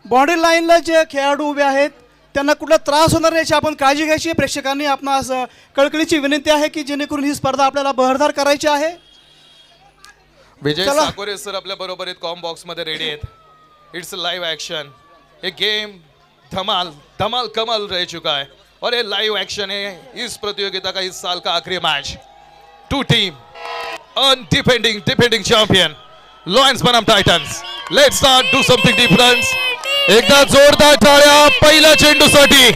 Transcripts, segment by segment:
Border लाईनला जे खेळाडू उभे आहेत त्यांना कुठला त्रास होणार नाही याची आपण काळजी घ्यायची. प्रेक्षकांनी आपणास कळकळीची विनंती आहे की जेणेकरून ही स्पर्धा आपल्याला बहरदार करायची आहे. विजय चला. साकोरे सर आपल्या बरोबर आहेत, कॉम बॉक्स मध्ये रेडी आहेत. It's live action. ये गेम धमाल धमाल कमाल रह चुका है और ये लाइव एक्शन है इस प्रतियोगिता का इस साल का आखिरी match. Two team defending champion lions बनाम titans. Let's start do something difference. एकदा जोरदार टाळ्या पहिल्या चेंडूसाठी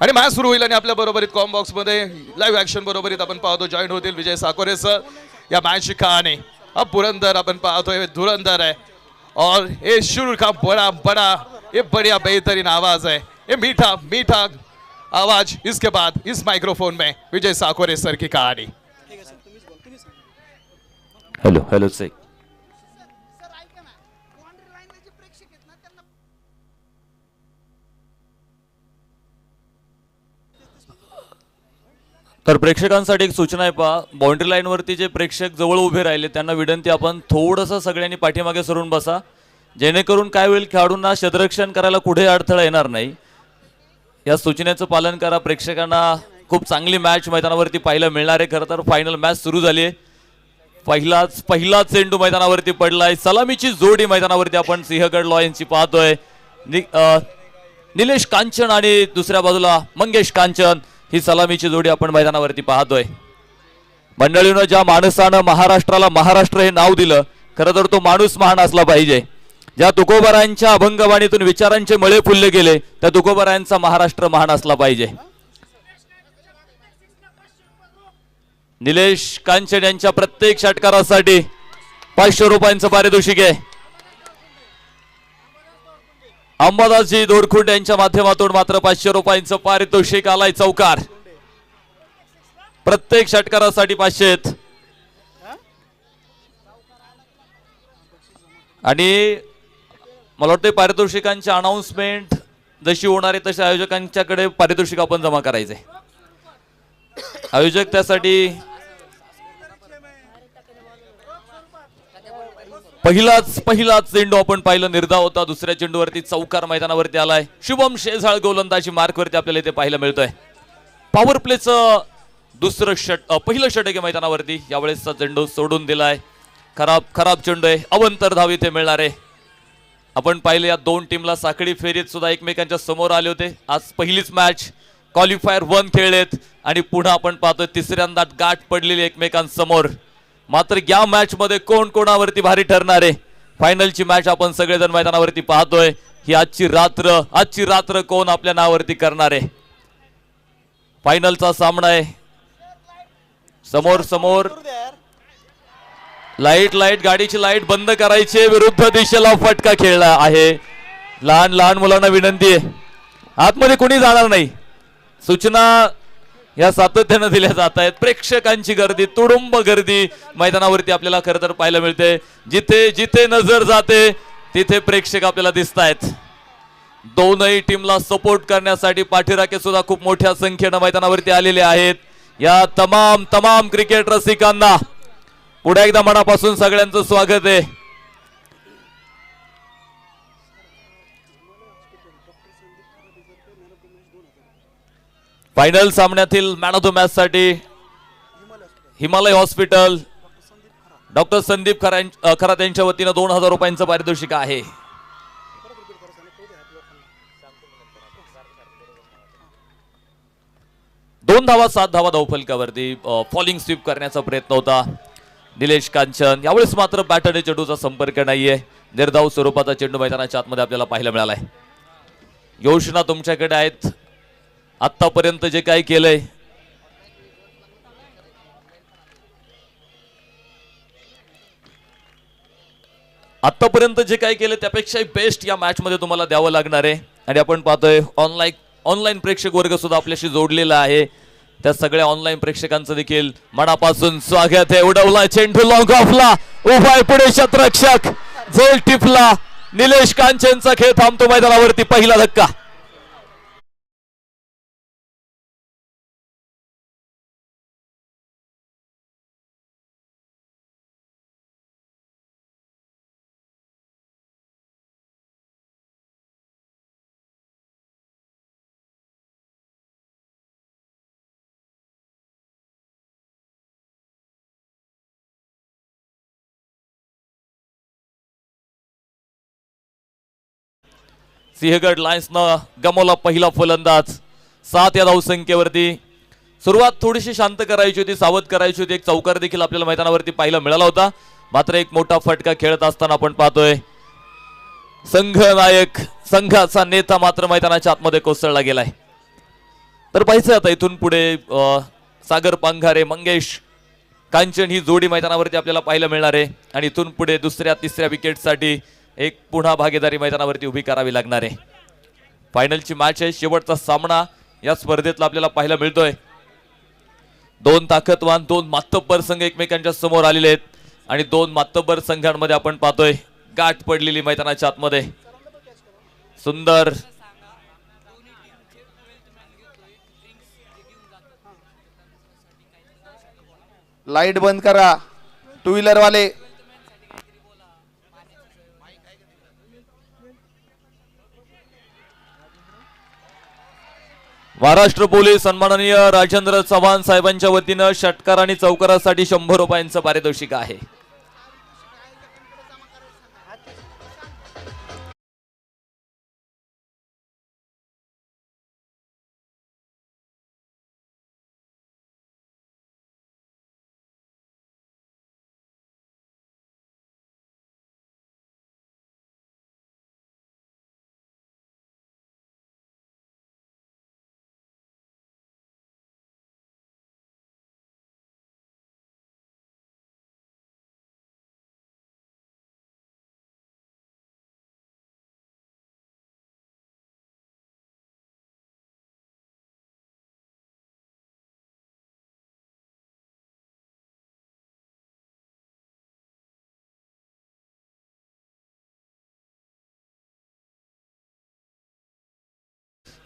आणि मॅच सुरू होईल. आणि आपल्या बरोबरीत कॉम बॉक्स मध्ये लाईव्ह ऍक्शन बरोबरीत आपण पाहतो जॉईन होतील विजय साकोरे सर. या मैच की कहानी अब पुरंदर अपन पाहतोय धुरंधर है और ये शुरू का बड़ा ये बढ़िया बेहतरीन आवाज है. ये मीठा आवाज. इसके बाद इस माइक्रोफोन में विजय साकोरे सर की कहानी. हेलो से तर प्रेक्षकांसाठी एक सूचना आहे. पहा, बाउंड्री लाईन वरती जे प्रेक्षक जवळ उभे राहिले त्यांना विनंती, आपण थोडंसं सगळ्यांनी पाठीमागे सरून बसा, जेणेकरून काय होईल खेळाडूंना क्षेत्ररक्षण करायला कुठे अडथळा येणार नाही. या सूचनेचं पालन करा. प्रेक्षकांना खूप चांगली मॅच मैदानावरती पाहायला मिळणार आहे. खरं तर फायनल मॅच सुरू झाली आहे. पहिला चेंडू मैदानावरती पडलाय. सलामीची जोडी मैदानावरती आपण सिंहगड लॉयन्सची पाहतोय. निलेश कांचन आणि दुसऱ्या बाजूला मंगेश कांचन ही सलामीची जोडी आपण मैदानावरती पाहतोय. मंडळीनं ज्या माणसानं महाराष्ट्राला महाराष्ट्र हे नाव दिलं, खरं तर तो माणूस महान असला पाहिजे. ज्या तुकोबारायांच्या अभंगवाणीतून विचारांचे मळे फुलले गेले त्या तुकोबारायांचा महाराष्ट्र महान असला पाहिजे. निलेश कांचन यांच्या प्रत्येक षटकारासाठी 500 रुपयांचं पारितोषिक आहे. अंबादासजी दोरखुंड यांच्या माध्यमातून मात्र 500 रुपयांचं पारितोषिक आलाय. चौकार प्रत्येक षटकारासाठी 500 आहेत. आणि मला वाटतं पारितोषिकांची अनाउन्समेंट जशी होणार आहे तशी आयोजकांच्याकडे पारितोषिक आपण जमा करायचे. आयोजक त्यासाठी पहिलाच चेंडू आपण पाहिलं निर्धाव होता. दुसऱ्या चेंडूवरती चौकार मैदानावरती आलाय. शुभम शेजाळ गोलंदाजी मार्कवरती आपल्याला इथे पाहायला मिळतोय. पॉवर प्लेचं पहिलं षटक आहे मैदानावरती. यावेळेसचा चेंडू सोडून दिलाय. खराब चेंडू आहे. अवंतर धाव इथे मिळणार आहे. आपण पाहिले या दोन टीमला साखळी फेरीत सुद्धा एकमेकांच्या समोर आले होते. आज पहिलीच मॅच क्वालिफायर 1 खेळलेत आणि पुन्हा आपण पाहतोय तिसऱ्यांदा गाठ पडलेली एकमेकांसमोर. मात्र या मॅच मध्ये कोण कोणावरती भारी ठरणार आहे, फायनलची मॅच आपण सगळेजण मैदानावरती पाहतोय. ही आजची रात्र कोण आपल्या नावावरती करणार आहे. फायनलचा सामना आहे. समोर लाईट गाडीची लाईट बंद करायची. विरुद्ध दिशेला फटका खेळला आहे. लहान मुलांना विनंती आहे, आतमध्ये कोणी जाणार नाही. सूचना या सातत्याने दिल्या जात आहेत. प्रेक्षकांची गर्दी, तुडुंब गर्दी मैदानावरती आपल्याला खरं तर पाहायला मिळते. जिथे नजर जाते तिथे प्रेक्षक आपल्याला दिसत आहेत. दोनही टीमला सपोर्ट करण्यासाठी पाठीराखे सुद्धा खूप मोठ्या संख्येने मैदानावरती आलेले आहेत. या तमाम क्रिकेट रसिकांना पुढे एकदा मनापासून सगळ्यांचं स्वागत आहे. फायनल सामन्यातील मॅन ऑफ द मॅच साठी हिमालय हॉस्पिटल डॉक्टर संदीप खरात यांच्या वतीनं 2000 रुपयांचं पारितोषिक आहे. दोन धावा 7 धावा धावफलकावरती फॉलिंग स्वीप करण्याचा प्रयत्न होता निलेश कांचन. यावेळेस मात्र बॅट आणि चेंडूचा संपर्क नाहीये. निर्धाव स्वरूपाचा चेंडू मैदानाच्या आतमध्ये आपल्याला पाहायला मिळालाय. योजना तुमच्याकडे आहेत. आतापर्यंत जे काही केलंय त्यापेक्षा बेस्ट या मॅच मध्ये तुम्हाला द्यावं लागणार आहे. आणि आपण पाहतोय ऑनलाईन प्रेक्षक वर्ग सुद्धा आपल्याशी जोडलेला आहे. त्या सगळ्या ऑनलाईन प्रेक्षकांचं देखील मनापासून स्वागत आहे. उडवला चेंडू लॉंग ऑफला, उभा पुढे शतरक्षक झेल टिपला. निलेश कांचनचा खेळ थांबतो मैदानावरती. पहिला धक्का. सिंहगड लायन्सनं गमावला पहिला फलंदाज 7 या धावसंख्येवरती. सुरुवात थोडीशी शांत करायची होती, सावध करायची होती. एक चौकार देखील आपल्याला मैदानावरती पाहायला मिळाला होता. मात्र एक मोठा फटका खेळत असताना आपण पाहतोय संघ नायक, संघाचा नेता मात्र मैदानाच्या आतमध्ये कोसळला गेलाय. तर पाहिजे आता इथून पुढे सागर पांघारे, मंगेश कांचन ही जोडी मैदानावरती आपल्याला पाहायला मिळणार आहे. आणि इथून पुढे दुसऱ्या तिसऱ्या विकेटसाठी एक पुन्हा भागीदारी मैदानावरती उभी करावी लागणार आहे. फायनलची मॅच आहे, शेवटचा सामना या स्पर्धेतला आपल्याला पाहायला मिळतोय. दोन ताकदवान, दोन मातब्बर संघ एकमेकांच्या समोर आलेले आहेत. आणि दोन मातब्बर संघांमध्ये आपण पाहतोय गाठ पडलेली मैदानाच्या आतमध्ये. सुंदर लाईट बंद करा, टू व्हीलर वाले. महाराष्ट्र पोलीस सन्माननीय राजेंद्र चव्हाण साहेबांच्या वतीनं षटकार आणि चौकारासाठी 100 रुपयांचं पारितोषिक आहे.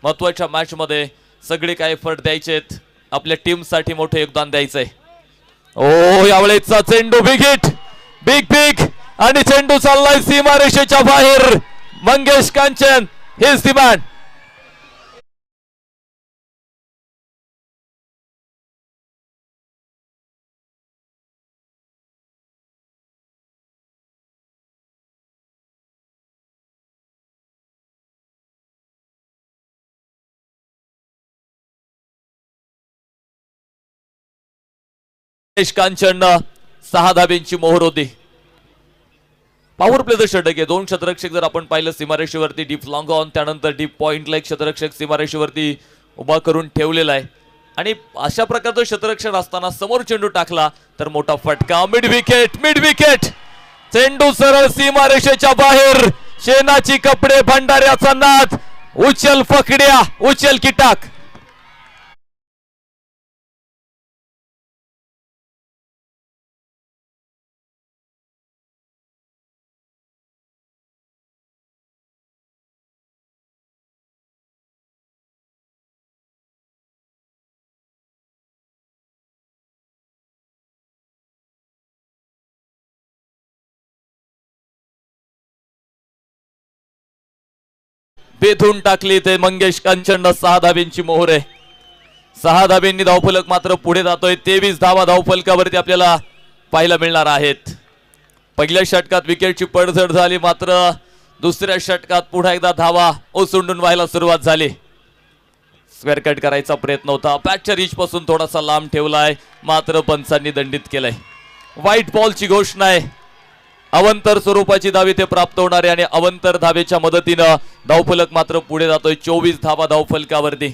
महत्वाच्या मॅच मध्ये सगळे काय एफर्ट द्यायचेत, आपल्या टीम साठी मोठं योगदान द्यायचंय. ओ यावेळेचा चेंडू बिग हिट, बिग आणि चेंडू चाललाय सीमारेषेच्या बाहेर. Mangesh Kanchan his the man. Kanchan 6 धाब्यांची मोहर होती. पॉवर प्लेचं षटक आहे. 2 क्षेत्ररक्षक जर आपण पाहिलं सीमारेषेवरती डीप लॉंग ऑन, त्यानंतर डीप पॉइंटला एक क्षेत्ररक्षक सीमारेषेवरती उभा करून ठेवलेला आहे. आणि अशा प्रकारचं क्षेत्ररक्षण असताना समोर चेंडू टाकला तर मोठा फटका. मिड विकेट चेंडू सरळ सीमारेषेच्या बाहेर. शेणाची कपडे, भंडाऱ्याचा नाद, उचल पकड्या, उचल की टाक. बेधून टाकली ते मंगेश कांचन. 6 धाब्यांची मोहर आहे. 6 धाब्यांनी धावफलक मात्र पुढे जातोय. 23 धावा धावफलकावरती आपल्याला पाहायला मिळणार आहेत. पहिल्या षटकात विकेटची पडझड झाली, मात्र दुसऱ्या षटकात पुन्हा एकदा धावा ओसंडून व्हायला सुरुवात झाली. स्क्वेअर कट करायचा प्रयत्न होता, बॅटच्या रीच पासून थोडासा लांब ठेवलाय, मात्र पंचांनी दंडित केलंय. व्हाईट बॉलची घोषणा आहे. अवंतर स्वरूपाची धाव इथे प्राप्त होणार आहे आणि अवंतर धावेच्या मदतीनं धावफलक मात्र पुढे जातोय. 24 धावा धावफलकावरती.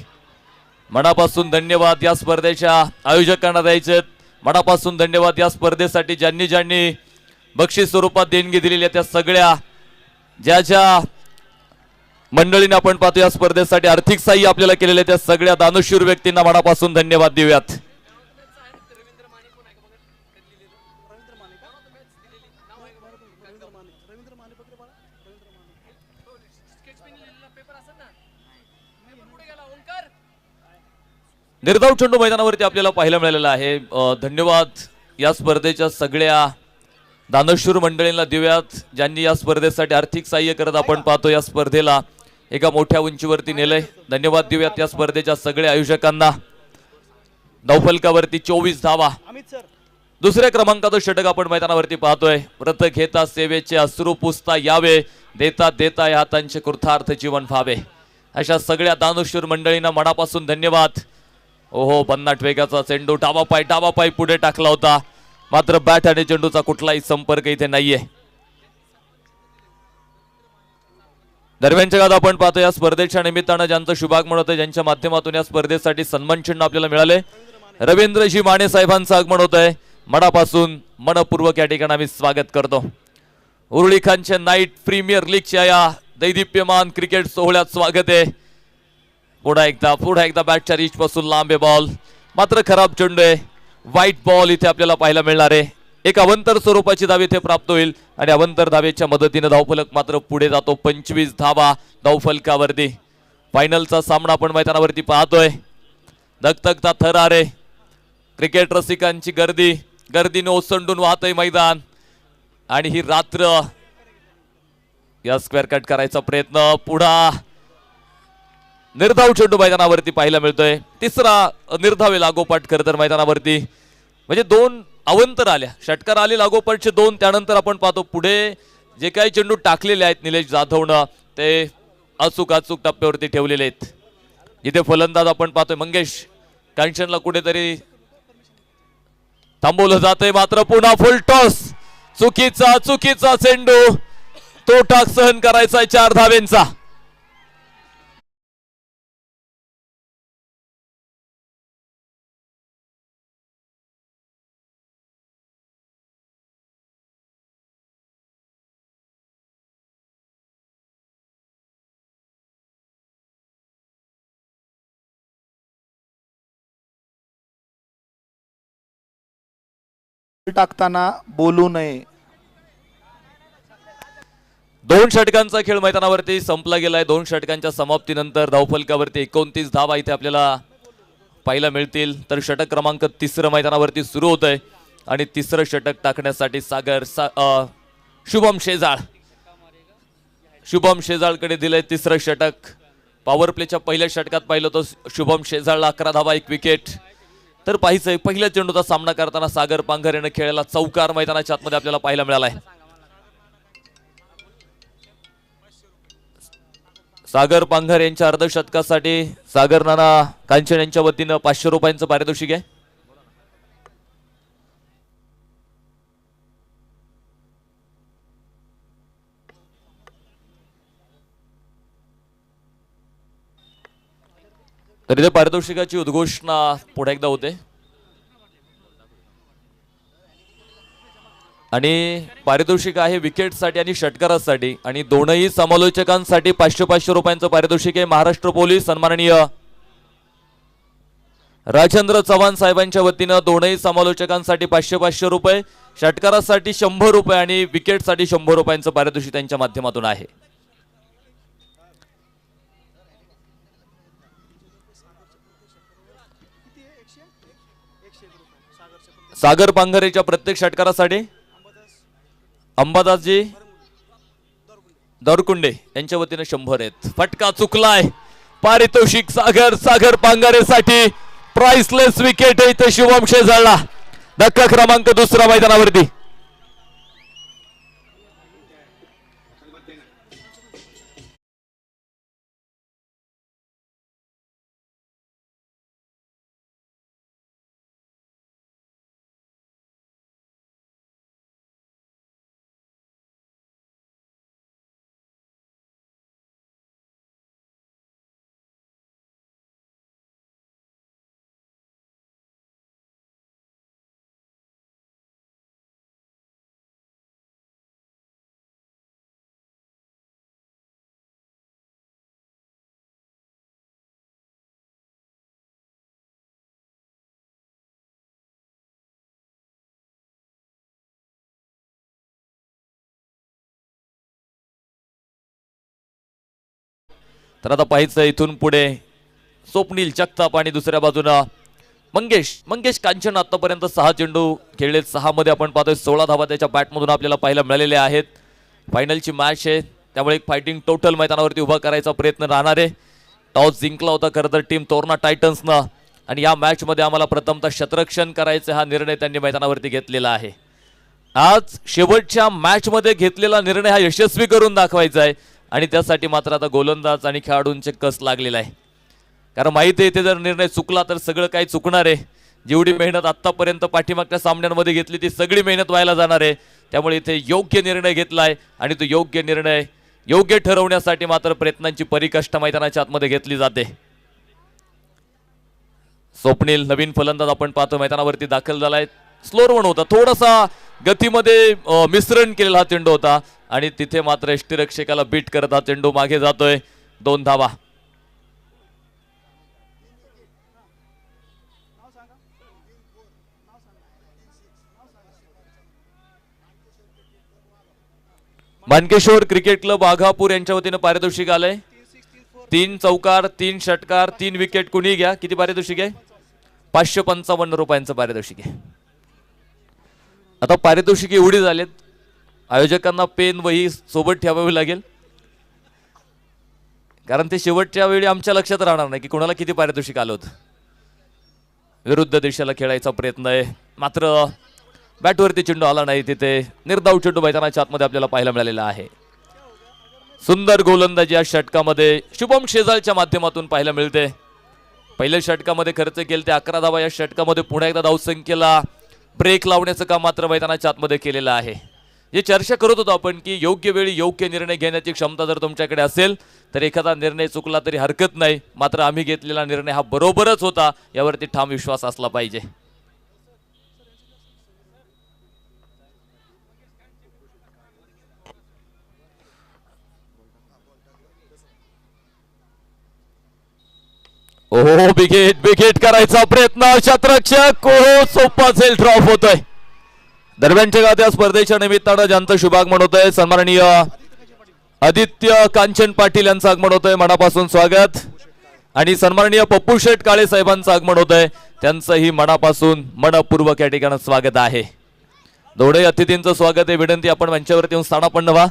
मनापासून धन्यवाद या स्पर्धेच्या आयोजकांना द्यायचे. मनापासून धन्यवाद या स्पर्धेसाठी ज्यांनी बक्षीस स्वरूपात देणगी दिलेली आहे, त्या सगळ्या ज्या मंडळीने आपण पाहतो या स्पर्धेसाठी आर्थिक सहाय्य आपल्याला केलेले, त्या सगळ्या दानशूर व्यक्तींना मनापासून धन्यवाद देऊयात. निर्धाव चेंडू मैदानावरती आपल्याला पाहायला मिळालेला आहे. धन्यवाद या स्पर्धेच्या सगळ्या दानशूर मंडळींना देऊयात, ज्यांनी या स्पर्धेसाठी आर्थिक सहाय्य करत आपण पाहतो या स्पर्धेला एका मोठ्या उंचीवरती नेलंय. धन्यवाद देऊयात या स्पर्धेच्या सगळ्या आयोजकांना. धावफलकावरती 24 धावा. दुसऱ्या क्रमांकाचं षटक आपण मैदानावरती पाहतोय. व्रत घेता सेवेचे अश्रू पुसता यावे, देता देता या हातांचे कृतार्थ जीवन व्हावे. अशा सगळ्या दानशूर मंडळींना मनापासून धन्यवाद. ओहो, भन्नाट वेगाचा चेंडू डावा पाय पुढे टाकला होता, मात्र बॅट आणि चेंडूचा कुठलाही संपर्क इथे नाहीये. दरम्यानच्या काळात आपण पाहतो या स्पर्धेच्या निमित्तानं ज्यांचं शुभागमन होतं, ज्यांच्या माध्यमातून या स्पर्धेसाठी सन्मान चिन्ह आपल्याला मिळाले, रवींद्रजी माने साहेबांचं आगमन होत आहे. मनापासून मनपूर्वक या ठिकाणी आम्ही स्वागत करतो. उरुळी खानच्या नाईट प्रीमियर लीगच्या या दैदिप्यमान क्रिकेट सोहळ्यात स्वागत आहे. पुन्हा एकदा बॅटच्या रीच पासून लांब आहे बॉल, मात्र खराब चेंडू आहे. व्हाईट बॉल इथे आपल्याला पाहायला मिळणार आहे. एक अवंतर स्वरूपाची धाव इथे प्राप्त होईल आणि अवंतर धावेच्या मदतीने धावफलक मात्र पुढे जातो. 25 धावा धावफलकावरती. फायनलचा सामना आपण मैदानावरती पाहतोय. धगधगता थर आहे. क्रिकेट रसिकांची गर्दीने ओसंडून वाहतय मैदान आणि ही रात्र या स्क्वेअर कट करायचा प्रयत्न. पुढा निर्धाव चेंडू मैदानावरती पाहायला मिळतोय. तिसरा निर्धावे लागोपाठ खरं तर मैदानावरती, म्हणजे 2 अवंतर आल्या, षटकार आले लागोपाठचे 2. त्यानंतर आपण पाहतो पुढे जे काही चेंडू टाकलेले आहेत निलेश जाधवनं ते अचूक टप्प्यावरती ठेवलेले आहेत. इथे फलंदाज आपण पाहतोय मंगेश कांचनला कुठेतरी थांबवलं जातंय, मात्र पुन्हा फुल टॉस. चुकीचा चेंडू, तो टाक सहन करायचा 4 धावेंचा. टाकताना बोलू नये. 2 षटकांचा खेळ मैदानावरती संपला गेलाय. 2 षटकांच्या समाप्तीनंतर धावफलकावरती 29 धावा इथे आपल्याला पाहायला मिळतील. तर षटक क्रमांक 3 मैदानावरती सुरू होत आहे आणि 3रं षटक टाकण्यासाठी शुभम शेजाळकडे दिलंय 3रं षटक. पॉवर प्लेच्या पहिल्या षटकात पाहिलं तर शुभम शेजाळला 11 धावा 1 विकेट. तर पाहिजे पहिल्या चेंडूचा सामना करताना सागर पांघर यानं खेळायला चौकार मैदानाच्या आतमध्ये आपल्याला पाहायला मिळालाय. सागर पांघर यांच्या अर्धशतकासाठी सागर नाना कांचन यांच्या वतीनं 500 रुपयांचं पारितोषिक आहे. तर इथे पारितोषिकाची उद्घोषणा पुढे एकदा होते आणि पारितोषिक आहे विकेटसाठी आणि षटकारासाठी आणि दोनही समालोचकांसाठी 500 रुपयांचं पारितोषिक आहे. महाराष्ट्र पोलीस सन्माननीय राजेंद्र चव्हाण साहेबांच्या वतीनं दोनही समालोचकांसाठी 500 रुपये, षटकारासाठी 100 रुपये आणि विकेटसाठी 100 रुपयांचं पारितोषिक त्यांच्या माध्यमातून आहे. सागर पांघरेच्या प्रत्येक षटकारासाठी अंबादासजी दरकुंडे यांच्या वतीने 100 आहेत. फटका चुकलाय. पारितोषिक सागर पांघरेसाठी प्राइसलेस विकेट आहे इथे शुभम शेजाळला. धक्का क्रमांक 2 मैदानावरती. तर आता पाहायचं इथून पुढे स्वप्नील जगताप आणि दुसऱ्या बाजूला मंगेश कांचन. आतापर्यंत 6 चेंडू खेळले, 6 मध्ये आपण पाहतोय 16 धावा त्याच्या बॅटमधून आपल्याला पाहायला मिळालेल्या आहेत. फायनलची मॅच आहे त्यामुळे एक फायटिंग टोटल मैदानावरती उभा करायचा प्रयत्न राहणार आहे. टॉस जिंकला होता खरं तर टीम तोरणा टायटन्सनं. आणि या मॅच मध्ये आम्हाला प्रथमतः शतरक्षण करायचं हा निर्णय त्यांनी मैदानावरती घेतलेला आहे. आज शेवटच्या मॅच मध्ये घेतलेला निर्णय हा यशस्वी करून दाखवायचा आहे आणि त्यासाठी मात्र आता गोलंदाज आणि खेळाडूंचे कस लागलेला आहे. कारण माहिती आहे इथे जर निर्णय चुकला तर सगळं काही चुकणार आहे. जेवढी मेहनत आतापर्यंत पाठीमागच्या सामन्यांमध्ये घेतली ती सगळी मेहनत व्हायला जाणार आहे. त्यामुळे इथे योग्य निर्णय घेतलाय आणि तो योग्य निर्णय योग्य ठरवण्यासाठी मात्र प्रयत्नांची परिकष्ट मैदानाच्या आतमध्ये घेतली जाते. स्वप्नील नवीन फलंदाज आपण पाहतो मैदानावरती दाखल झालाय. स्लोअर वन होता, थोडासा गतीमध्ये मिश्रण केलेला हा चेंडू होता आणि तिथे मात्र यष्टीरक्षकाला बीट करत हा चेंडू मागे जातोय. 2 धावा. मानकेश्वर क्रिकेट क्लब आघापूर यांच्या वतीनं पारितोषिक आलंय. 3 चौकार 3 षटकार 3 विकेट कुणी घ्या. किती पारितोषिक आहे? 555 रुपयांचं पारितोषिक आहे. आता पारितोषिक एवढी झालेत आयोजकांना पेन वही सोबत ठेवावी लागेल, कारण ते शेवटच्या वेळी आमच्या लक्षात राहणार नाही की कोणाला किती पारितोषिक आलं होतं. विरुद्ध दिशेला खेळायचा प्रयत्न आहे मात्र बॅटवरती चेंडू आला नाही. तिथे निर्धाव चेंडू मैदानाच्या आतमध्ये आपल्याला पाहायला मिळालेला आहे. सुंदर गोलंदाजी या षटकामध्ये शुभम शेजाळच्या माध्यमातून पाहायला मिळते. पहिल्या षटकामध्ये खर्च केले ते 11 धावा. या षटकामध्ये पुन्हा एकदा धावसंख्येला ब्रेक लावण्याचं काम मात्र मैदानाच्या आतमध्ये केलेलं आहे. जे चर्चा करत होतो आपण की योग्य वेळी योग्य निर्णय घेण्याची क्षमता जर तुमच्याकडे असेल तर एखादा निर्णय चुकला तरी हरकत नाही, मात्र आम्ही घेतलेला निर्णय हा बरोबरच होता यावरती ठाम विश्वास असला पाहिजे. ओहो विकेट विकेट करायचा प्रयत्न. शतरक्षक सोपा झेल ड्रॉप होतोय. दरम्यानच्या गाद्या स्पर्धेच्या निमित्तानं ज्यांचं शुभागमन होतंय सन्माननीय आदित्य कांचन पाटील यांचं आगमन होतंय, मनापासून स्वागत. आणि सन्माननीय पप्पू शेठ काळे साहेबांचं आगमन होतंय, त्यांचंही मनापासून मनपूर्वक या ठिकाणी स्वागत आहे. दोन्ही अतिथींचं स्वागत आहे. विनंती आपण मंचावरती येऊन स्थानापन्न व्हा.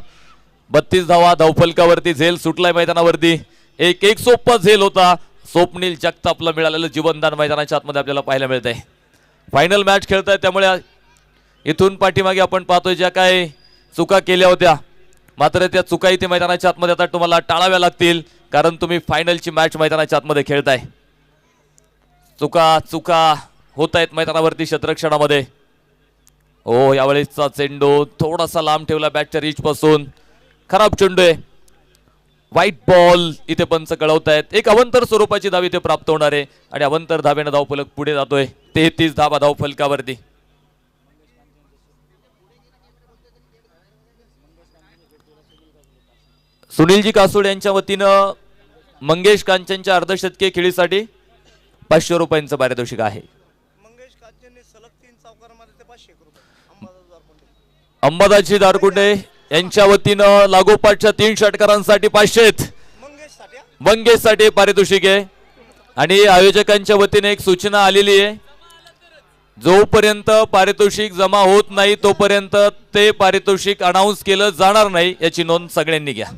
32 धावा धावफलकावरती झेल सुटलाय मैदानावरती. एक सोपा झेल होता. स्वप्नील जगतापला मिळालेलं जीवनदान मैदानाच्या आतमध्ये आपल्याला पाहायला मिळत आहे. फायनल मॅच खेळताय त्यामुळे इथून पाठीमागे आपण पाहतोय ज्या काय चुका केल्या होत्या मात्र त्या चुका इथे मैदानाच्या आतमध्ये आता तुम्हाला टाळाव्या लागतील, कारण तुम्ही फायनलची मॅच मैदानाच्या आतमध्ये खेळताय. चुका होत आहेत मैदानावरती शतरक्षणामध्ये. हो यावेळेसचा चेंडू थोडासा लांब ठेवला बॅटच्या रीच पासून. खराब चेंडू आहे. व्हाईट बॉल इथे पंच कळवतायत. एक अवंतर स्वरूपाची धाव इथे प्राप्त होणार आहे आणि अवंतर धावेनं धावफलक पुढे जातोय. 33 धावा धावफलकावरती. सुनीलजी कासोड यांच्या वतीनं मंगेश कांचनच्या अर्धशतकीय खेळीसाठी 500 रुपयांचं पारितोषिक आहे. अंबादासजी दारकुंडे यांच्या वतीनं लागोपाठच्या 3 षटकारांसाठी 500 मंगेशसाठी पारितोषिक आहे. आणि आयोजकांच्या वतीने एक सूचना आलेली आहे, जोपर्यंत पारितोषिक जमा होत नाही तोपर्यंत ते पारितोषिक अनाऊन्स केलं जाणार नाही, याची नोंद सगळ्यांनी घ्या.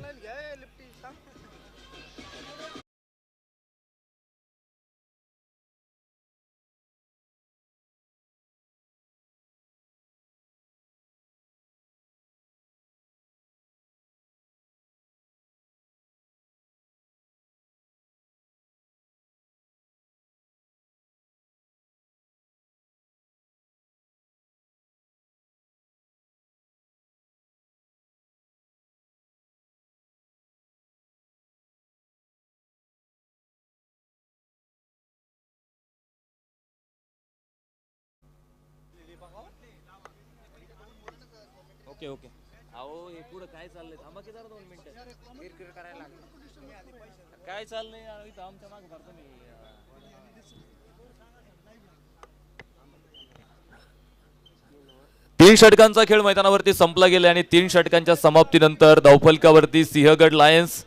Okay okay. अहो हे पुढे काय चाललंय? थांबा की जरा 2 मिनिटं. किरकिर करायला लागलं. काय चाललंय इथं आमच्या मागे भरतो मी. तीन षटकांचा खेळ मैदानावरती संपला गेला आणि 3 षटकांच्या समाप्तीनंतर धावफलकावरती सिंहगड लायन्स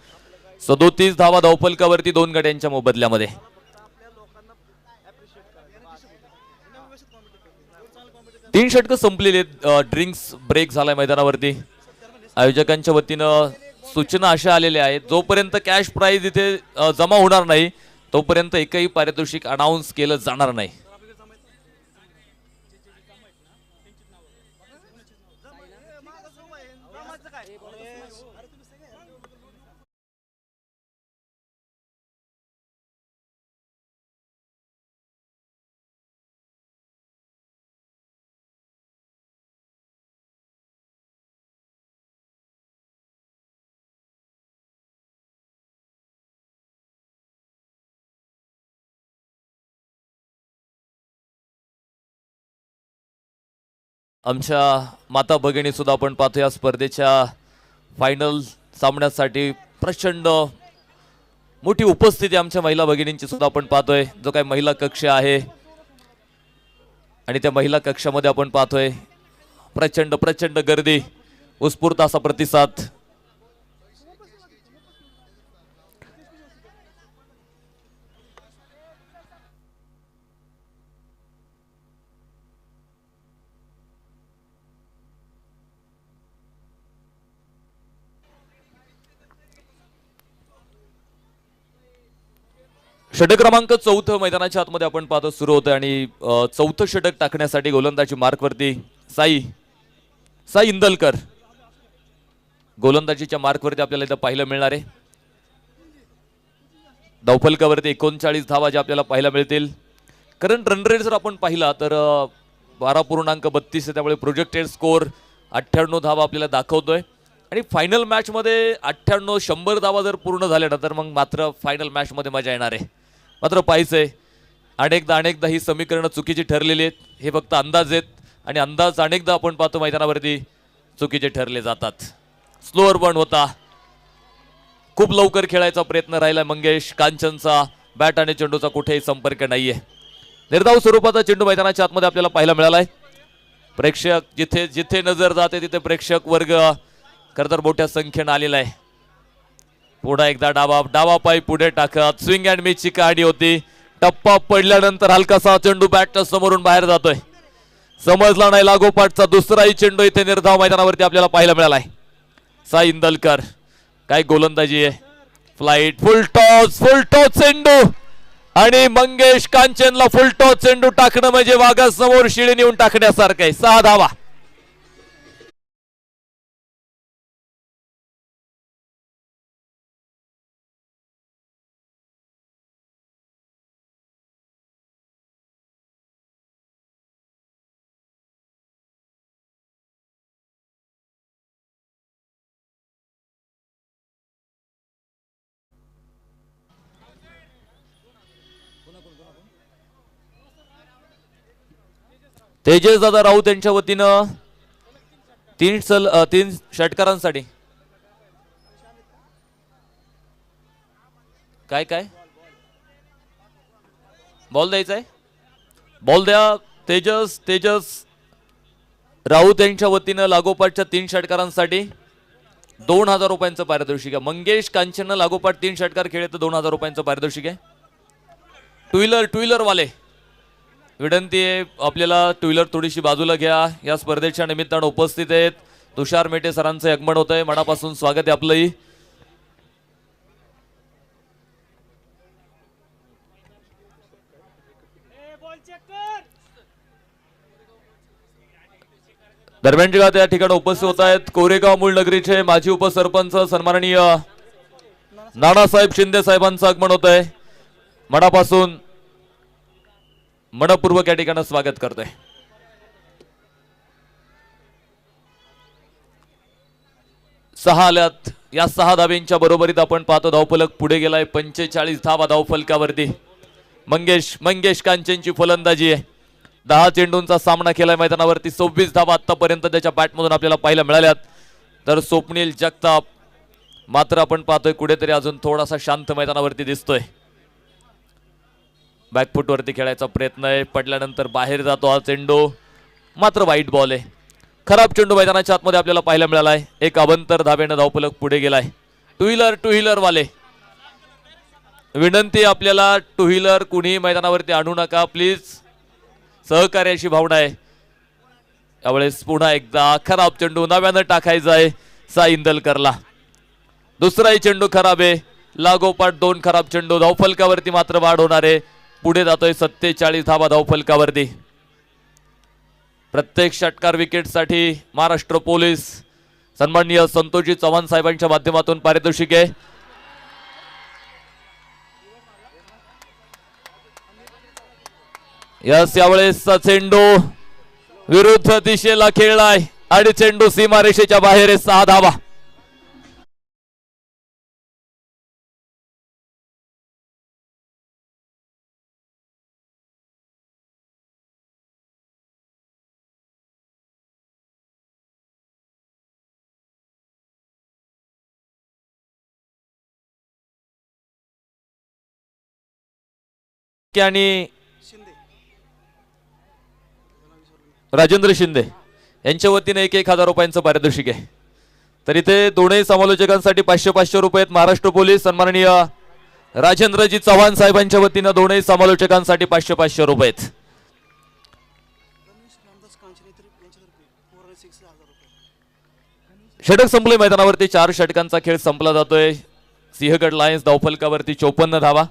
37 धावा धावफलकावरती 2 गड्यांच्या मोबदल्यामध्ये. तीन षटकं संपलेली. ड्रिंक्स ब्रेक झालाय मैदानावरती. आयोजकांच्या वतीनं सूचना अशा आलेल्या आहेत, जोपर्यंत कॅश प्राइज इथे जमा होणार नाही तोपर्यंत एकही पारितोषिक अनाऊन्स केलं जाणार नाही. आमच्या माता भगिनी सुद्धा आपण पाहतो या स्पर्धेच्या फायनल सामन्यासाठी प्रचंड मोठी उपस्थिती आमच्या महिला भगिनींची सुद्धा आपण पाहतोय. जो काही महिला कक्ष आहे आणि त्या महिला कक्षामध्ये आपण पाहतोय प्रचंड प्रचंड गर्दी, उत्स्फूर्त असा प्रतिसाद. षटक क्रमांक 4 मैदानाच्या आतमध्ये आपण पाहतो सुरू होतं आणि चौथं षटक टाकण्यासाठी गोलंदाजी मार्कवरती साई इंदलकर गोलंदाजीच्या मार्कवरती आपल्याला इथं पाहायला मिळणार आहे. धावफलकावरती 39 धावा ज्या आपल्याला पाहायला मिळतील. करंट रन रेट जर आपण पाहिला तर 12.32 आहे, त्यामुळे प्रोजेक्टेड स्कोर 98 धावा आपल्याला दाखवतोय. आणि फायनल मॅचमध्ये 98-100 धावा जर पूर्ण झाल्या ना तर मग मात्र फायनल मॅचमध्ये मजा येणार आहे. मात्र पाहिजे अनेकदा ही समीकरणं चुकीची ठरलेली आहेत. हे फक्त अंदाज आहेत आणि अंदाज अनेकदा आपण पाहतो मैदानावरती चुकीचे ठरले जातात. स्लोअर बर्न होता, खूप लवकर खेळायचा प्रयत्न राहिला मंगेश कांचनचा. बॅट आणि चेंडूचा कुठेही संपर्क नाहीये. निर्धाव स्वरूपाचा चेंडू मैदानाच्या आतमध्ये आपल्याला पाहायला मिळालाय. प्रेक्षक जिथे जिथे नजर जाते तिथे प्रेक्षक वर्ग खरं तर मोठ्या संख्येने आलेला आहे. पुन्हा एकदा डावा पाय पुढे टाकत स्विंग अँड मिसची कहाणी होती. टप्पा पडल्यानंतर हलकासा चेंडू बॅटच्या समोरून बाहेर जातोय. समजला नाही लागोपाठचा दुसराही चेंडू इथे निर्धाव मैदानावरती आपल्याला पाहायला मिळालाय. साई इंदलकर काय गोलंदाजी आहे. फ्लाइट फुल टॉस चेंडू आणि मंगेश कांचनला फुल टॉस चेंडू टाकणं म्हणजे वाघासमोर शिडी नेऊन टाकण्यासारखं आहे. 6 धावा. तेजस दादा राऊत यांच्या वतीनं 3 षटकारांसाठी काय बॉल द्यायचा आहे. बॉल द्या. तेजस राऊत यांच्या वतीनं लागोपाठच्या 3 षटकारांसाठी 2000 रुपयांचं पारितोषिक आहे. मंगेश कांचननं लागोपाठ 3 षटकार खेळले तर 2000 रुपयांचं पारितोषिक आहे. टू व्हीलर वाले विनंती आहे आपल्याला टू व्हीलर थोडीशी बाजूला घ्या. या स्पर्धेच्या निमित्तानं उपस्थित आहेत तुषार मेटे सरांचं आगमन होत आहे. मनापासून स्वागत आहे आपलंही. दरम्यानची गात या ठिकाणी उपस्थित होत आहेत कोरेगाव मूळ नगरीचे माजी उपसरपंच सन्माननीय नानासाहेब शिंदे साहेबांचं आगमन होत आहे. मनापासून मनपूर्वक या ठिकाणी स्वागत करतोय. सहा आल्यात. या 6 धाब्यांच्या बरोबरीत आपण पाहतो धावफलक पुढे गेलाय. 45 धावा धावफलकावरती. मंगेश कांचनची फलंदाजी आहे. 10 चेंडूंचा सामना केलाय मैदानावरती. 26 धावा आतापर्यंत त्याच्या बॅटमधून आपल्याला पाहायला मिळाल्यात. तर स्वप्नील जगताप मात्र आपण पाहतोय कुठेतरी अजून थोडासा शांत मैदानावरती दिसतोय. बॅकफुट वरती खेळायचा प्रयत्न आहे. पडल्यानंतर बाहेर जातो हा चेंडू. मात्र वाईट बॉल आहे. खराब चेंडू मैदानाच्या आतमध्ये आपल्याला पाहायला मिळालाय. एक अवंतर धावेनं धावफलक पुढे गेलाय. टू व्हीलर वाले विनंती आपल्याला टू व्हीलर कुणी मैदानावरती आणू नका प्लीज. सहकार्याची भावना आहे. यावेळेस पुन्हा एकदा खराब चेंडू नव्यानं टाकायचा आहे साई इंदलकरला. दुसराही चेंडू खराब आहे. लागोपाठ 2 खराब चेंडू. धावफलकावरती मात्र वाढ होणार आहे. पुढे जातोय 47 धावा धावफलकावरती. प्रत्येक षटकार विकेटसाठी महाराष्ट्र पोलीस सन्माननीय संतोषजी चव्हाण साहेबांच्या माध्यमातून पारितोषिक आहे. यावेळेसचा चेंडू विरुद्ध दिशेला खेळलाय आणि चेंडू सीमारेषेच्या बाहेर आहे. 6 धावा. आणि राजेंद्र शिंदे यांच्या वतीने 1,000 रुपयांचं पारितोषिक आहे. तर इथे दोनही समालोचकांसाठी 500 रुपये आहेत. महाराष्ट्र पोलीस सन्माननीय राजेंद्रजी चव्हाण साहेबांच्या वतीने दोनही समालोचकांसाठी 500 रुपये आहेत. षटक संपले. मैदानावरती 4 षटकांचा खेळ संपला जातोय. सिंहगड लायन्स धावफलकावरती 54 धावा.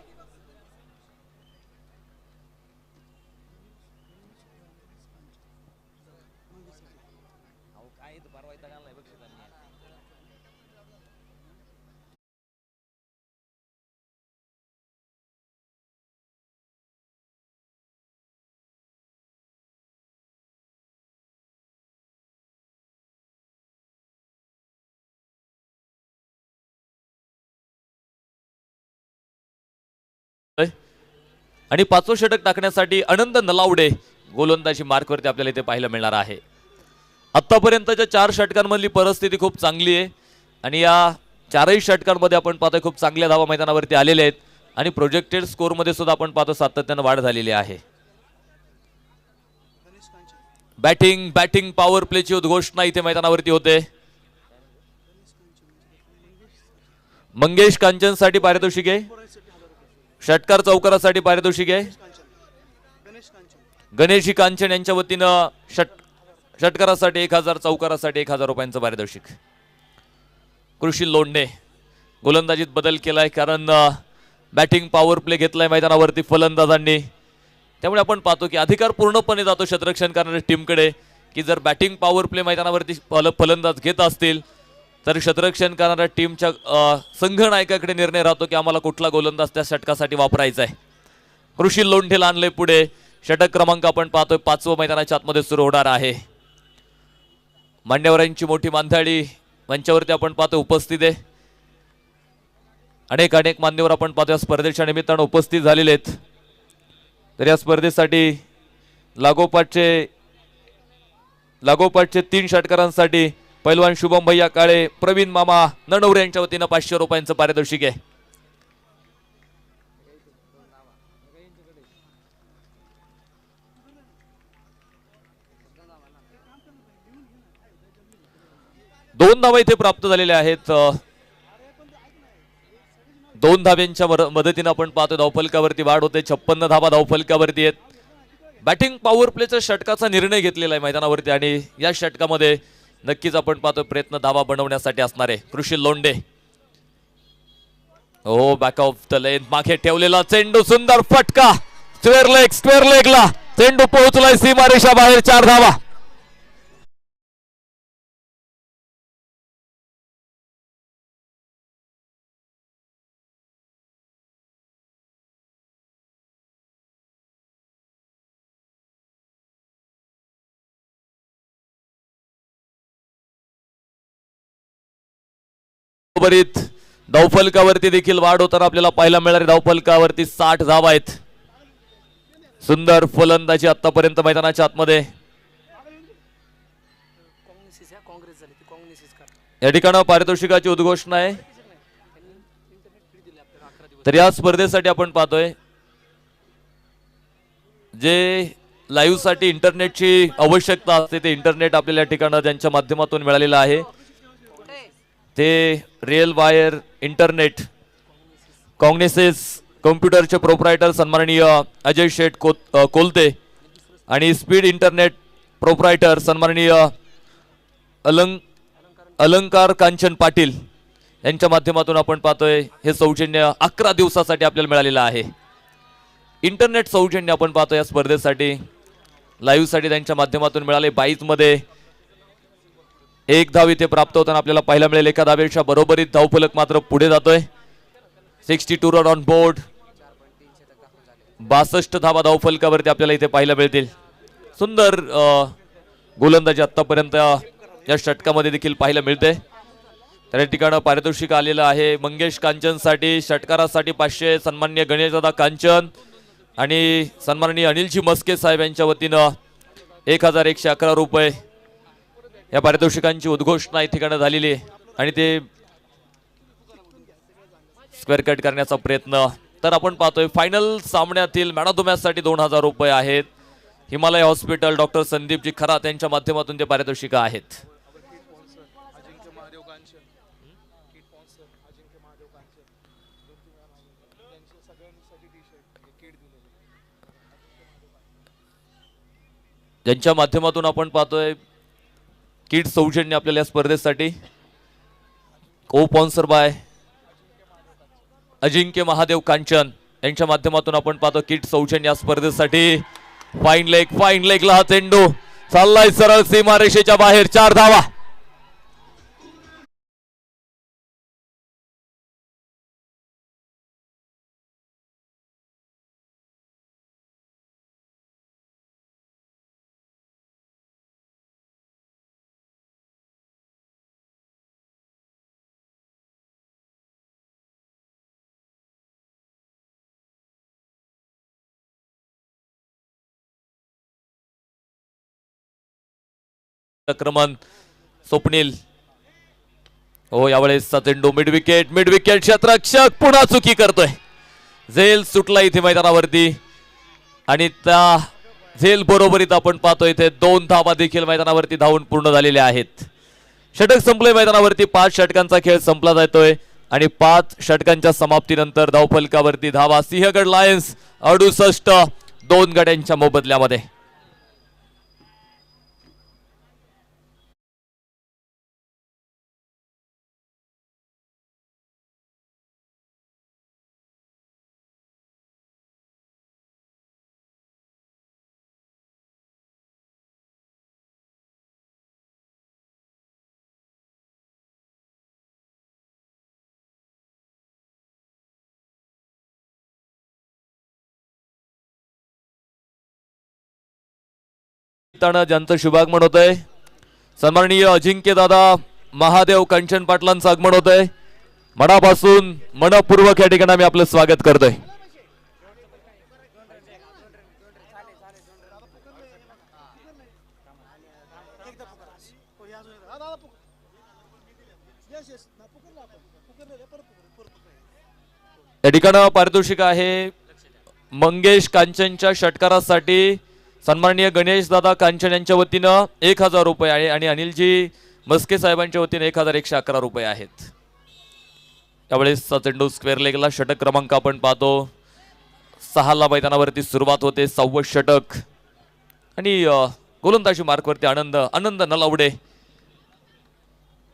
आणि 5वं षटक टाकण्यासाठी आनंद नलावडे गोलंदाजी मार्कवरती आपल्याला इथे पाहायला मिळणार आहे. आतापर्यंतच्या 4 षटकांमधली परिस्थिती खूप चांगली आहे आणि या 4ही षटकांमध्ये आपण पाहतोय खूप चांगल्या धावा मैदानावरती आलेल्या आहेत आणि प्रोजेक्टेड स्कोर मध्ये सुद्धा आपण पाहतो सातत्याने वाढ झालेली आहे. बॅटिंग पॉवर प्लेची उद्घोषणा इथे मैदानावरती होते. मंगेश कांचनसाठी पारितोषिक आहे. षटकार चौकारासाठी पारितोषिक आहे. गणेशी कांचन यांच्या वतीनं षटकारासाठी 1,000, चौकारासाठी 1,000 रुपयांचं पारितोषिक. कृषी लोंढे गोलंदाजीत बदल केलाय कारण बॅटिंग पॉवर प्ले घेतलाय मैदानावरती फलंदाजांनी. त्यामुळे आपण पाहतो की अधिकार पूर्णपणे जातो क्षेत्ररक्षण करणाऱ्या टीमकडे की जर बॅटिंग पॉवर प्ले मैदानावरती फलंदाज घेत असतील तर क्षेत्ररक्षण करणाऱ्या टीमच्या संघनायकाकडे निर्णय राहतो की आम्हाला कुठला गोलंदाज त्या षटकासाठी वापरायचा आहे. कृषी लोंढेला आणले पुढे. षटक क्रमांक आपण पाहतोय 5वं मैदानाच्या आतमध्ये सुरू होणार आहे. मान्यवरांची मोठी मांधाडी मंचावरती आपण पाहतो उपस्थित आहे. अनेक मान्यवर आपण पाहतो या स्पर्धेच्या निमित्तानं उपस्थित झालेले आहेत. तर या स्पर्धेसाठी लागोपाठचे 3 षटकारांसाठी पैलवान शुभम भैया काळे, प्रवीण मामा नणवरे यांच्या वतीनं 500 रुपयांचं पारितोषिक आहे. दोन धावा इथे प्राप्त झालेल्या आहेत. 2 धाव्यांच्या मदतीने आपण पाहतो धावफलकावरती वाढ होते. 56 धावा धावफलकावरती आहेत. बॅटिंग पॉवर प्लेचा षटकाचा निर्णय घेतलेला आहे मैदानावरती आणि या षटकामध्ये नक्कीच आपण पाहतो प्रयत्न धावा बनवण्यासाठी असणार आहे. कृषी लोंढे हो बॅक ऑफ द लेन मागे ठेवलेला चेंडू सुंदर फटका स्क्वेअर लेगला चेंडू पोहोचलाय सीमारेषा बाहेर. 4 धावा. बरोबरीत धावफलकावरती देखील वाढ होताना आपल्याला पाहायला मिळणार. धावफलकावरती 60 धावा आहेत. सुंदर फलंदाजी आतापर्यंत मैदानाच्या आतमध्ये. या ठिकाणी पारितोषिकाची उद्घोषणा आहे. तर या स्पर्धेसाठी आपण पाहतोय जे लाईव्ह साठी इंटरनेटची आवश्यकता असते ते इंटरनेट आपल्याला या ठिकाणी ज्यांच्या माध्यमातून मिळालेलं आहे ते रिअल वायर इंटरनेट कॉग्निसिस कॉम्प्युटरचे प्रोप्रायटर सन्माननीय अजय शेठ कोलते आणि स्पीड इंटरनेट प्रोप्रायटर सन्माननीय अलंकार कांचन पाटील यांच्या माध्यमातून आपण पाहतोय हे सौजन्य 11 दिवसासाठी आपल्याला मिळालेलं आहे. इंटरनेट सौजन्य आपण पाहतो या स्पर्धेसाठी लाईव्ह साठी त्यांच्या माध्यमातून मिळाले. 22 मध्ये एक धाव इथे प्राप्त होताना आपल्याला पाहायला मिळेल. एका धावेच्या बरोबरीत धावफलक मात्र पुढे जातोय. 62 रन ऑन बोर्ड, 62 धावा धावफलकावरती आपल्याला इथे पाहायला मिळतील. सुंदर गोलंदाजी आतापर्यंत या षटकामध्ये देखील पाहायला मिळते. त्या ठिकाणी पारितोषिक आलेलं आहे मंगेश कांचनसाठी, षटकारासाठी 500, सन्माननीय गणेशदादा कांचन आणि सन्माननीय अनिलजी मस्के साहेब यांच्या वतीनं 1111 रुपये या पारितोषिकांची उद्घोषणा या ठिकाणी झालेली आहे. आणि ते स्क्वेअर कट करण्याचा प्रयत्न. तर आपण पाहतोय फायनल सामन्यातील मॅन ऑफ द मॅच साठी 2000 रुपये आहेत. हिमालय हॉस्पिटल डॉक्टर संदीपजी खरात यांच्या माध्यमातून ते पारितोषिक आहेत. ज्यांच्या माध्यमातून आपण पाहतोय किट सौजन्य आपल्याला या स्पर्धेसाठी को स्पॉन्सर बाय अजिंक्य महादेव कांचन यांच्या माध्यमातून आपण पाहतो किट सौजन्य या स्पर्धेसाठी. फाईन लेगला हा चेंडू चाललाय सरळ सीमारेषेच्या बाहेर. 4 धावा. आक्रमण स्वप्नील. हो यावेळेस चेंडू मिड विकेट क्षेत्ररक्षक पुन्हा चुकी करतोय. झेल सुटला इथे मैदानावरती आणि त्या झेल बरोबरीत आपण पाहतोय इथे 2 धावा देखील मैदानावरती धावून पूर्ण झालेल्या आहेत. षटक संपले मैदानावरती. 5 षटकांचा खेळ संपला जातोय आणि 5 षटकांच्या समाप्तीनंतर धावफलकावरती धावा सिंहगड लायन्स 68, 2 गड्यांच्या मोबदल्यामध्ये. ज्यांचं शुभागमन होतंय सन्माननीय अजिंक्य दादा महादेव कंचन पाटलांचं आगमन होतंय. मनापासून मनपूर्वक या ठिकाणी आम्ही आपलं स्वागत करतोय. या ठिकाणी पारितोषिक आहे मंगेश कांचनच्या षटकारासाठी सन्माननीय गणेश दादा कांचन यांच्या वतीनं 1000 रुपये आहे आणि अनिलजी मस्के साहेबांच्या वतीने 1111 रुपये आहेत. त्यावेळेस चेंडू स्क्वेअर लेगला. षटक क्रमांक आपण पाहतो 6 मैदानावरती सुरुवात होते. 6वं षटक आणि गोलंदाजी मार्कवरती आनंद नलावडे.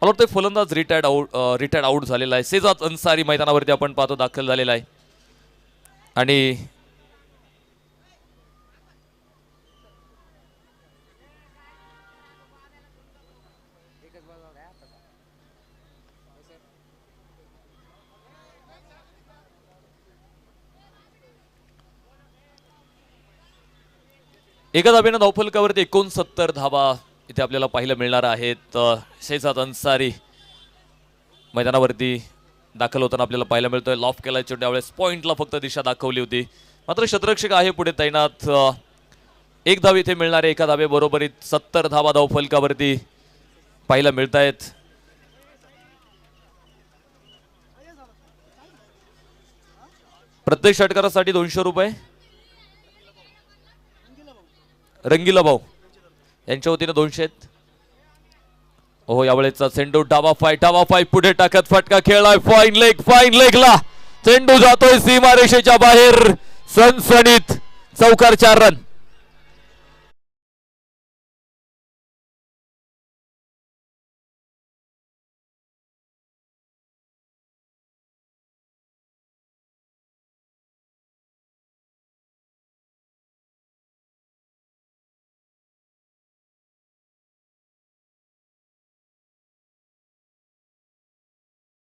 मला वाटतं फलंदाज रिटायर्ड आउट झालेला आहे. सेजाद अन्सारी मैदानावरती आपण पाहतो दाखल झालेला आहे. आणि एका धाब्यानं धावफलकावरती 69 धावा इथे आपल्याला पाहायला मिळणार आहेत. शेजाद अन्सारी मैदानावरती दाखल होताना आपल्याला पाहायला मिळतोय. लॉफ केला त्यावेळेस पॉइंटला फक्त दिशा दाखवली होती. मात्र क्षेत्ररक्षक आहे पुढे तैनात. 1 धाव इथे मिळणारे. एका धाबे बरोबरीत 70 धावा धावफलकावरती पाहायला मिळत आहेत. प्रत्येक षटकारासाठी 200 रुपये. रंगीला भाऊ यांच्या वतीने 200. हो यावेळेचा चेंडू डावा फाय पुढे टाकत फटका खेळलाय. फाईन लेगला चेंडू जातोय सीमारेषेच्या बाहेर. सनसनीत चौकार. 4 रन.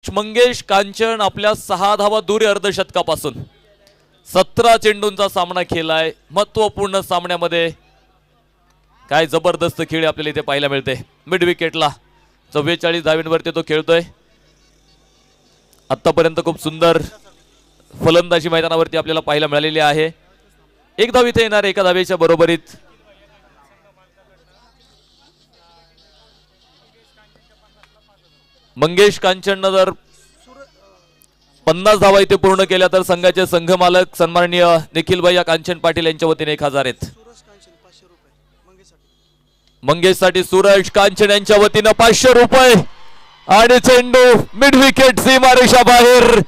मंगेश कांचन आपल्या 6 धावा दूर आहे अर्धशतकापासून. 17 चेंडूंचा सामना खेळलाय. महत्वपूर्ण सामन्यामध्ये काय जबरदस्त खेळ आपल्याला इथे पाहायला मिळते. मिड विकेटला 44 धावींवरती तो खेळतोय. आतापर्यंत खूप सुंदर फलंदाजी मैदानावरती आपल्याला पाहायला मिळालेली आहे. एक धाव इथे येणार, एका धावेच्या बरोबरीत. मंगेश कांचननं जर 50 धावा इथे पूर्ण केल्या तर संघाचे संघ मालक सन्माननीय निखिल भैया कांचन पाटील यांच्या वतीने 1000 आहेत. मंगेशसाठी सूरज कांचन यांच्या वतीनं 500 रुपये. आणि चेंडू मिड विकेट सीमारेषा बाहेर.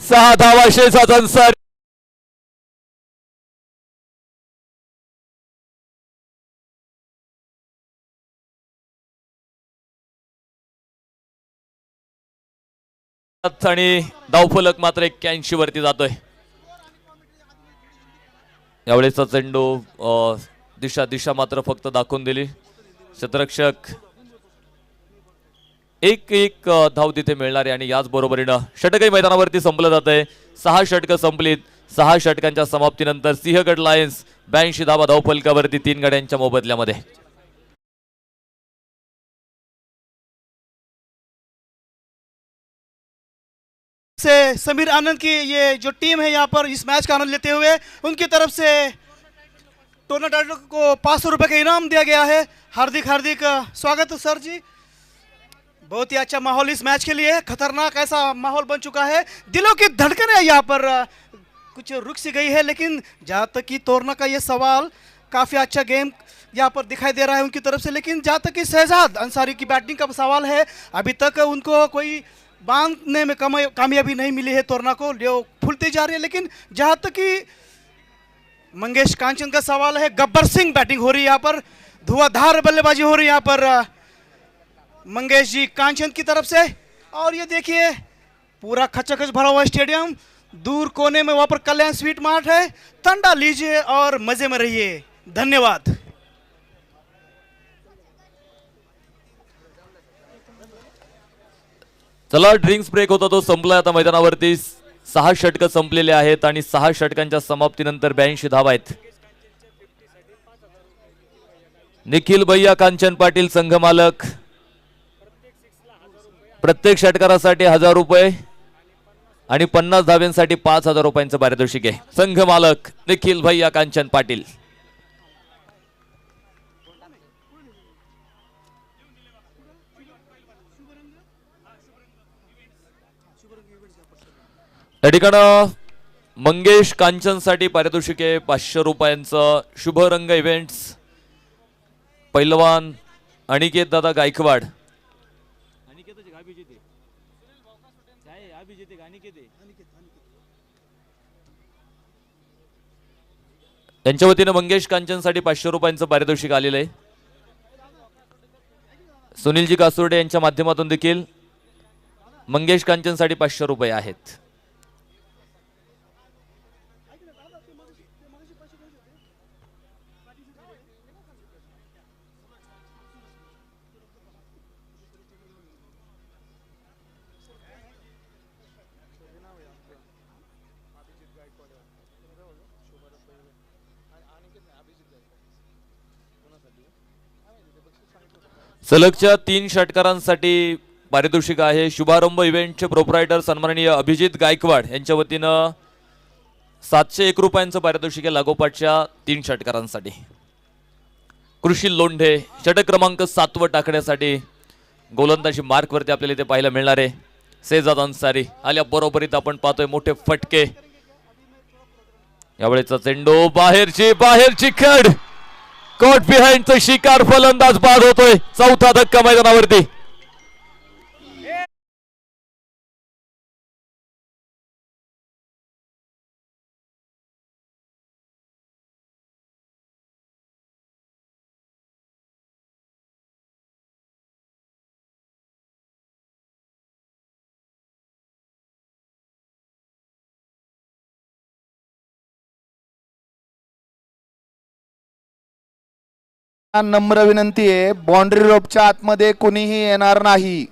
6 धावा शेजाचा अन्सारी. आणि धावफलक मात्र 81 वरती जातोय. यावेळेचा चेंडू दिशा मात्र फक्त दाखवून दिली. क्षेत्ररक्षक एक धाव तिथे मिळणार आहे. आणि याच बरोबरीनं षटकही मैदानावरती संपलं जात आहे. 6 षटकं संपलीत. 6 षटकांच्या समाप्तीनंतर सिंहगड लायन्स 82 धावा धावफलकावरती 3 गड्यांच्या मोबदल्यामध्ये. से समीर आनंद की ये जो टीम है यहाँ पर इस मैच का आनंद लेते हुए उनकी तरफ से टूर्नामेंट को 500 रुपये का इनाम दिया गया है. हार्दिक हार्दिक स्वागत सर जी. बहुत ही अच्छा माहौल इस मैच के लिए. खतरनाक ऐसा माहौल बन चुका है. दिलों की धड़कनें यहाँ पर कुछ रुक सी गई है. लेकिन जहाँ तक कि तोड़ना का ये सवाल, काफ़ी अच्छा गेम यहाँ पर दिखाई दे रहा है उनकी तरफ से. लेकिन जहाँ तक कि शहजाद अंसारी की बैटिंग का सवाल है, अभी तक उनको कोई बांधने में कामयाबी नहीं मिली है. तोड़ना को जो फूलती जा रही है. लेकिन जहाँ तक कि मंगेश कांचन का सवाल है, गब्बर सिंह बैटिंग हो रही है यहाँ पर. धुआंधार बल्लेबाजी हो रही है यहाँ पर मंगेश जी कांचन की तरफ से. और ये देखिए पूरा खचाखच भरा हुआ स्टेडियम. दूर कोने में वहाँ पर कल्याण स्वीट मार्ट है. ठंडा लीजिए और मजे में रहिए. धन्यवाद. चला, ड्रिंक्स ब्रेक होता तो संपलाय. आता मैदानावरती 6 षटकं संपलेले आहेत. आणि 6 षटकांच्या समाप्तीनंतर 82 धावा आहेत. निखिल भैया कांचन पाटील संघ मालक. प्रत्येक षटकारासाठी 1000 रुपये आणि 50 धाव्यांसाठी 5000 रुपयांचं पारितोषिक आहे. संघ मालक निखिल भैया कांचन पाटील. या ठिकाणं मंगेश कांचनसाठी पारितोषिक आहे 500 रुपयांचं. शुभरंग इव्हेंट्स पैलवान अनिकेत दादा गायकवाड त्यांच्या वतीनं मंगेश कांचनसाठी 500 रुपयांचं पारितोषिक आलेलं आहे. सुनीलजी कासुर्डे यांच्या माध्यमातून देखील मंगेश कांचनसाठी 500 रुपये आहेत. सलगच्या 3 षटकारांसाठी पारितोषिक आहे. शुभारंभ इव्हेंटचे प्रोप्रायटर सन्माननीय अभिजित गायकवाड यांच्या वतीनं 701 रुपयांचं पारितोषिक आहे लागोपाठच्या 3 षटकारांसाठी. कृषी लोंढे षटक क्रमांक 7 टाकण्यासाठी गोलंदाजी मार्कवरती आपल्याला इथे पाहायला मिळणार आहे. शहजाद अन्सारी आल्या बरोबरीत आपण पाहतोय मोठे फटके. यावेळेचा चेंडू बाहेरची खड. कॉट बिहाइंडचा शिकार. फलंदाज बाद होतोय. 4था धक्का मैदानावरती. नम्र विनंती आहे, बाउंड्री रोपच्या आतमध्ये कोणीही येणार नाही.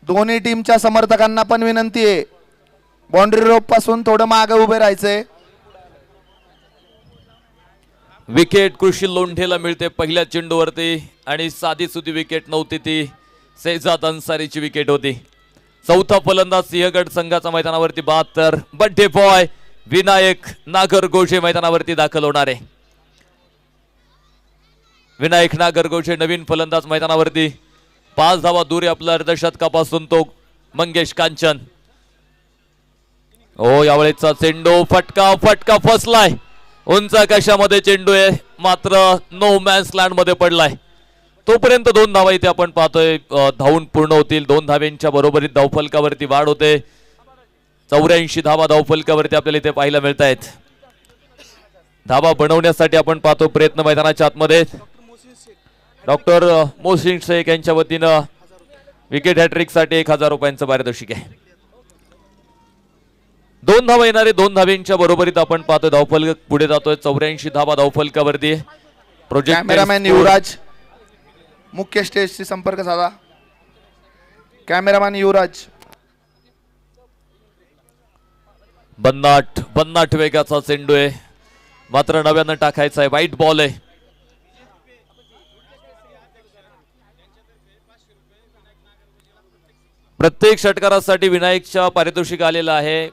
दोन्ही टीमच्या समर्थकांना पण विनंती आहे, बाउंड्री रोप पासून थोडं मागे उभे राहायचंय. विकेट कृषी लोंढेला मिळते पहिल्या चेंडूवरती आणि साधी सुधी विकेट नव्हती, ती सेजाद अन्सारीची विकेट होती. चौथा फलंदाज सिंहगड संघाचा मैदानावरती 72. बड्डे बॉय विनायक नागरगोजे मैदानावरती दाखल होणार आहे. विनायक नागरगोजे नवीन फलंदाज मैदानावरती. 5 धावा दूर आहे आपला अर्धशतकापासून तो मंगेश कांचन. ओ यावेळेचा चेंडू फटका फटका फसलाय. उंच आकाशामध्ये चेंडू आहे, मात्र नो मॅन्स लँड मध्ये पडलाय. तोपर्यंत 2 धावा इथे आपण पाहतोय धावून पूर्ण होतील. 2 धाव्यांच्या बरोबरीत धावफलकावरती वाढ होते. 84 धावा धावफलकावरती आपल्याला इथे पाहायला मिळत आहेत. धावा बनवण्यासाठी आपण पाहतो प्रयत्न मैदानाच्या आतमध्ये. डॉक्टर मोहसिन शेख यांच्या वतीनं विकेट हॅट्रिक साठी 1000 रुपयांचं पारितोषिक आहे. 2 धावा येणारे 2 धाव्यांच्या बरोबरीत आपण पाहतोय धावफलक पुढे जातोय. 84 धावा धावफलकावरती. प्रोजेक्ट कॅमेरामॅन युवराज मुख्य स्टेजशी संपर्क साधा. कॅमेरामॅन युवराज. बन्नाट वेगाचा चेंडू आहे, मात्र नव्यानं टाकायचा आहे. वाईट बॉल आहे. प्रत्येक षटकारासाठी विनायकच्या पारितोषिक आलेलं आहे.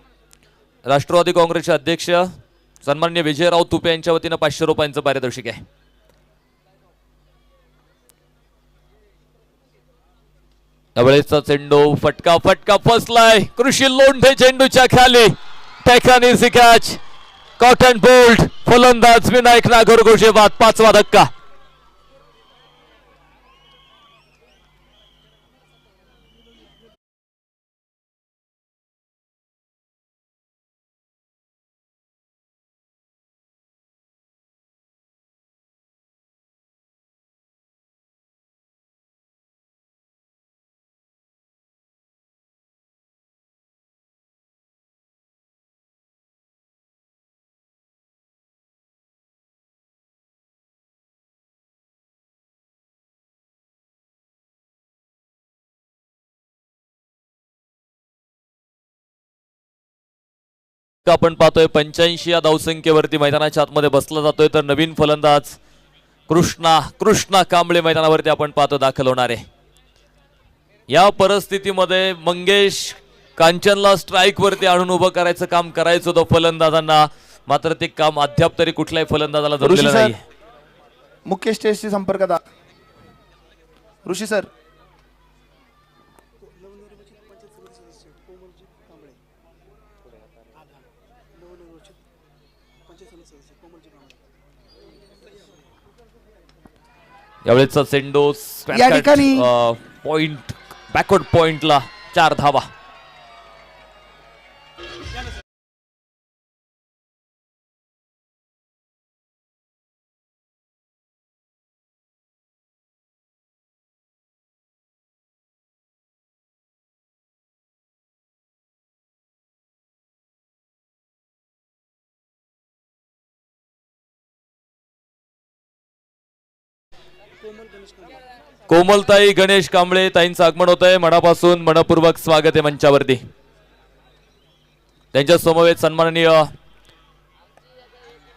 राष्ट्रवादी काँग्रेसचे अध्यक्ष सन्माननीय विजयराव तुपे यांच्या वतीनं 500 रुपयांचं पारितोषिक आहे. त्यावेळेसचा चेंडू फटका फटका फसलाय. कृषी लोंढे चेंडूच्या खाली. टेकानीची कॅच. Cotton bolt. फलंदाज विनायक नागरगोजे बाद. 5वा धक्का. आपण पाहतोय 85 या धावसंख्येवरती मैदानाच्या आतमध्ये बसला जातोय. तर नवीन फलंदाज कृष्णा कांबळे मैदानावरती आपण पाहतो दाखल होणार आहे. या परिस्थितीमध्ये मंगेश कांचनला स्ट्राईक वरती आणून उभं करायचं काम करायचं होतं फलंदाजांना, मात्र ते काम अद्याप तरी कुठल्याही फलंदाजाला जमलेलं नाही. मुख्य स्टेजशी संपर्क साधा. ऋषी सर. यावेळेचा चेंडू या ठिकाणी पॉइंट बॅकवर्ड पॉइंटला 4 धावा. कोमलताई गणेश कांबळे ताईंचं आगमन होत आहे. मनापासून मनपूर्वक स्वागत आहे मंचावरती. त्यांच्या समवेत सन्माननीय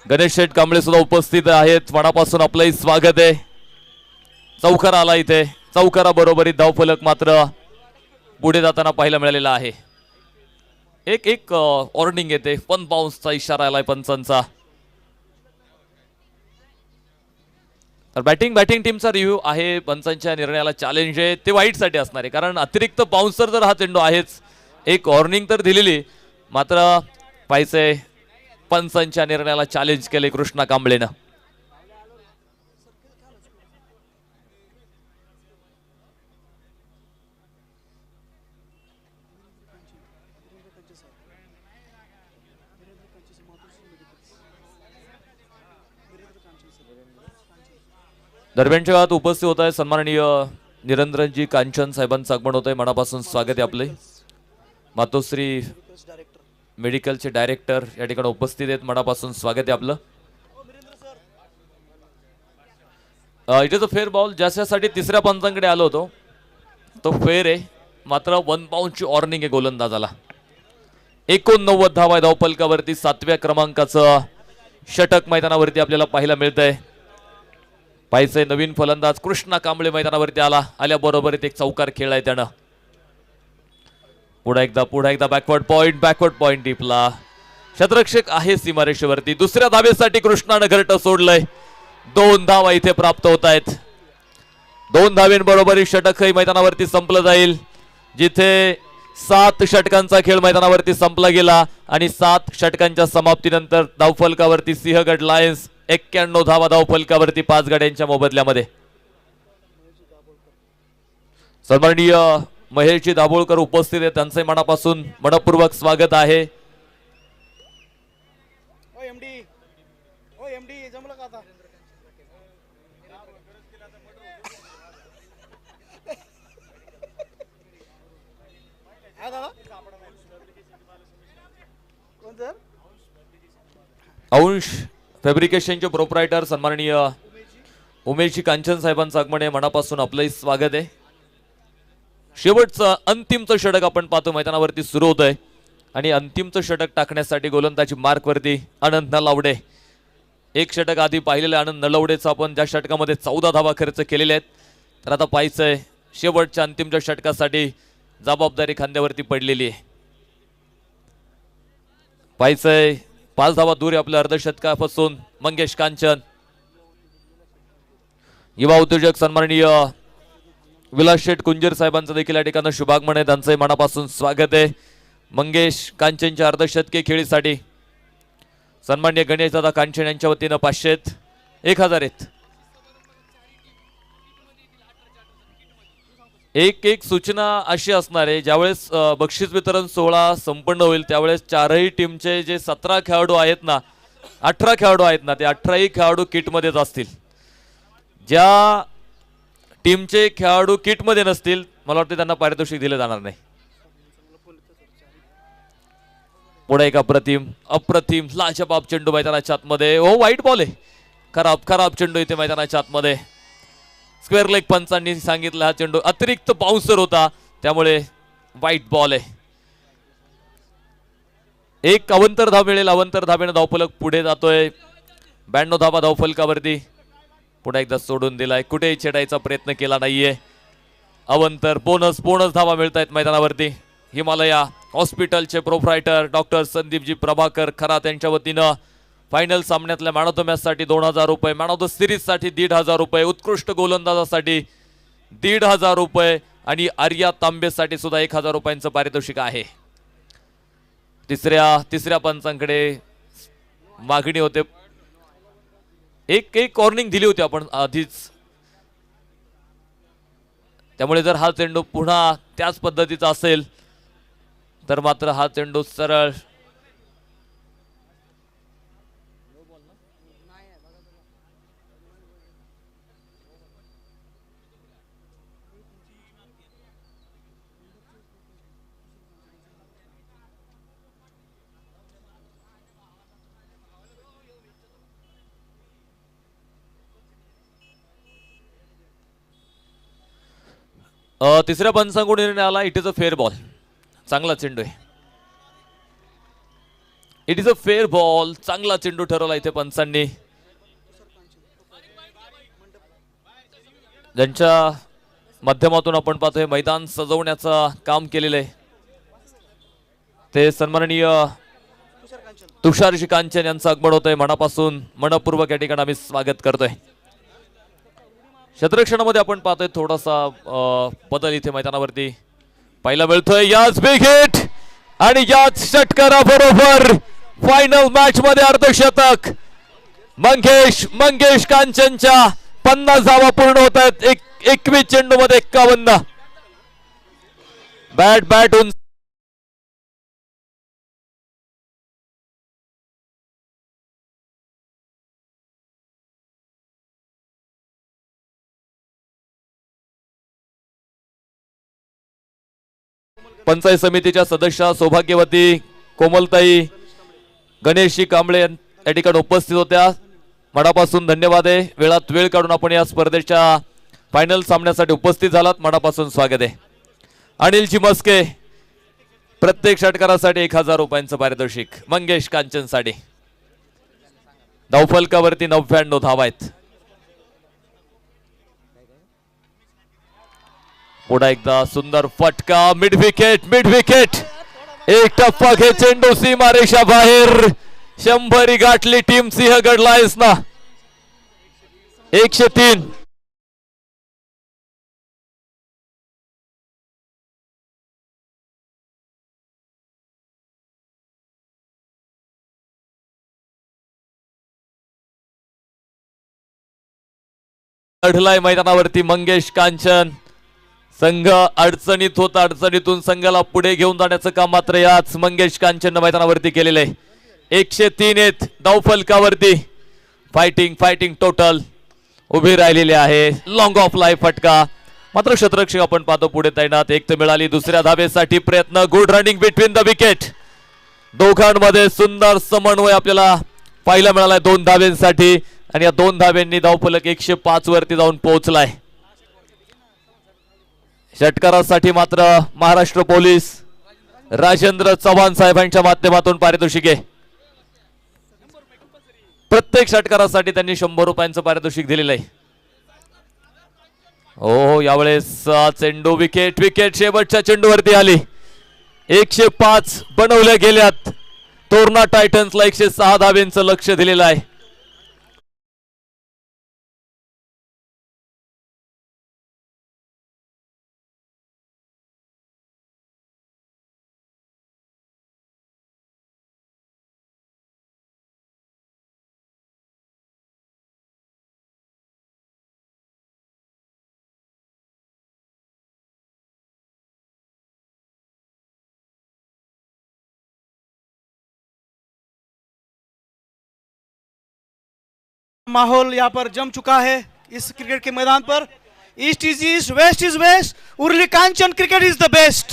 गणेश शेठ कांबळे सुद्धा उपस्थित आहेत. मनापासून आपलंही स्वागत आहे. चौकारा आला इथे. चौकारा बरोबरीत धावफलक मात्र पुढे जाताना पाहायला मिळालेला आहे. एक वॉर्निंग येते. 1 बाउन्सचा इशारा आलाय पंचांचा. तर बॅटिंग टीमचा रिव्ह्यू आहे. पंचांच्या निर्णयाला चॅलेंज आहे ते वाईट साठी असणार आहे, कारण अतिरिक्त बाउन्सर जर हा चेंडू आहेच. एक वॉर्निंग तर दिलेली, मात्र पाहिजे पंचांच्या निर्णयाला चॅलेंज केले कृष्णा कांबळेनं. दरम्यानच्या काळात उपस्थित होत आहे सन्माननीय निरंजनजी कांचन साहेबांचं आगमन होत आहे. मनापासून स्वागत आहे आपले. मातोश्री मेडिकलचे डायरेक्टर या ठिकाणी उपस्थित आहेत. मनापासून स्वागत आहे आपलं. It is a fair ball. ज्याच्यासाठी तिसऱ्या पंचांकडे आलो होतो तो फेअर आहे, मात्र 1 बाउंडची वॉर्निंग आहे गोलंदाजाला. 89 धावा आहे धावफलकावरती. 7व्या क्रमांकाचं षटक मैदानावरती आपल्याला पाहायला मिळतंय. पाहिजे नवीन फलंदाज कृष्णा कांबळे मैदानावरती आल्याबरोबर एक चौकार खेळलाय त्यानं. पुढे एकदा बॅकवर्ड पॉइंट टिपला. शतरक्षक आहे सीमारेषेवरती. दुसऱ्या धावेसाठी कृष्णानं घरटं सोडलंय. 2 धावा इथे प्राप्त होत आहेत. 2 धावेंबरोबर षटकही मैदानावरती संपलं जाईल. जिथे 7 षटकांचा खेळ मैदानावरती संपला गेला आणि 7 षटकांच्या समाप्तीनंतर धावफलकावरती सिंहगड लायन्स 91 धावा धावफलकावरती 5 गड्यांच्या मोबदल्यामध्ये. सन्माननीय महेशजी दाभोळकर उपस्थित आहेत. त्यांचे मनापासून मनपूर्वक स्वागत आहे. एमडी जमलं का आता? अंश फॅब्रिकेशनचे प्रोप्रायटर सन्माननीय उमेशजी कांचन साहेबांचं आगमन आहे. मनापासून आपलंही स्वागत आहे. शेवटचं अंतिमचं षटक आपण पाहतो मैदानावरती सुरू होत आहे आणि अंतिमचं षटक टाकण्यासाठी गोलंदाजी मार्कवरती आनंद नलावडे. 1 षटक आधी पाहिलेलं आनंद नलावडेचं आपण ज्या षटकामध्ये 14 धावा खर्च केलेल्या आहेत. तर आता पाहायचंय शेवटच्या अंतिमच्या षटकासाठी जबाबदारी खांद्यावरती पडलेली आहे. पाहायचंय 5 धावा दूर आहे आपल्या अर्धशतकापासून मंगेश कांचन. युवा उद्योजक सन्माननीय विलास शेठ कुंजीर साहेबांचं देखील या ठिकाणी शुभागमन आहे. त्यांचंही मनापासून स्वागत आहे. मंगेश कांचनच्या अर्धशतकी खेळीसाठी सन्मान्य गणेश दादा कांचन यांच्या वतीनं 500 1000 आहेत. एक सूचना अशी असणार आहे, ज्यावेळेस बक्षीस वितरण सोहळा संपन्न होईल त्यावेळेस 4ही टीमचे जे 17 खेळाडू आहेत ना, 18 खेळाडू आहेत ना, ते 18ही खेळाडू किटमध्येच असतील. ज्या टीमचे खेळाडू किटमध्ये नसतील मला वाटतं त्यांना पारितोषिक दिले जाणार नाही. पुढे एक अप्रतिम लाजबाब चेंडू मैदानाच्या आतमध्ये. ओ वाईट बॉल आहे. खराब चेंडू इथे मैदानाच्या आतमध्ये. स्क्वेअर लेग पंचांनी सांगितलं हा चेंडू अतिरिक्त बाउन्सर होता त्यामुळे वाईट बॉल आहे. 1 अवंतर धाव मिळेल. अवंतर धावेने धावफलक पुढे जातोय. 92 धावा धावफलकावरती. पुढे एकदा सोडून दिलाय. कुठेही छेडायचा प्रयत्न केला नाहीये. अवंतर बोनस धावा मिळत आहेत मैदानावरती. हिमालया हॉस्पिटलचे प्रोप्रायटर डॉक्टर संदीपजी प्रभाकर खरात यांच्या वतीनं फायनल सामन्यातल्या मॅन ऑफ द मॅच साठी 2000 रुपये, मॅन ऑफ द सिरीज साठी 1500 रुपये, उत्कृष्ट गोलंदाजासाठी 1500 रुपये आणि आर्या तांबेसाठी सुद्धा 1000 रुपयांचं पारितोषिक आहे. तिसऱ्या पंचांकडे मागणी होते. एक वॉर्निंग दिली होती आपण आधीच. त्यामुळे जर हा चेंडू पुन्हा त्याच पद्धतीचा असेल तर मात्र हा चेंडू सरळ तिसऱ्या पंचांकडून निर्णय आला. It is a fair ball. चांगला चेंडू आहे. It is a fair ball. चांगला चेंडू ठरवला इथे पंचांनी. ज्यांच्या माध्यमातून आपण पाहतोय मैदान सजवण्याचं काम केलेलं आहे ते सन्माननीय तुषारजी कांचन यांचं आगमन होतंय. मनापासून मनपूर्वक या ठिकाणी आम्ही स्वागत करतोय. क्षेत्ररक्षणामध्ये आपण पाहतोय थोडासा बदल इथे मैदानावरती पाहायला मिळतोय. याच बिग हिट आणि याच षटकाराबरोबर फायनल मॅच मध्ये अर्धशतक मंगेश कांचनच्या 50 धावा पूर्ण होत आहेत. 21 चेंडू मध्ये 51. बॅट उंच. पंचायत समितीच्या सदस्य सौभाग्यवती कोमलताई गणेशजी कांबळे या ठिकाणी उपस्थित होत्या. मनापासून धन्यवाद आहे. वेळात वेळ काढून आपण या स्पर्धेच्या फायनल सामन्यासाठी उपस्थित झालात. मनापासून स्वागत आहे. अनिल चिमस्के प्रत्येक षटकारासाठी 1000 रुपयांचं पारितोषिक. मंगेश कांचनसाठी धावफलकावरती 99 धावा आहेत. पुन्हा एकदा सुंदर फटका. मिड विकेट एक टप्पा घे चेंडू सीमारेषा बाहेर. 100 गाठली टीम सिंहगड लायन्स ना. 103. लढलाय मैदानावरती मंगेश कांचन. संघ अडचणीत होता, अडचणीतून संघाला पुढे घेऊन जाण्याचं काम मात्र याच मंगेश कांचन मैदानावरती केलेलं आहे. 103 आहेत धावफलकावरती. फायटिंग टोटल उभी राहिलेली आहे. लॉंग ऑफ लाईफ फटका मात्र क्षेत्ररक्षक आपण पाहतो पुढे तैनात. एक तर मिळाली. दुसऱ्या धावेसाठी प्रयत्न. Good running between the wicket. दोघांमध्ये सुंदर समन्वय आपल्याला पाहायला मिळालाय 2 धावेंसाठी आणि या 2 धावेंनी धावफलक 105 वरती जाऊन पोहोचलाय. षटकारासाठी मात्र महाराष्ट्र पोलीस राजेंद्र चव्हाण साहेबांच्या माध्यमातून पारितोषिक आहे. प्रत्येक षटकारासाठी त्यांनी 100 रुपयांचं पारितोषिक दिलेलं आहे. हो यावेळेस चेंडू विकेट शेवटच्या चेंडूवरती आली. 105 बनवल्या गेल्यात. तोरणा टायटन्सला 106 धावेंचं लक्ष दिलेलं आहे. माहौल यहाँ पर जम चुका है इस क्रिकेट के मैदान पर. East is east, west is west. Uruli Kanchan cricket is the best.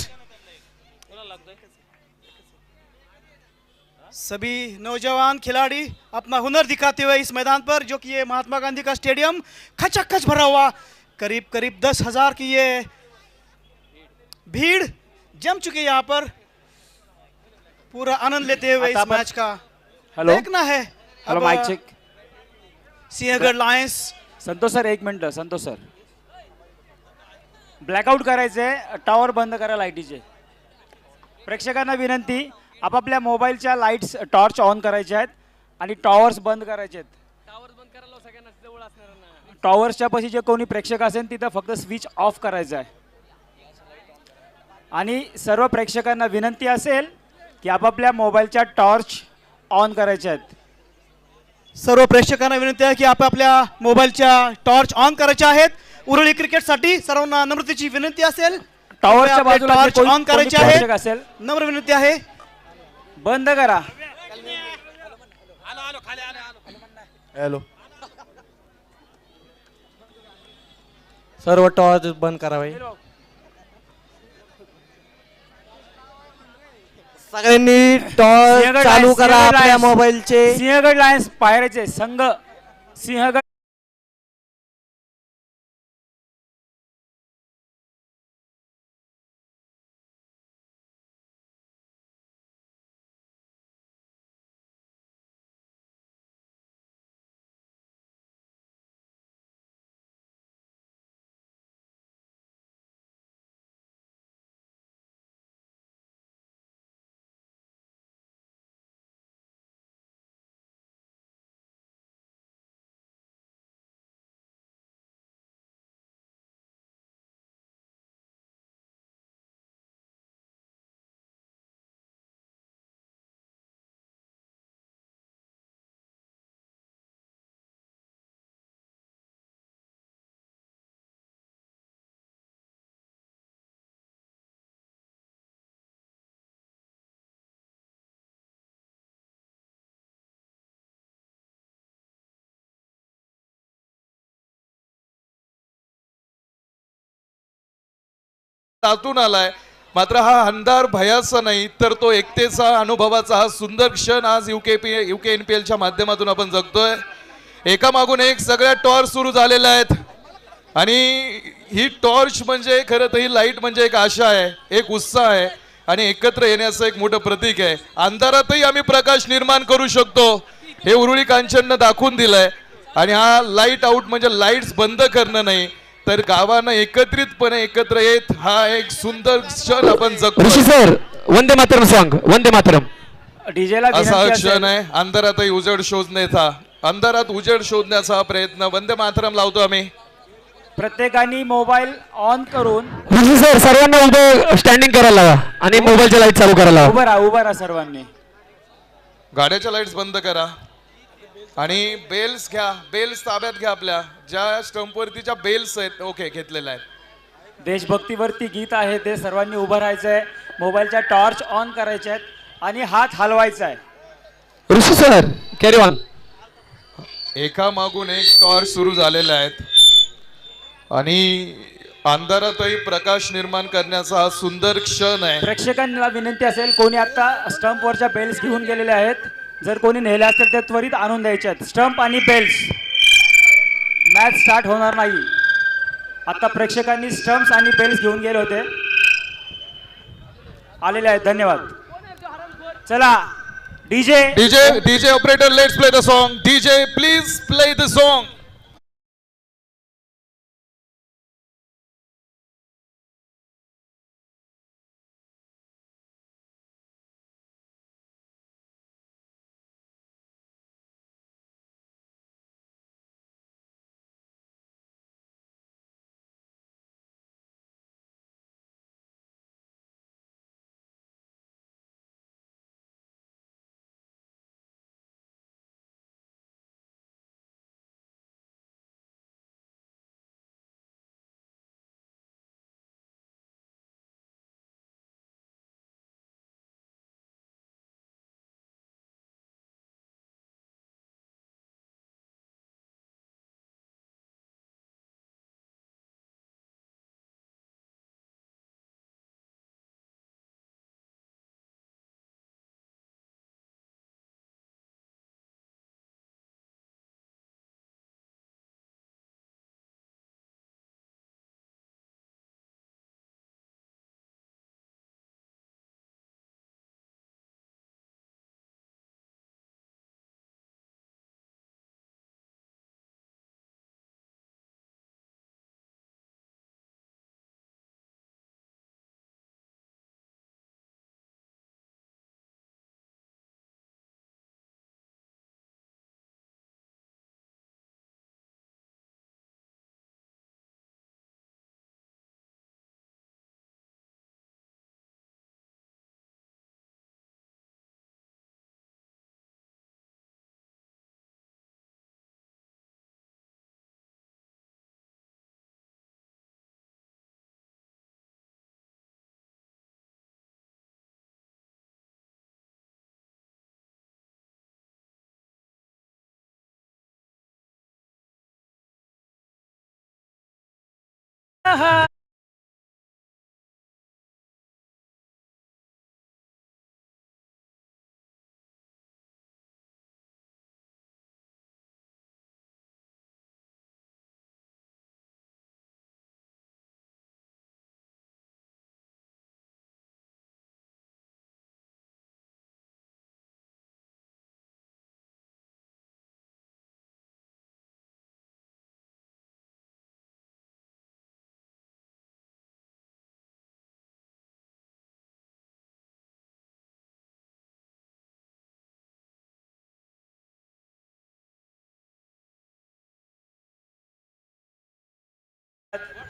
सभी नौजवान खिलाड़ी अपना हुनर दिखाते हुए इस मैदान पर, जो कि ये महात्मा गांधी का स्टेडियम खचाखच भरा हुआ. करीब 10,000 की ये भीड़ जम चुकी है यहाँ पर. पूरा आनंद लेते हुए इस मैच का देखना है. Hello mike check. Sinhagad lions. Santosh sir एक मिनिट. संतोष सर ब्लॅकआउट करायचंय. टॉवर बंद करा लाईटीचे. प्रेक्षकांना विनंती, आपापल्या मोबाईलच्या लाईट्स टॉर्च ऑन करायचे आहेत आणि टॉवर्स बंद करायचे आहेत. टॉवर्सच्या पाशी जे कोणी प्रेक्षक असेल तिथं फक्त स्विच ऑफ करायचं आहे. आणि सर्व प्रेक्षकांना विनंती असेल की आपापल्या मोबाईलच्या टॉर्च ऑन करायचे आहेत. सर्व प्रेक्षकांना विनंती आहे की आपल्या मोबाईलच्या टॉर्च ऑन करायच्या आहेत. उरळी क्रिकेटसाठी सर्वांना नम्रतेची विनंती असेल. टॉवरच्या बाजूला टॉर्च ऑन करायचे आहे. असेल नम्र विनंती आहे. बंद करा. हॅलो सर्व टॉर्च बंद करावे. सगळ्यांनी टॉर्च चालू करा आपल्या मोबाईलचे. सिंहगड लायन्स पायऱ्याचे संघ सिंहगड तातून आलाय. मात्र हा अंधार भयाचा नाही तर तो एकतेचा अनुभवाचा हा सुंदर क्षण आज UKNPL च्या माध्यमातून आपण जगतोय. एकामागून एक सगळ्या टॉर्च सुरू झालेल्या आहेत आणि ही टॉर्च म्हणजे खरं तर ही लाईट म्हणजे एक आशा आहे, एक उत्साह आहे आणि एकत्र येण्याचं एक मोठं प्रतीक आहे. अंधारातही आम्ही प्रकाश निर्माण करू शकतो हे उरुळी कांचननं दाखवून दिलंय. आणि हा लाईट आउट म्हणजे लाईट्स बंद करणं नाही, तर गावानं एकत्रितपणे एकत्र येत हा एक सुंदर क्षण आपण जगतो. ऋषी सर वंदे मातरम सॉन्ग वंदे मातरम. डीजेला असा विनंती क्षण असेल आहे अंधारातही उजेड शोधण्याचा, अंधारात उजेड शोधण्याचा प्रयत्न. वंदे मातरम लावतो आम्ही. प्रत्येकाने मोबाईल ऑन करून ऋषी सर सर्वांना उभं स्टँडिंग करायला लावा आणि मोबाईलच्या लाईट चालू करायला लावा. उभं राहा सर्वांनी. गाड्याच्या लाईट्स बंद करा आणि बेल्स घ्या, बेल्स ताब्यात घ्या. आपल्या ज्या स्टंपवरती ज्या बेल्स आहेत ओके घेतलेल्या आहेत. देशभक्तीवरती गीत आहे ते सर्वांनी उभं राहायचं आहे. मोबाईलच्या टॉर्च ऑन करायचे आहेत आणि हात हलवायचा आहे. ऋषी सर कॅरी ऑन. एका मागून एक टॉर्च सुरू झालेले आहेत आणि अंधारातही प्रकाश निर्माण करण्याचा हा सुंदर क्षण आहे. प्रेक्षकांना विनंती असेल, कोणी आता स्टंपवरच्या बेल्स घेऊन गेलेले आहेत, जर कोणी नेले असतील तर त्वरित आणून द्यायचे आहेत. स्टंप आणि बेल्स. मॅच स्टार्ट होणार नाही. आता प्रेक्षकांनी स्टंप्स आणि बेल्स घेऊन गेले होते, आलेले आहेत. धन्यवाद. चला DJ DJ DJ operator let's play the song. DJ please play the song.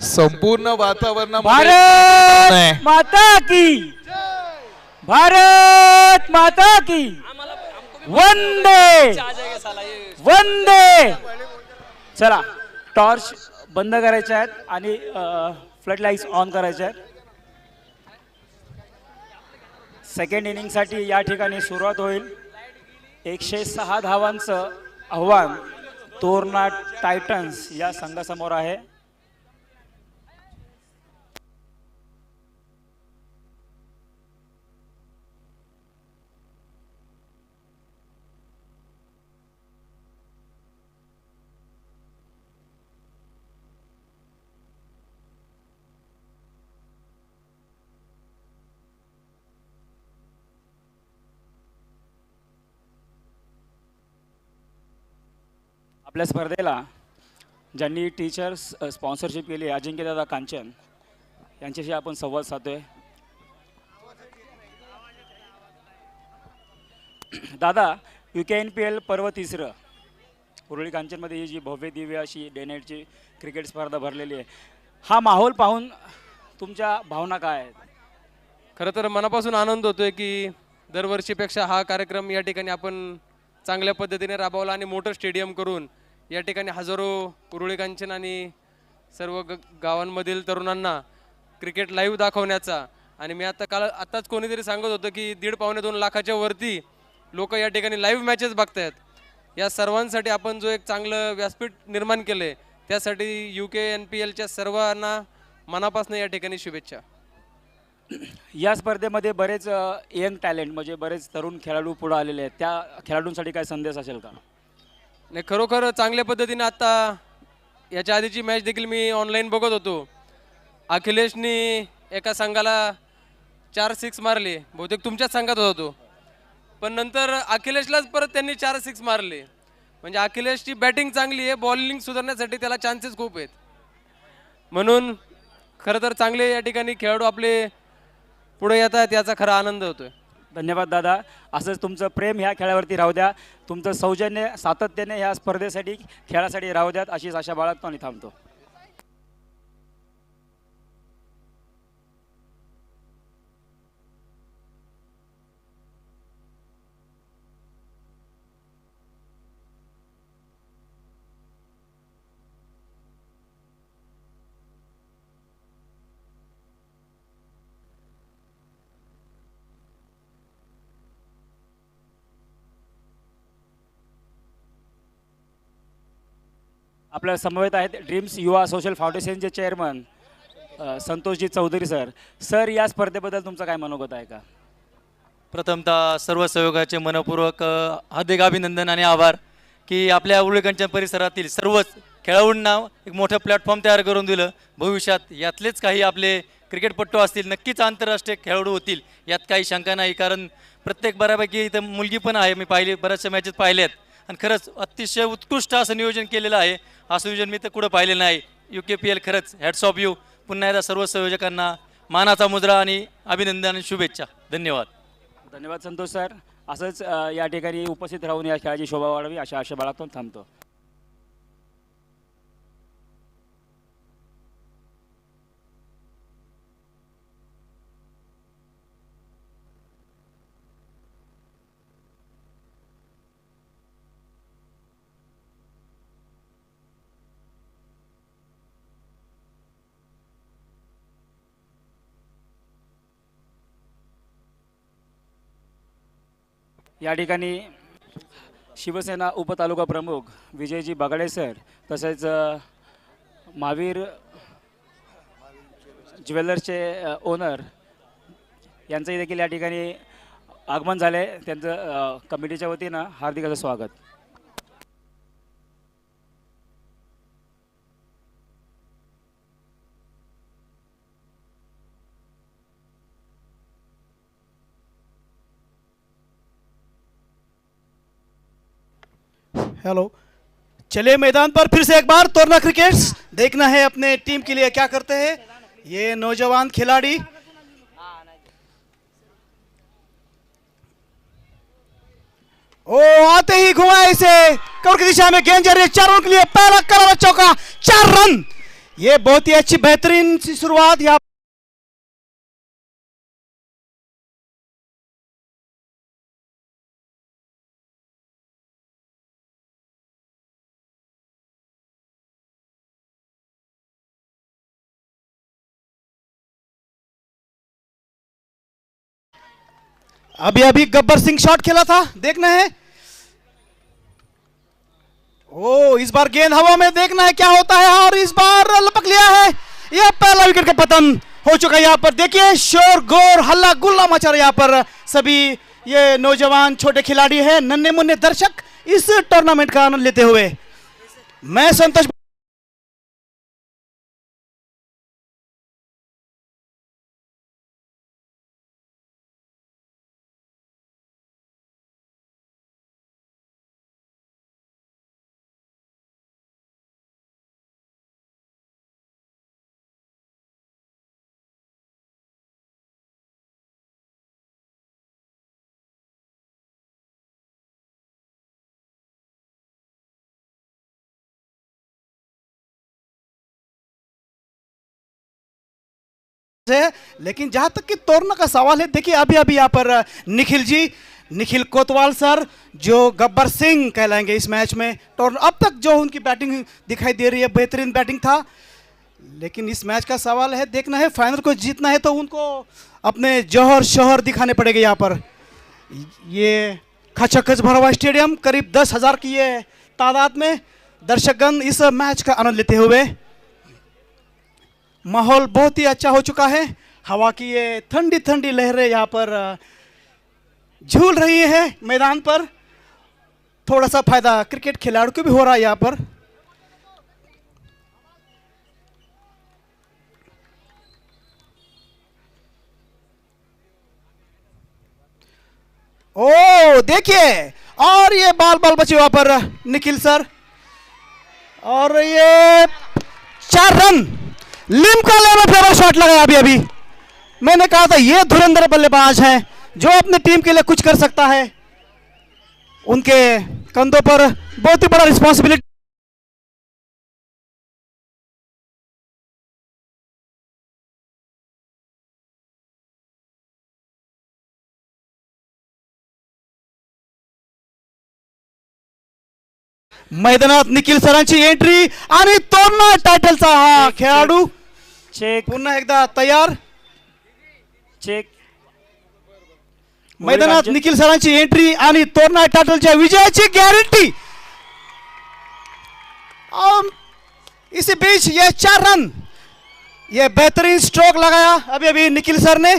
संपूर्ण वातावरणामध्ये भारत माता की, भारत माता की, वंदे वंदे. चला टॉर्च बंद करायचे आहेत आणि फ्लड लाईट्स ऑन करायचे आहेत. सेकंड इनिंगसाठी या ठिकाणी सुरुवात होईल. 106 धावांचं आव्हान तोरणा टायटन्स या संघासमोर आहे. आपल्या स्पर्धेला ज्यांनी टीचर्स स्पॉन्सरशिप केली अजिंक्यदादा कांचन यांच्याशी आपण संवाद साधतोय. दादा, UKNPL पर्व तिसरं उरुळी कांचनमध्ये ही जी भव्य दिव्य अशी डे नाईटची क्रिकेट स्पर्धा भरलेली आहे, हा माहोल पाहून तुमच्या भावना काय आहेत? खरं तर मनापासून आनंद होतोय की दरवर्षीपेक्षा हा कार्यक्रम या ठिकाणी आपण चांगल्या पद्धतीने राबवला आणि मोठं स्टेडियम करून या ठिकाणी हजारो उरुळी कांचन आणि सर्व गावांमधील तरुणांना क्रिकेट लाईव्ह दाखवण्याचा. आणि मी आत्ताच कोणीतरी सांगत होतं की 1.5-2 लाखाच्या वरती लोक या ठिकाणी लाईव्ह मॅचेस बघतायत. या सर्वांसाठी आपण जो एक चांगलं व्यासपीठ निर्माण केले त्यासाठी UKNPLच्या सर्वांना मनापासून या ठिकाणी शुभेच्छा. या स्पर्धेमध्ये बरेच यंग टॅलेंट म्हणजे बरेच तरुण खेळाडू पुढे आलेले आहेत, त्या खेळाडूंसाठी काय संदेश असेल का? नाही, खरोखर चांगल्या पद्धतीने आता याच्या आधीची मॅच देखील मी ऑनलाईन बघत होतो. अखिलेशनी एका संघाला 4 6 मारले, बहुतेक तुमच्याच संघात होता तो, पण नंतर अखिलेशलाच परत त्यांनी 4 6 मारले. म्हणजे अखिलेशची बॅटिंग चांगली आहे, बॉलिंग सुधारण्यासाठी त्याला चान्सेस खूप आहेत. म्हणून खरं तर चांगले या ठिकाणी खेळाडू आपले पुढे येतात, याचा खरा आनंद होतोय. धन्यवाद दादा. असंच तुमचं प्रेम ह्या खेळावरती राहू द्या, तुमचं सौजन्य सातत्याने ह्या स्पर्धेसाठी खेळासाठी राहू द्यात अशीच आशा बाळगतो आणि थांबतो. आपल्या समवेत आहेत ड्रीम्स युवा सोशल फाउंडेशनचे chairman Santoshji Chaudhari sir. Sir, या स्पर्धेबद्दल तुमचं काय मनोगत आहे का? प्रथमतः सर्व सहयोगाचे मनपूर्वक हार्दिक अभिनंदन आणि आभार की आपल्या उरुळी परिसरातील सर्वच खेळाडूंना एक मोठं प्लॅटफॉर्म तयार करून दिलं. भविष्यात यातलेच काही आपले क्रिकेटपटू असतील, नक्कीच आंतरराष्ट्रीय खेळाडू होतील, यात काही शंका नाही. कारण प्रत्येक बऱ्यापैकी इथं मुलगी पण आहे, मी पाहिली, बऱ्याचशा मॅचेस पाहिल्यात आणि खरंच अतिशय उत्कृष्ट असं नियोजन केलेलं आहे. असं नियोजन मी तर कुठं पाहिलेलं नाही. UKPL खरंच हॅट्स ऑफ यू. पुन्हा एकदा सर्व संयोजकांना मानाचा मुजरा आणि अभिनंदन आणि शुभेच्छा. धन्यवाद. धन्यवाद संतोष सर. असंच या ठिकाणी उपस्थित राहून या खेळाची शोभा वाढवी अशा आशा बाळगून थांबतो. या ठिकाणी शिवसेना उपतालुका प्रमुख विजयजी बगाडे सर, तसेच महावीर ज्वेलर्सचे ओनर यांचंही देखील या ठिकाणी आगमन झाले. त्यांचं कमिटीच्या वतीनं हार्दिक असं स्वागत. हेलो, चलिए मैदान पर फिर से एक बार तोरना क्रिकेट्स देखना है अपने टीम के लिए क्या करते हैं ये नौजवान खिलाड़ी. ओ आते ही घुमाए इसे कवर की दिशा में गेंद जा रही है, 4 रन के लिए पहला करारा चौका, 4 रन. ये बहुत ही अच्छी बेहतरीन सी शुरुआत यहाँ. अभी अभी गब्बर सिंह शॉट खेला था, देखना है. ओ इस बार गेंद हवा में, देखना है क्या होता है. और इस बार लपक लिया है, यह पहला विकेट का पतन हो चुका है. यहाँ पर देखिए शोर गोर हल्ला गुल्ला मचा रहा है यहाँ पर सभी ये नौजवान छोटे खिलाड़ी हैं, नन्हे मुन्ने दर्शक इस टूर्नामेंट का आनंद लेते हुए. मैं संतोष है। लेकिन जहां तक कि तोड़ने का सवाल है, देखिए अभी अभी यहाँ पर निखिल कोतवाल सर जो गब्बर सिंह कहलाएंगे इस मैच में, और अब तक जो उनकी बैटिंग दिखाई दे रही है बेहतरीन बैटिंग था। लेकिन इस मैच का सवाल है, देखना है फाइनल को जीतना है तो उनको अपने जौहर शोहर दिखाने पड़ेंगे। यहाँ पर ये खचखच भरा हुआ स्टेडियम, करीब 10,000 की ये तादाद में दर्शकगण इस मैच का आनंद लेते हुए, माहौल बहुत ही अच्छा हो चुका है। हवा की ये ठंडी ठंडी लहरें यहाँ पर झूल रही है मैदान पर। थोड़ा सा फायदा क्रिकेट खिलाड़ियों को भी हो रहा है यहाँ पर। ओ देखिए, और ये बाल बाल बचे वहां पर निखिल सर, और ये 4 run Limca level favour shot लगाया अभी अभी। मैंने कहा था ये धुरंधर बल्लेबाज हैं जो अपनी टीम के लिए कुछ कर सकता है। उनके कंधों पर बहुत ही बड़ा रिस्पॉन्सिबिलिटी। मैदानात निखिल सरांची एंट्री आणि तोरणा टायटलचा हा खेळाडू चेक पुन्हा एकदा तयार। चेक मैदानात निखिल सरांची एंट्री आणि तोरणा टायटलच्या विजयाची गॅरंटी। इसी बीच ये 4 रन, ये बेहतरीन स्ट्रोक लगाया अभी अभी निखिल सर ने।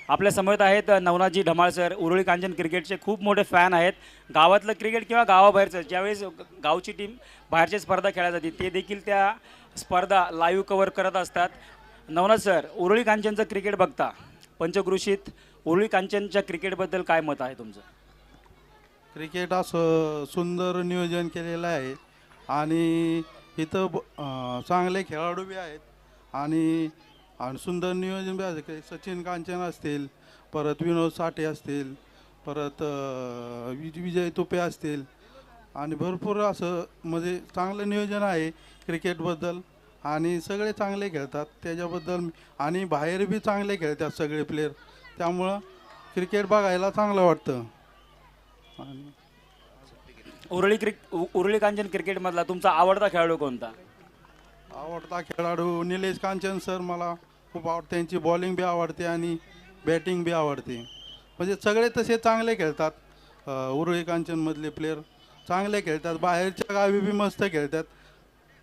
आपल्या समोर आहेत नवनाथजी धमाळ सर, उरुळी कांचन क्रिकेटचे खूप मोठे फॅन आहेत। गावातलं क्रिकेट किंवा गावाबाहेरचं ज्यावेळेस गावची टीम बाहेरची स्पर्धा खेळायला जाते ते देखील त्या स्पर्धा लाईव्ह कव्हर करत असतात। नवनाथ सर, उरुळी कांचनचं क्रिकेट बघता, पंचक्रोशीत उरुळी कांचनच्या क्रिकेटबद्दल काय मत आहे तुमचं? क्रिकेट असं सुंदर नियोजन केलेलं आहे आणि इथं चांगले खेळाडू बी आहेत आणि सुंदर नियोजन बी आहे। सचिन कांचन असतील, परत विनोद साठे असतील, परत विजय तुपे असतील आणि भरपूर असं म्हणजे चांगलं नियोजन आहे क्रिकेटबद्दल आणि सगळे चांगले खेळतात त्याच्याबद्दल आणि बाहेर बी चांगले खेळतात सगळे प्लेयर, त्यामुळं क्रिकेट बघायला चांगलं वाटतं। आणि उरुळी कांचन क्रिकेटमधला तुमचा आवडता खेळाडू कोणता? आवडता खेळाडू निलेश कांचन सर मला खूप आवडते, त्यांची बॉलिंग बी आवडते आणि बॅटिंग बी आवडते। म्हणजे सगळे तसे चांगले खेळतात, उरुळी कांचनमधले प्लेयर चांगले खेळतात, बाहेरच्या गावी बी मस्त खेळतात।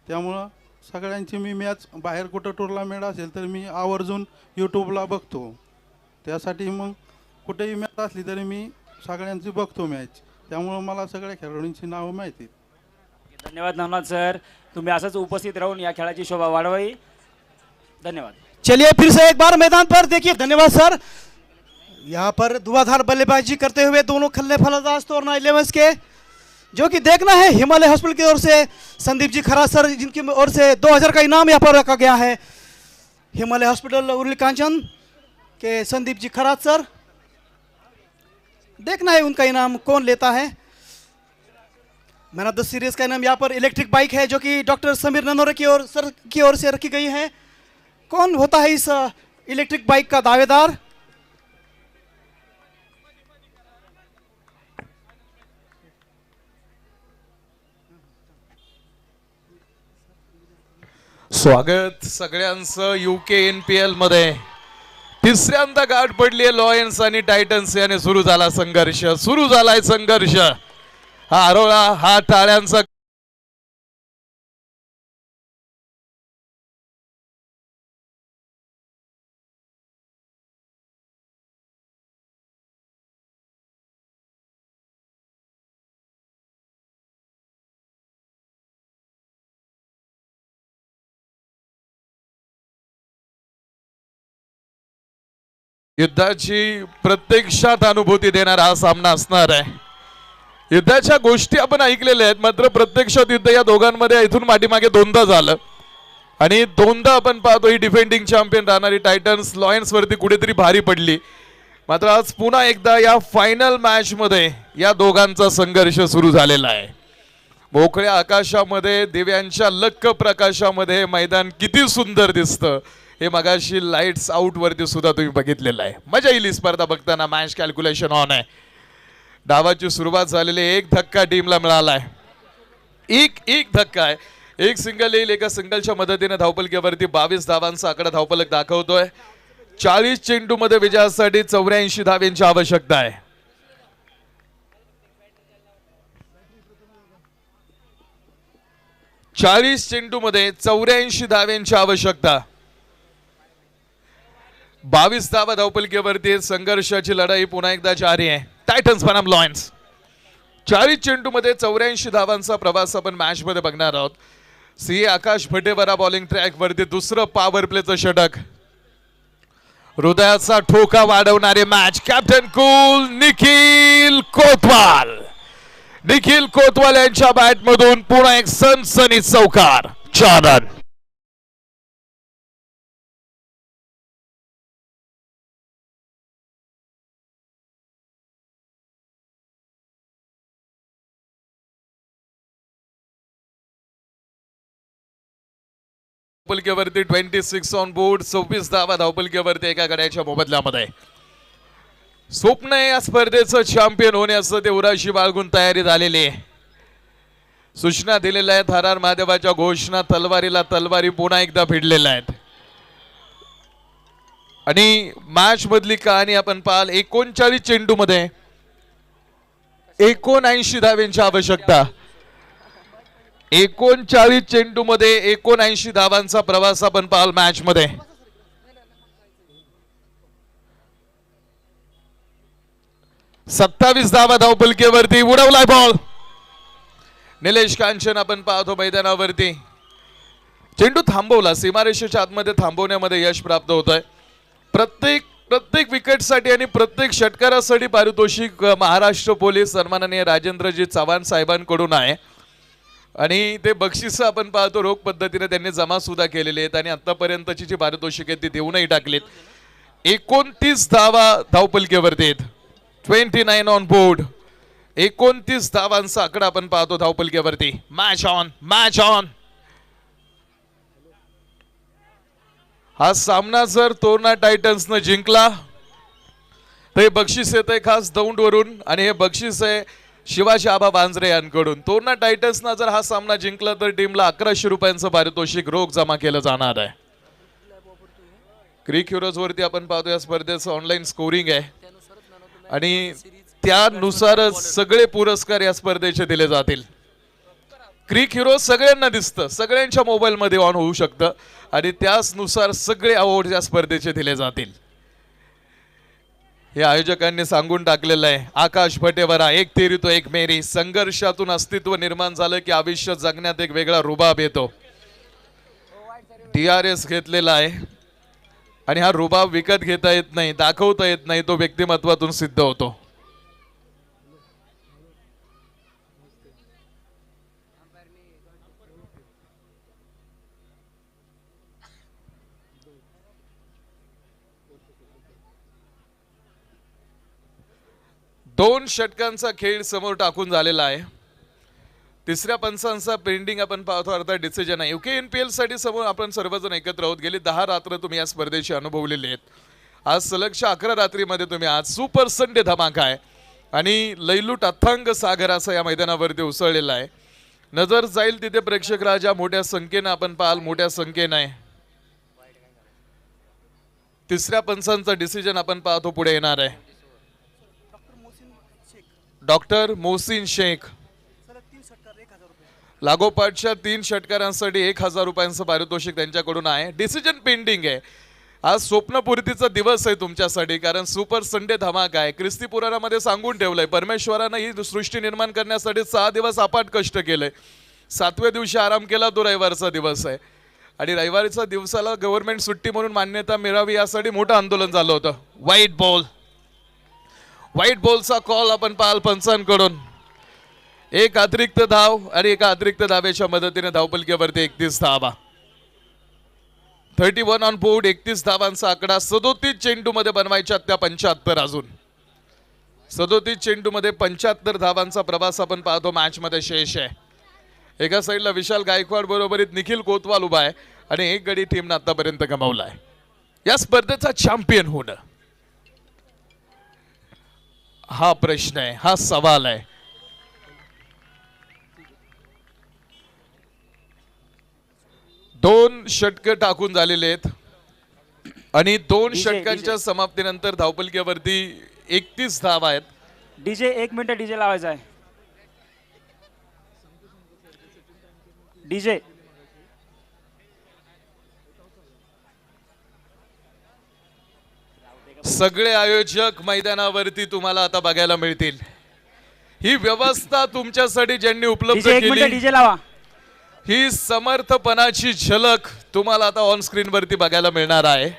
त्यामुळं सगळ्यांची मी मॅच बाहेर कुठं टुर्नामेंट असेल तर मी आवर्जून यूट्यूबला बघतो, त्यासाठी मग कुठेही मॅच असली तरी मी सगळ्यांची बघतो मॅच, त्यामुळं मला सगळ्या खेळाडूंची नावं माहिती। धन्यवाद नवनाथ सर, तुम्ही असंच उपस्थित राहून या खेळाची शोभा वाढवावी। धन्यवाद। चलिए फिर से एक बार मैदान पर देखिए, धन्यवाद सर। यहाँ पर धुआंधार बल्लेबाजी करते हुए दोनों खल्ले फलंदाज तोरणा 11 के, जो कि देखना है हिमालय हॉस्पिटल की ओर से संदीप जी खरा सर, जिनकी ओर से 2000 का इनाम यहाँ पर रखा गया है। हिमालय हॉस्पिटल उरुळी कांचन के संदीप जी खरा सर, देखना है उनका इनाम कौन लेता है। मैन ऑफ द सीरीज का इनाम यहाँ पर इलेक्ट्रिक बाइक है, जो कि डॉक्टर समीर ननोरे की ओर से रखी गई है। कौन होता है इस इलेक्ट्रिक बाइक का दावेदार? स्वागत सगळ्यांचं UK NPL मध्ये। तिसऱ्यांदा गाठ पडली आहे लॉयन्स आणि टायटन्स याने सुरू झालाय संघर्ष। हा आरोळा, हा टाळ्यांचा युद्धाची प्रत्यक्षात अनुभूती देणारा हा सामना असणार आहे। युद्धाच्या गोष्टी आपण ऐकलेल्या आहेत, मात्र प्रत्यक्षात युद्ध या दोघांमध्ये इथून पाठीमागे दोनदा झालं आणि दोनदा आपण पाहतो ही डिफेंडिंग चॅम्पियन राहणारी टायटन्स लॉयन्स वरती कुठेतरी भारी पडली. मात्र आज पुन्हा एकदा या फायनल मॅच मध्ये या दोघांचा संघर्ष सुरू झालेला आहे. मोकळ्या आकाशामध्ये दिव्यांच्या लक्क प्रकाशामध्ये हे मैदान किती सुंदर दिसतं हे मगाशी लाईट्स आउट वरती सुद्धा तुम्ही बघितलेलं आहे. मजा येईल स्पर्धा बघताना. मॅच कॅल्क्युलेशन ऑन आहे. डावाची सुरुवात झालेली. एक धक्का टीमला मिळालाय. एक धक्का आहे. एक सिंगल येईल. एका सिंगलच्या मदतीने धावपलकीवरती 22 धावांचा आकडा धावपलक दाखवतोय. 40 चेंडू मध्ये विजयासाठी 84 धावांची आवश्यकता आहे. चाळीस चेंडू मध्ये 84 धावांची आवश्यकता. 22 धावा धावपलकीवरती. संघर्षाची लढाई पुन्हा एकदा जारी आहे. टायटन्स बनाम लॉयन्स. 40 चेंडू मध्ये 84 धावांचा प्रवास आपण मॅच मध्ये बघणार आहोत. सी आकाश भटेवरा बॉलिंग ट्रॅक वरती दुसरं पॉवर प्लेचं षटक. हृदयाचा ठोका वाढवणारे मॅच. कॅप्टन कूल निखिल कोतवाल. निखिल कोतवाल यांच्या बॅट मधून पुन्हा एक सनसनीत चौकार. 4 रन. धावपलकीवरती 26 on board. 26 धावा धावपलकीवरती एका गड्याच्या मोबदल्यामध्ये. स्वप्न आहे या स्पर्धेचं चॅम्पियन होण्याचं ते उराशी बाळगून तयारी झालेली आहे. सूचना दिलेल्या आहेत. हर हर महादेवाच्या घोषणा. तलवारीला तलवारी पुन्हा एकदा भिडलेल्या आहेत. आणि मॅच मधली कहाणी आपण पाहाल. 39 चेंडू मध्ये 79 धावांची आवश्यकता. 39 चेंडू मध्ये 79 धावांचा प्रवास आपण पाहाल मॅच मध्ये. सत्तावीस धावा धावपलकीवरती. उडवलाय बॉल. निलेश कांचन आपण पाहतो मैदानावरती. चेंडू थांबवला. सीमारेषेच्या आतमध्ये थांबवण्यामध्ये यश प्राप्त होत आहे. प्रत्येक विकेटसाठी आणि प्रत्येक षटकारासाठी पारितोषिक महाराष्ट्र पोलीस सन्माननीय राजेंद्रजी चव्हाण साहेबांकडून आहे. आणि ते बक्षीस आपण पाहतो रोख पद्धतीने त्यांनी जमा सुद्धा केलेले आहेत. आणि आतापर्यंतची जी पारितोषिके ती देऊनही टाकलीत. 29 धावा धावपलकीवरती आहेत. 29 ऑन बोर्ड. 29 धावांचा आकडा आपण पाहतो धावपलकीवरती. Match on. हा सामना जर तोरणा टायटन्सनं जिंकला तर हे बक्षीस येत आहे खास दौंड वरून. आणि हे बक्षीस आहे शिवाजी आबा वांजरे यांकडून. तोरणा टायटन्सनं जर हा सामना जिंकला तर टीमला 1100 रुपयांचं पारितोषिक रोख जमा केलं जाणार आहे. क्रिक हिरोज वरती आपण पाहतो या स्पर्धेचं ऑनलाईन स्कोरिंग आहे. आणि त्यानुसारच सगळे पुरस्कार या स्पर्धेचे दिले जातील. क्रिक हिरो सगळ्यांना दिसतं. सगळ्यांच्या मोबाईल मध्ये ऑन होऊ शकतं. आणि त्याचनुसार सगळे अवॉर्ड या स्पर्धेचे दिले जातील. हे आयोजकांनी सांगून टाकलेलं आहे. आकाश भटेवरा. एक तेरी तो एक मेरी. संघर्षातून अस्तित्व निर्माण झालं की आयुष्य जगण्यात एक वेगळा रुबाब येतो. DRS घेतलेला आहे. आणि हा रुबाब विकत घेता येत नाही. दाखवता येत नाही. तो व्यक्तिमत्वातून सिद्ध होतो. दोन षटकांचा खेळ समोर टाकून झालेला आहे. तिसऱ्या पंचांचा पेंडिंग आपण पाहतो. अर्थात डिसिजन आहे. UK NPL साठी समोर आपण सर्वजण एकत्र आहोत. गेली 10 रात्र तुम्ही या स्पर्धेची अनुभवलेली आहेत. आज सलगच्या 11 रात्रीमध्ये तुम्ही आज सुपर संडे धमाका आहे. आणि लैलूट अथांग सागर असा या मैदानावरती उसळलेला आहे. नजर जाईल तिथे प्रेक्षक राजा मोठ्या संख्येनं आपण पाहाल. मोठ्या संख्येनं तिसऱ्या पंचांचा डिसिजन आपण पाहतो पुढे येणार आहे. डॉक्टर मोहसिन शेख. लागोपाठच्या 3 षटकारांसाठी 1000 रुपयांचं पारितोषिक त्यांच्याकडून आहे. डिसिजन पेंडिंग आहे. आज स्वप्नपूर्तीचा दिवस आहे तुमच्यासाठी. कारण सुपर संडे धमाका आहे. ख्रिस्ती पुराणामध्ये सांगून ठेवलंय परमेश्वरानं ही सृष्टी निर्माण करण्यासाठी 6 दिवस अपाट कष्ट केलंय. 7व्या दिवशी आराम केला तो रविवारचा दिवस आहे. आणि रविवारच्या दिवसाला गव्हर्नमेंट सुट्टी म्हणून मान्यता मिळावी यासाठी मोठं आंदोलन झालं होतं. व्हाईट बॉलचा कॉल आपण पाहाल पंचांकडून. एक अतिरिक्त धाव आणि एका अतिरिक्त धावेच्या मदतीने धावपलकीवरती 31 धावा. 31 ऑन बोर्ड, 31 धावांचा आकडा. 37 चेंडू मध्ये बनवायच्या त्या 75 अजून. 37 चेंडू मध्ये 75 धावांचा प्रवास आपण पाहतो मॅच मध्ये शेष आहे. एका साईडला विशाल गायकवाड बरोबरीत निखिल कोतवाल उभा आहे आणि एक गडी टीमनं आतापर्यंत गमावलाय. या स्पर्धेचा चॅम्पियन होणं हा प्रश्न आहे, हा सवाल आहे. दोन षटकं टाकून झालेले आहेत आणि 2 षटकांच्या समाप्तीनंतर धावपलकीवरती 31 धावा आहेत. डीजे 1 मिनिट डीजे लावायचा आहे. डीजे सगळे आयोजक मैदानावरती तुम्हाला आता बघायला मिळतील. ही व्यवस्था तुमच्यासाठी ज्यांनी उपलब्ध डीजे 1 मिनिट केली, डीजे लावा. ही समर्थपणाची झलक तुम्हाला आता ऑन स्क्रीन वरती बघायला मिळणार आहे.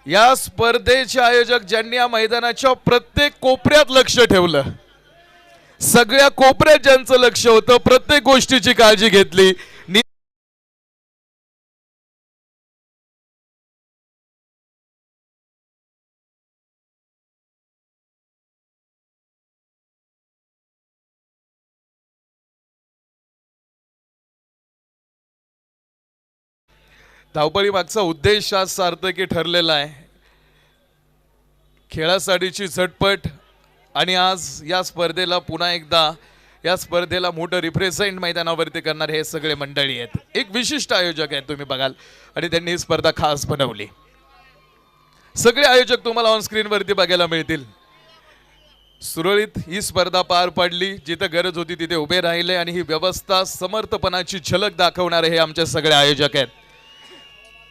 या स्पर्धेचे आयोजक ज्यांनी या मैदानाच्या प्रत्येक कोपऱ्यात लक्ष ठेवलं, सगळ्या कोपऱ्यात ज्यांचं लक्ष होतं, प्रत्येक गोष्टीची काळजी घेतली. धावपळी मागचा उद्देश आज सार्थकी ठरलेला आहे. खेळासाठीची झटपट आणि आज या स्पर्धेला पुन्हा एकदा या स्पर्धेला मोठं रिप्रेझेंट मैदानावरती करणारे हे सगळे मंडळी आहेत. एक विशिष्ट आयोजक आहेत तुम्ही बघाल आणि त्यांनी ही स्पर्धा खास बनवली. सगळे आयोजक तुम्हाला ऑन स्क्रीन वरती बघायला मिळतील. सुरळीत ही स्पर्धा पार पडली, जिथे गरज होती तिथे उभे राहिले आणि ही व्यवस्था समर्थपणाची झलक दाखवणारे हे आमचे सगळे आयोजक आहेत.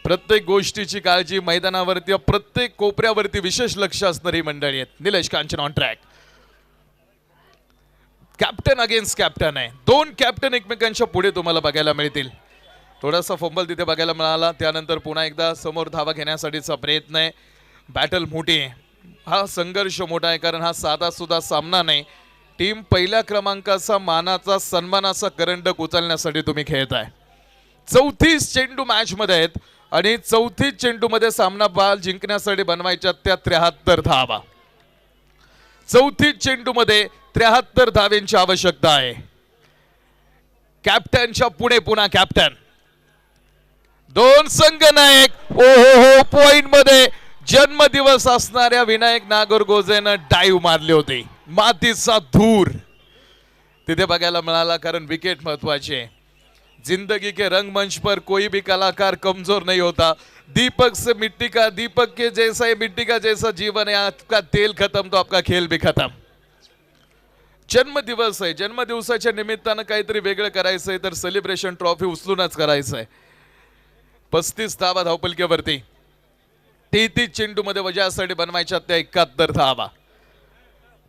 प्रत्येक गोष्टीची काळजी मैदानावरती प्रत्येक कोपऱ्यावरती विशेष लक्ष असणारी मंडळी आहेत. Nilesh Kanchan on track. Captain against captain आहे. 2 कॅप्टन एकमेकांच्या पुढे तुम्हाला बघायला मिळतील. थोडासा फंबल तिथे बघायला मिळाला, त्यानंतर पुन्हा एकदा समोर धावा घेण्यासाठीचा प्रयत्न आहे. बॅटल मोठी आहे, हा संघर्ष मोठा आहे, कारण हा साधा सुद्धा सामना नाही. टीम पहिल्या क्रमांकाचा मानाचा सन्मानाचा करंडक उचलण्यासाठी तुम्ही खेळताय. 34 चेंडू मॅच मध्ये आहेत आणि 34 चेंडू मध्ये सामना बाल जिंकण्यासाठी बनवायच्या त्या 73 धावा. 34 चेंडू मध्ये 73 धावेंची आवश्यकता आहे. कॅप्टनच्या पुढे पुन्हा कॅप्टन. 2 संघनायक. ओ हो पॉइंट मध्ये जन्मदिवस असणाऱ्या विनायक नागरगोजेनं डाईव्ह मारले होते. मातीचा धूर तिथे बघायला मिळाला, कारण विकेट महत्वाची आहे. जिंदगी के रंगमंच पर कोई भी कलाकार कमजोर नहीं होता. दीपक से मिट्टी का, दीपक के जैसा है, मिट्टी का जैसा जीवन है. आपका तेल खत्म तो आपका खेल भी खत्म. जन्मदिवस आहे, जन्मदिवसाच्या निमित्तानं काहीतरी वेगळं करायचं आहे, तर सेलिब्रेशन ट्रॉफी उचलूनच करायचं आहे. 35 धावा धावपलकीवरती. 33 चेंडू मध्ये वजासाठी बनवायच्या त्या 71 धावा.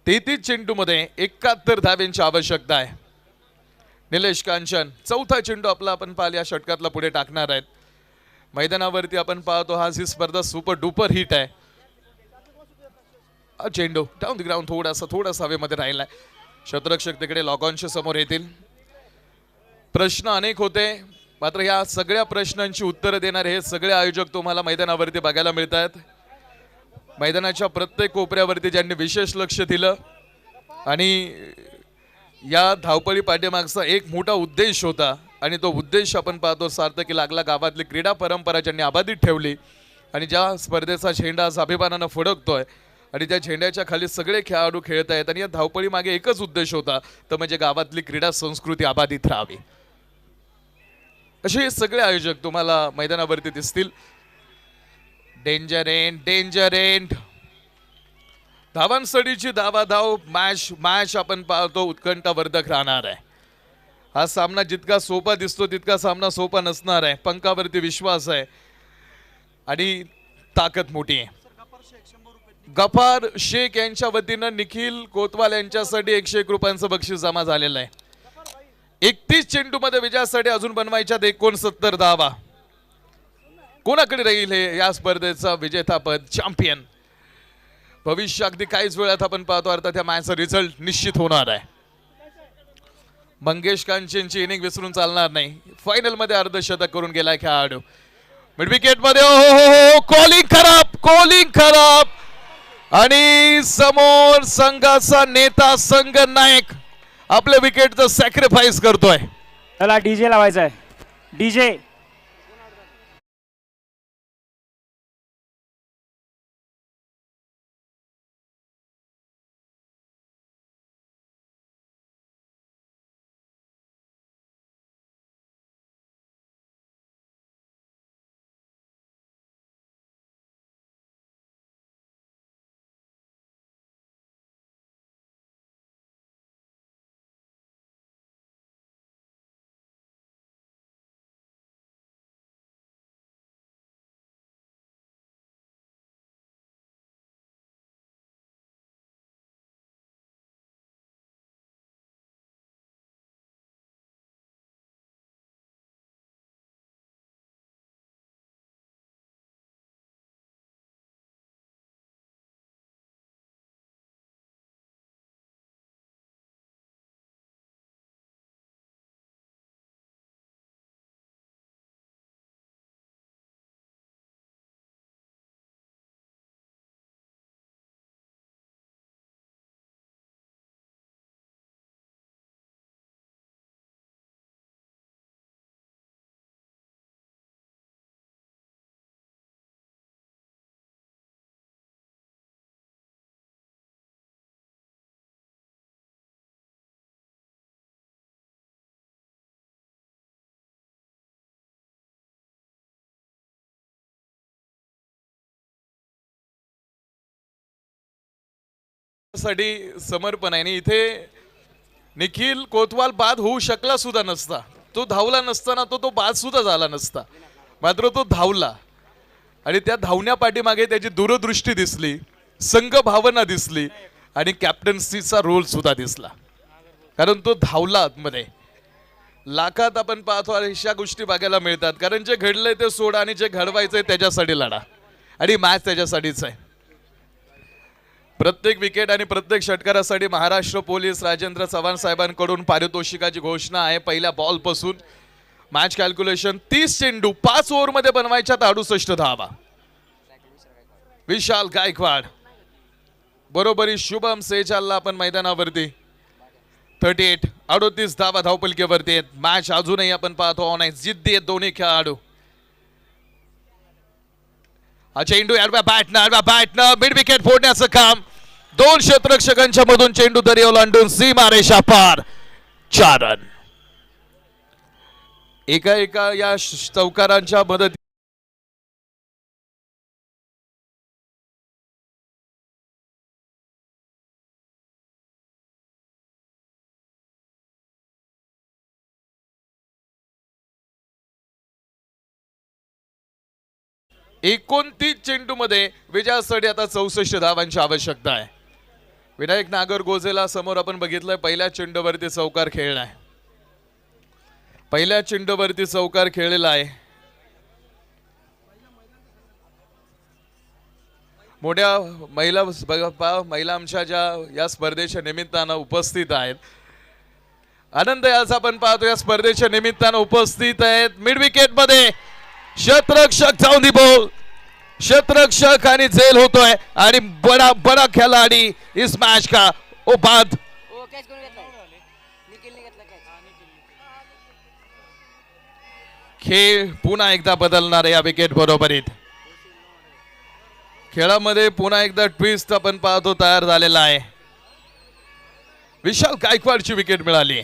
33 चेंडू मध्ये 71 धावेंची आवश्यकता आहे. निलेश कांचन चौथा चेंडू आपला आपण पाहिलं या षटकातला पुढे टाकणार आहेत. मैदानावरती आपण पाहतो हा ही स्पर्धा सुपर डुपर हिट आहे. चेंडू डाऊन द ग्राउंड थोडासा हवेमध्ये राहिलाय. शतरक्षक तिकडे लॉकॉनच्या समोर येतील. प्रश्न अनेक होते, मात्र या सगळ्या प्रश्नांची उत्तरं देणारे हे सगळे आयोजक तुम्हाला मैदानावरती बघायला मिळत आहेत. मैदानाच्या प्रत्येक कोपऱ्यावरती ज्यांनी विशेष लक्ष दिलं आणि या धावपळी पाठीमागचा एक मोठा उद्देश होता आणि तो उद्देश आपण पाहतो सार्थकी लागला. गावातली क्रीडा परंपरा ज्यांनी अबाधित ठेवली आणि ज्या स्पर्धेचा झेंडा आज अभिमानानं फडकतोय आणि त्या झेंड्याच्या खाली सगळे खेळाडू खेळत आहेत. आणि या धावपळी मागे एकच उद्देश होता, तर म्हणजे गावातली क्रीडा संस्कृती अबाधित राहावी. असे हे सगळे आयोजक तुम्हाला मैदानावरती दिसतील. डेंजर एंड धावांसडीची धावाधाव मॅच आपण पाहतो उत्कंठावर्धक राहणार आहे. हा सामना जितका सोपा दिसतो तितका सामना सोपा नसणार आहे. पंखावरती विश्वास आहे आणि ताकद मोठी आहे. गफार शेख यांच्या वतीनं निखिल कोतवाल यांच्यासाठी 101 रुपयांचं बक्षीस जमा झालेलं आहे. 31 चेंडू मध्ये विजयासाठी अजून बनवायच्यात 69 धावा. कोणाकडे राहील हे या स्पर्धेचा विजेतापद, चॅम्पियन? भविष्य अगदी काहीच वेळात आपण पाहतो, अर्थात या मॅचचा रिझल्ट निश्चित होणार आहे. मंगेश कांचनची इनिंग विसरून चालणार नाही. फायनल मध्ये अर्धशतक करून गेलाय खेळाडू. मिड विकेट मध्ये हो कॉलिंग खराब आणि समोर संघाचा नेता संघ नायक आपल्या विकेटचं सॅक्रिफाईस करतोय. त्याला डीजे लावायचा आहे. डीजे साठी समर्पण आहे आणि इथे निखिल कोतवाल बाद होऊ शकला सुद्धा नसता. तो धावला नसताना तो बाद सुद्धा झाला नसता. मात्र तो धावला आणि त्या धावण्या पाठीमागे त्याची दूरदृष्टी दिसली, संघ भावना दिसली आणि कॅप्टन्सीचा रोल सुद्धा दिसला. कारण तो धावला मध्ये. लाखात आपण पाहतो अशा गोष्टी बघायला मिळतात. कारण जे घडलंय ते सोडा आणि जे घडवायचंय त्याच्यासाठी लढा आणि मॅच त्याच्यासाठीच आहे. प्रत्येक विकेट आणि प्रत्येक षटकारासाठी महाराष्ट्र पोलीस राजेंद्र चव्हाण साहेबांकडून पारितोषिकाची घोषणा आहे. पहिल्या बॉल पासून मॅच कॅल्क्युलेशन 30 चेंडू 5 ओव्हर मध्ये बनवायच्या 68 धावा. विशाल गायकवाड बरोबरी शुभम सेजालला आपण मैदानावरती 38 38 धावा धावपलकीवरती आहेत. मॅच अजूनही आपण पाहतो ऑन आहे. जिद्दी आहेत दोन्ही खेळाडू. हा चेंडू बॅटनं मिड विकेट फोडण्याचं काम. 2 क्षेत्ररक्षकांच्या मधून चेंडू दरी ओलांडून सीमारेषा पार. 4 रन. एका या चौकारांच्या मदत एकोणतीस चेंडू मध्ये विजयासाठी आता 64 धावांची आवश्यकता आहे. विनायक नागरगोजेला समोर आपण बघितलंय पहिल्या चेंडूवरती चौकार खेळलाय. पहिल्या चेंडूवरती चौकार खेळलेला आहे. मोठ्या महिला आमच्या ज्या या स्पर्धेच्या निमित्तानं उपस्थित आहेत. आनंद आज आपण पाहतो या स्पर्धेच्या निमित्तानं उपस्थित आहेत. मिड विकेट मध्ये क्षेत्ररक्षक जाऊन दी बॉल. क्षेत्ररक्षक आणि झेल होतोय आणि बडा खिलाडी इस मैच का ओ बाद. खेळ पुन्हा एकदा बदलणार या विकेट बरोबरीत. खेळामध्ये पुन्हा एकदा ट्विस्ट आपण पाहतो तयार झालेला आहे. विशाल गायकवाडची विकेट मिळाली.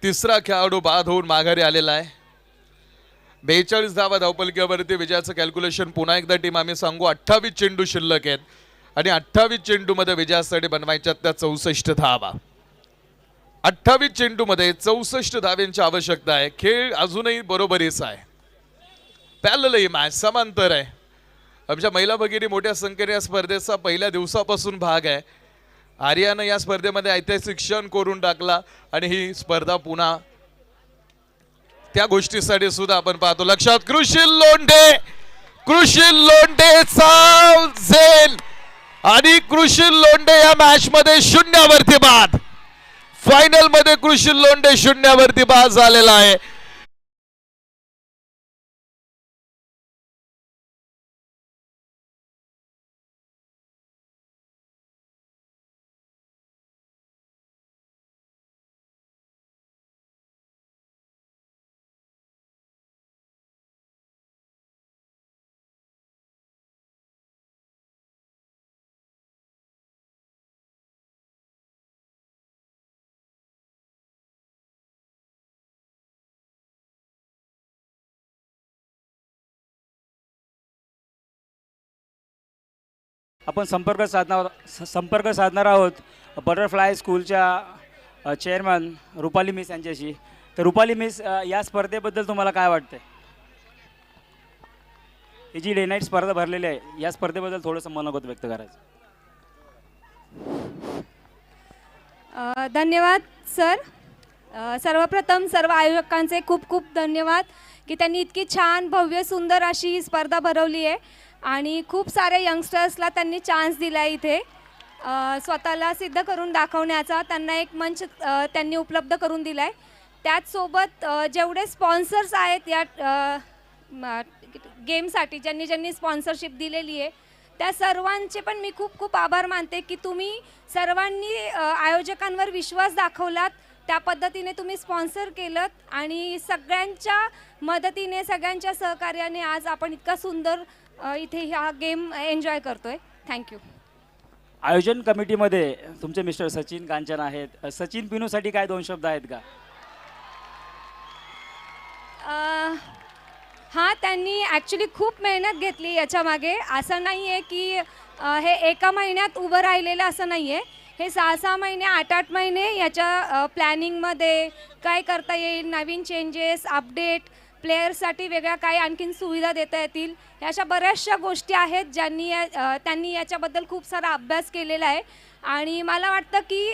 तिसरा खेळाडू बाद होऊन माघारी आलेला आहे. 42 धावा धावपलकीवरती विजयाचं कॅल्क्युलेशन पुन्हा एकदा टीम आम्ही सांगू. 28 चेंडू शिल्लक आहेत आणि 28 चेंडू मध्ये विजयासाठी बनवायच्या त्या 64 धावा. 28 चेंडू मध्ये 64 धाव्यांची आवश्यकता आहे. खेळ अजूनही बरोबरीच आहे. पॅरलल ही मॅच समांतर आहे. आमच्या महिला भगिनी मोठ्या संख्येने या स्पर्धेचा पहिल्या दिवसापासून भाग आहे. आर्यानं या स्पर्धेमध्ये ऐतिहासिक क्षण करून टाकला आणि ही स्पर्धा पुन्हा त्या गोष्टीसाठी सुद्धा आपण पाहतो. लक्षात कृषी लोंढे झेल आणि कृषी लोंढे या मॅच मध्ये 0वरती बाद. फायनल मध्ये कृषी लोंढे 0वरती बाद झालेला आहे. आपण संपर्क साधणार आहोत बटरफ्लाय स्कूलच्या चेअरमन रुपाली मिस यांच्याशी. तर रुपाली मिस, या स्पर्धेबद्दल तुम्हाला काय वाटतंय? ही जी डे नाईट स्पर्धा भरलेली आहे, या स्पर्धेबद्दल थोडंसं मनोगत व्यक्त करायचं. धन्यवाद सर. सर्वप्रथम सर्व आयोजकांचे खूप खूप धन्यवाद की त्यांनी इतकी छान भव्य सुंदर अशी ही स्पर्धा भरवली आहे आणि खूप साऱ्या यंगस्टर्सला त्यांनी चान्स दिला आहे इथे स्वतःला सिद्ध करून दाखवण्याचा. त्यांना एक मंच त्यांनी उपलब्ध करून दिला आहे. त्याचसोबत जेवढे स्पॉन्सर्स आहेत या गेमसाठी, ज्यांनी स्पॉन्सरशिप दिलेली आहे, त्या सर्वांचे पण मी खूप खूप आभार मानते की तुम्ही सर्वांनी आयोजकांवर विश्वास दाखवलात, त्या पद्धतीने तुम्ही स्पॉन्सर केलं आणि सगळ्यांच्या मदतीने, सगळ्यांच्या सहकार्याने आज आपण इतका सुंदर इथे हा गेम एन्जॉय करतोय. थँक्यू. आयोजन कमिटीमध्ये तुमचे मिस्टर सचिन कांचन आहेत. सचिन पिनूसाठी काय 2 शब्द आहेत का? हां, त्यांनी ॲक्च्युली खूप मेहनत घेतली याच्या मागे. असं नाही आहे की हे एका महिन्यात उभं राहिलेलं असं नाही आहे. हे 6-6 महिने, 8-8 महिने याच्या प्लॅनिंगमध्ये काय करता येईल, नवीन चेंजेस, अपडेट, प्लेयर्ससाठी वेगळ्या काही आणखीन सुविधा देता येतील, ह्या अशा बऱ्याचशा गोष्टी आहेत त्यांनी याच्याबद्दल खूप सारा अभ्यास केलेला आहे. आणि मला वाटतं की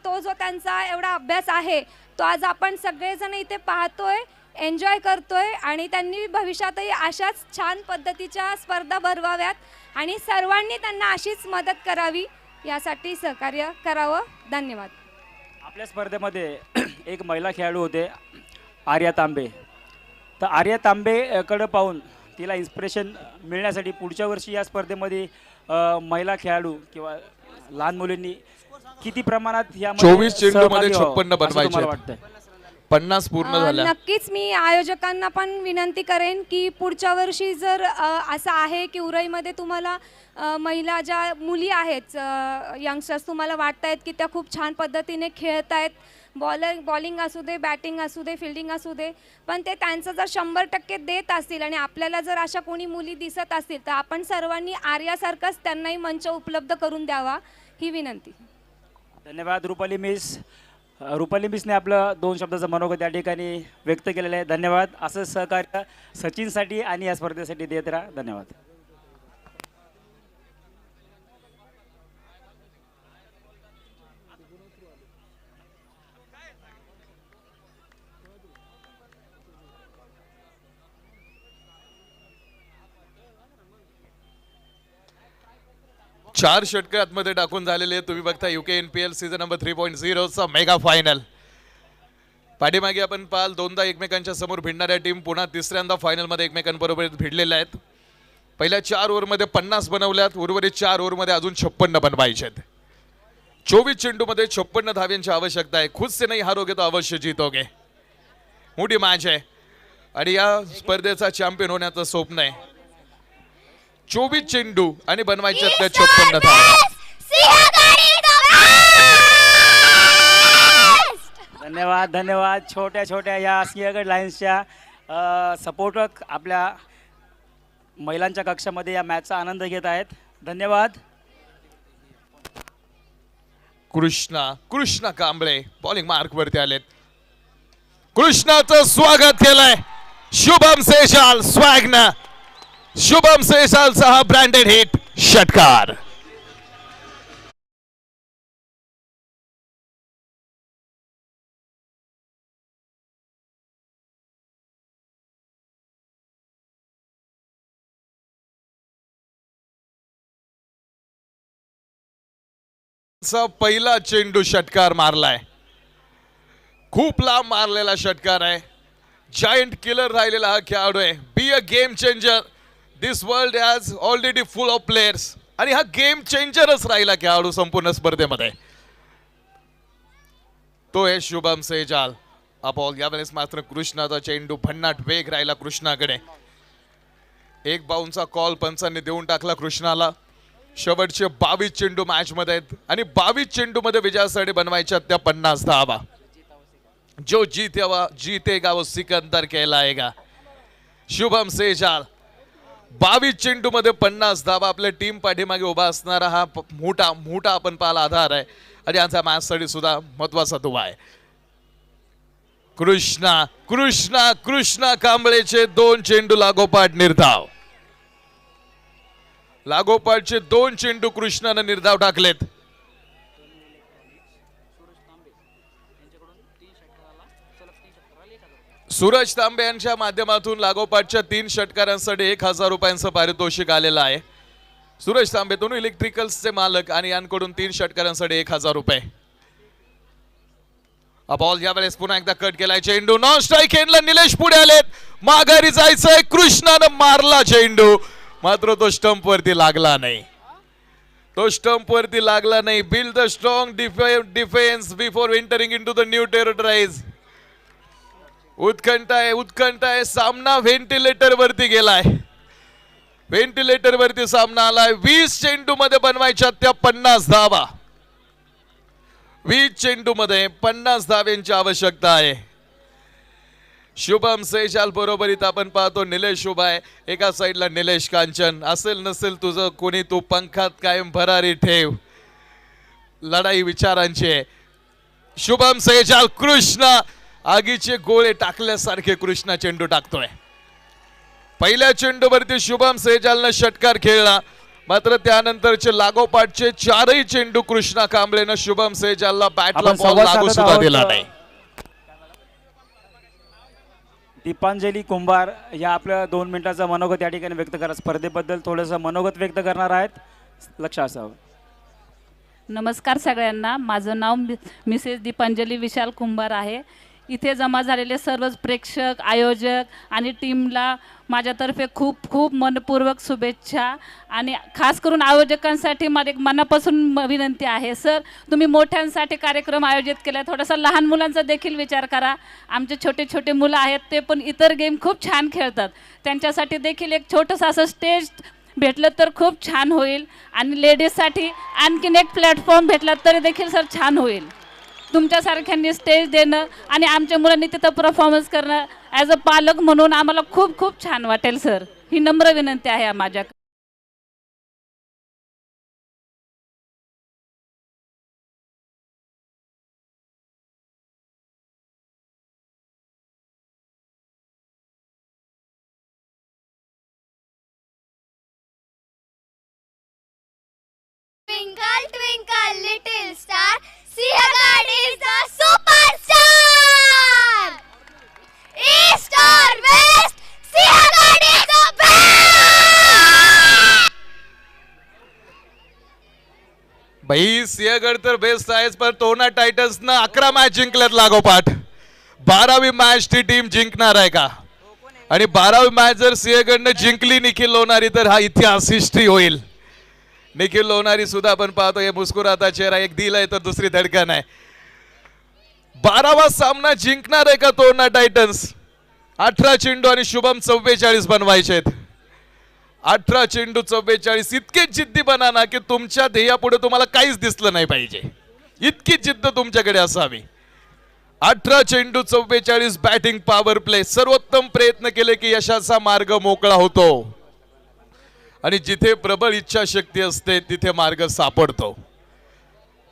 तो जो त्यांचा एवढा अभ्यास आहे तो आज आपण सगळेजण इथे पाहतोय, एन्जॉय करतोय आणि त्यांनी भविष्यातही अशाच छान पद्धतीच्या स्पर्धा भरवाव्यात आणि सर्वांनी त्यांना अशीच मदत करावी, यासाठी सहकार्य करावं. धन्यवाद. आपल्या स्पर्धेमध्ये एक महिला खेळाडू होते, आर्या तांबे. तर आर्या तांबेकडे पाहून तिला इन्स्पिरेशन मिळण्यासाठी पुढच्या वर्षी या स्पर्धेमध्ये महिला खेळाडू किंवा लहान मुलींनी किती प्रमाणात या 24 चेंडूमध्ये 56 बनवायचे, 50 पूर्ण झाल्या. नक्कीच मी आयोजकांना पण विनंती करेन की पुढच्या वर्षी जर असं आहे की उरईमध्ये तुम्हाला महिला ज्या मुली आहेत, यंगस्टर्स तुम्हाला वाटत आहेत की त्या खूप छान पद्धतीने खेळत आहेत, बॉलिंग असू दे, बॅटिंग असू दे, फिल्डिंग असू दे, पण ते त्यांचं जर 100% देत असतील आणि आपल्याला जर अशा कोणी मुली दिसत असतील तर आपण सर्वांनी आर्यासारखाच त्यांनाही मंच उपलब्ध करून द्यावा, ही विनंती. धन्यवाद रुपाली मिस. रुपाली मिसने आपलं 2 शब्दाचं मनोगत या ठिकाणी व्यक्त केलेलं आहे. धन्यवाद. असं सहकार्य सचिनसाठी आणि या स्पर्धेसाठी देत राहा. धन्यवाद. चार षटके आतमध्ये टाकून झालेले. तुम्ही बघता युके NPL सीझन नंबर 3.0 चा मेगा फायनल. पाठीमागे आपण पाहाल 2दा एकमेकांच्या समोर भिडणाऱ्या टीम पुन्हा तिसऱ्यांदा फायनल मध्ये एकमेकांबरोबर भिडलेल्या आहेत. पहिल्या 4 ओव्हरमध्ये 50 बनवल्यात, उर्वरित 4 ओव्हरमध्ये अजून 56 बनवायचे आहेत. 24 चेंडूमध्ये 56 धाव्यांची आवश्यकता आहे. खुद से नहीं हारोगे तो अवश्य जीतोगे. मोठी मॅच आहे आणि या स्पर्धेचा चॅम्पियन होण्याचं स्वप्न आहे. 24 चेंडू आणि बनवायचे 56 धावा. धन्यवाद. धन्यवाद. छोट्या छोट्या या सिंहगड लायन्सच्या सपोर्टक आपल्या महिलांच्या कक्षामध्ये या मॅचचा आनंद घेत आहेत. धन्यवाद. कृष्णा कांबळे बॉलिंग मार्क वरती आलेत. कृष्णाचं स्वागत केलंय शुभम सेजाल स्वॅगनं. शुभम सेजालचा हा ब्रँडेड हिट षटकार. पहिला चेंडू षटकार मारलाय. खूप लांब मारलेला षटकार आहे. जायंट किलर राहिलेला हा खेळाडू आहे. Be a game changer. This world has already full of players. आणि हा गेम चेंजरच राहिला खेळाडू संपूर्ण स्पर्धेमध्ये. तो आहे शुभम सेजाल. बॉल यावेळेस मात्र कृष्णाचा चेंडू भन्नाट वेग राहिला कृष्णाकडे. एक बाउन्सचा कॉल पंचांनी देऊन टाकला कृष्णाला. शेवटचे 22 चेंडू मॅच मध्ये आहेत आणि 22 चेंडू मध्ये विजयासाठी बनवायच्या त्या 50 धावा. जो जीतेगा वो सिकंदर कहलाएगा. शुभम सेजाल 22 चेंडू मध्ये 50 धावा. आपल्या टीम पाठीमागे उभा असणारा हा मोठा आपण पाहिला आधार आहे आणि यांचा मॅच साठी सुद्धा महत्वाचा दुवा आहे. कृष्णा कांबळेचे 2 चेंडू लागोपाठ निर्धाव. लागोपाठचे 2 चेंडू कृष्णाने निर्धाव टाकलेत. सूरज तांबे यांच्या माध्यमातून लागोपाठच्या 3 षटकारांसाठी 1000 रुपयांचं पारितोषिक आलेलं आहे. सूरज तांबे दोन्ही इलेक्ट्रिकल्सचे मालक आणि यांकडून 3 षटकारांसाठी 1000 रुपये. बॉल यावेळेस पुन्हा एकदा कट केलाय. चेंडू नॉन स्ट्राईक एंडला निलेश पुढे आलेत. माघारी जायचंय. कृष्णानं मारला चेंडू मात्र तो स्टंप वरती लागला नाही. Build the strong defence before entering into the new territories. उत्कंठ आहे. सामना व्हेंटिलेटर वरती गेलाय. व्हेंटिलेटर वरती सामना आलाय. 20 चेंडू मध्ये बनवायच्या त्या 50 धावा. 20 चेंडू मध्ये 50 धाव्यांची आवश्यकता आहे. शुभम सेजाल बरोबरीत आपण पाहतो निलेश उभा आहे. एका साईडला निलेश कांचन. असेल नसेल तुझं कोणी तू पंखात कायम भरारी ठेव. लढाई विचारांची आहे. शुभम सेजाल कृष्णा आगीचे गोळे टाकल्यासारखे कृष्णा चेंडू टाकतोय. पहिल्या चेंडूवरती शुभम सेजालनं षटकार खेळला मात्र त्यानंतरचे लागोपाठचे 4ही चेंडू कृष्णा कांबळेनं शुभम सेजालला बॅटला बॉल लागू सुद्धा दिला नाही. दीपांजली कुंभार या आपल्या 2 मिनिटाचा मनोगत या ठिकाणी व्यक्त करा. स्पर्धेबद्दल थोडंसं मनोगत व्यक्त करणार आहेत. लक्ष असावं. नमस्कार सगळ्यांना. माझं नाव मिसेस दीपांजली विशाल कुंभार आहे. इथे जमा झालेले सर्वच प्रेक्षक, आयोजक आणि टीमला माझ्यातर्फे खूप खूप मनपूर्वक शुभेच्छा. आणि खास करून आयोजकांसाठी मला एक मनापासून विनंती आहे. सर, तुम्ही मोठ्यांसाठी कार्यक्रम आयोजित केला, थोडासा लहान मुलांचा देखील विचार करा. आमचे छोटे छोटे मुलं आहेत, ते पण इतर गेम खूप छान खेळतात. त्यांच्यासाठी देखील एक छोटंसं असं स्टेज भेटलं तर खूप छान होईल. आणि लेडीजसाठी आणखीन एक प्लॅटफॉर्म भेटला तरी देखील सर छान होईल. तुमच्यासारख्यांनी स्टेज देणं आणि आमच्या मुलांनी तिथं परफॉर्मन्स करणं ॲज अ पालक म्हणून आम्हाला खूप खूप छान वाटेल सर. ही नम्र विनंती आहे माझ्या. Twinkle, twinkle, little star, Siagat is the superstar. East or west, Siagat is the best. भाई सिंहगड तर बेस्ट आहेच पण तोरणा टायटन्सनं 11 मॅच जिंकल्यात लागोपाठ. 12वी मॅच ती टीम जिंकणार आहे का? आणि 12वी मॅच जर सिंहगडनं जिंकली निखिल लोणारी तर हा इतिहास हिस्ट्री होईल. निखिल लोणारी सुद्धा आपण पाहतो हे मुस्कुराता चेहरा. एक दिल आहे तर दुसरी धडकन आहे. 12वा सामना जिंकणार आहे का तोरणा टायटन्स? 18 चेंडू आणि शुभम 44 बनवायचे आहेत. 18 चेंडू 44. इतके जिद्दी बना ना की तुमच्या ध्येयापुढे तुम्हाला काहीच दिसलं नाही पाहिजे. इतकी जिद्द तुमच्याकडे असावी. 18 चेंडू 44 बॅटिंग पॉवर प्ले. सर्वोत्तम प्रयत्न केले की यशाचा मार्ग मोकळा होतो. आणि जिथे प्रबळ इच्छाशक्ती असते तिथे मार्ग सापडतो.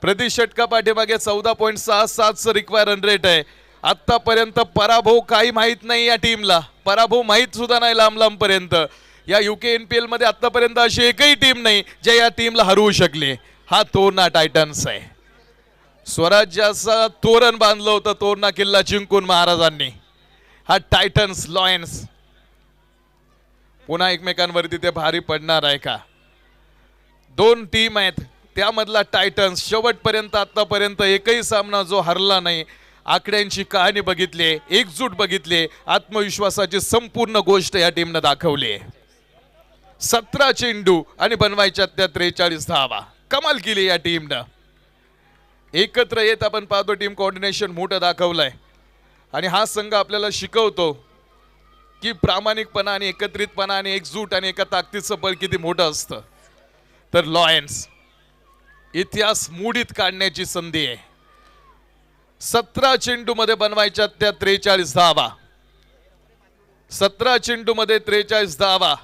प्रति षटका पाठीमागे 14.67चं रिक्वायर रन रेट आहे. आतापर्यंत पराभव काही माहित नाही या टीमला. पराभव माहित सुद्धा नाही लांब पर्यंत. या UKNPL मध्ये आतापर्यंत अशी एकही टीम नाही जे या टीमला हरवू शकले. हा तोरणा टायटन्स आहे. स्वराज्याचं तोरण बांधलं होतं तोरणा किल्ला जिंकून महाराजांनी. हा टायटन्स लॉयन्स पुन्हा एकमेकांवरती ते भारी पडणार आहे का? दोन टीम आहेत त्यामधला टायटन्स शेवटपर्यंत आतापर्यंत एकही सामना जो हरला नाही. आकड्यांची कहाणी बघितली, एकजूट बघितली, आत्मविश्वासाची संपूर्ण गोष्ट या टीमनं दाखवली. 17 चेंडू आणि बनवायच्या त्या 43 धावा. कमाल केली या टीमनं. एकत्र येत आपण पाहतो टीम कोऑर्डिनेशन मोठं दाखवलंय आणि हा संघ आपल्याला शिकवतो की प्रामाणिकपणा आणि एकत्रितपणा आणि एकजूट आणि एका ताकदीचं बळ किती मोठं असतं. तर लॉयन्स इतिहास मोडीत काढण्याची संधी आहे. 17 चेंडू मध्ये बनवायच्या त्या 43 धावा. 17 चेंडू मध्ये 43 धावा.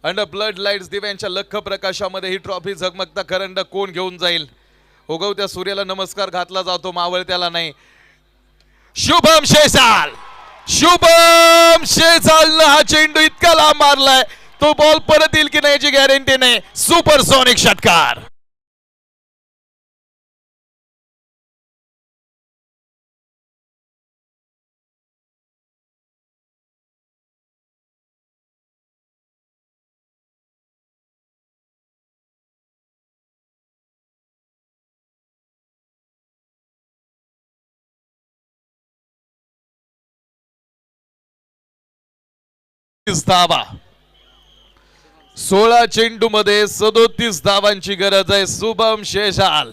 अंडर ब्लड लाईट्स दिव्यांच्या लख प्रकाशामध्ये ही ट्रॉफी झगमगता करंड कोण घेऊन जाईल? उगवत्या सूर्याला नमस्कार घातला जातो, मावळत्याला नाही. शुभम शेजाल, शुभम शेजालनं हा चेंडू इतका लांब मारलाय तो बॉल परत येईल की नाही याची गॅरंटी नाही. सुपरसोनिक षटकार. धावा. 16 चेंडू मध्ये 37 धावांची गरज आहे. शुभम शेजाल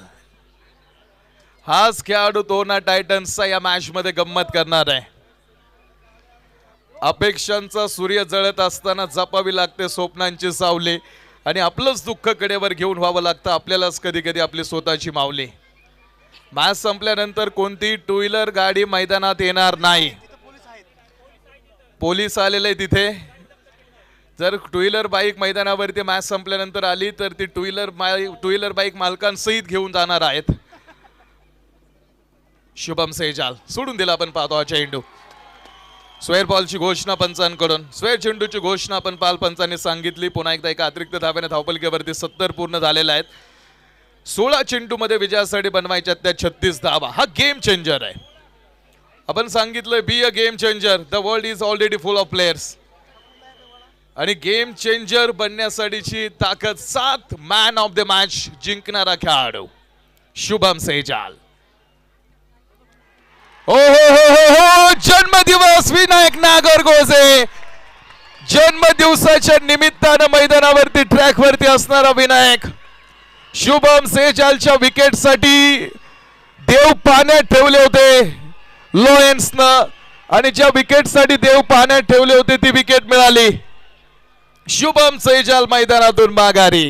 हाच खेळाडू तोरणा टायटन्सचा या मॅच मध्ये गंमत करणार आहे. अपेक्षांचा सूर्य जळत असताना जपावी लागते स्वप्नांची सावली आणि आपलंच दुःख कडेवर घेऊन व्हावं लागतं आपल्यालाच कधी कधी आपली स्वतःची मावली. मॅच संपल्यानंतर कोणती टू व्हीलर गाडी मैदानात येणार नाही. पोलीस आलेले तिथे. जर टू व्हीलर बाईक मैदानावरती मॅच संपल्यानंतर आली तर ती टू व्हीलर बाईक मालकांसहित घेऊन जाणार आहेत. शुभम सेजाल सोडून दिला. आपण पाहतो हा चेंडू. स्क्वेअर बॉलची घोषणा पंचांकडून. स्क्वेअर चेंडूची घोषणा आपण पाल पंचांनी सांगितली. पुन्हा एकदा एका अतिरिक्त धाव्याने धावपलकेवरती 70 पूर्ण झालेल्या आहेत. 16 चेंडू मध्ये विजयासाठी बनवायच्या त्या 36 धावा. हा गेम चेंजर आहे. आपण सांगितलं be a game changer. The world is already full of players आणि गेम चेंजर बनण्यासाठीची ताकद 7 मॅन ऑफ द मॅच जिंकणारा खेळाडू शुभम सेजाल. हो हो हो हो जन्मदिवस विनायक नागरगोजे. जन्मदिवसाच्या निमित्तानं मैदानावरती ट्रॅकवरती असणारा विनायक शुभम सेजालच्या विकेटसाठी देव पाण्यात ठेवले होते लॉयन्सनं आणि ज्या विकेटसाठी देव पाण्यात ठेवले होते ती विकेट मिळाली. शुभम सेजाल मैदानातून माघारी.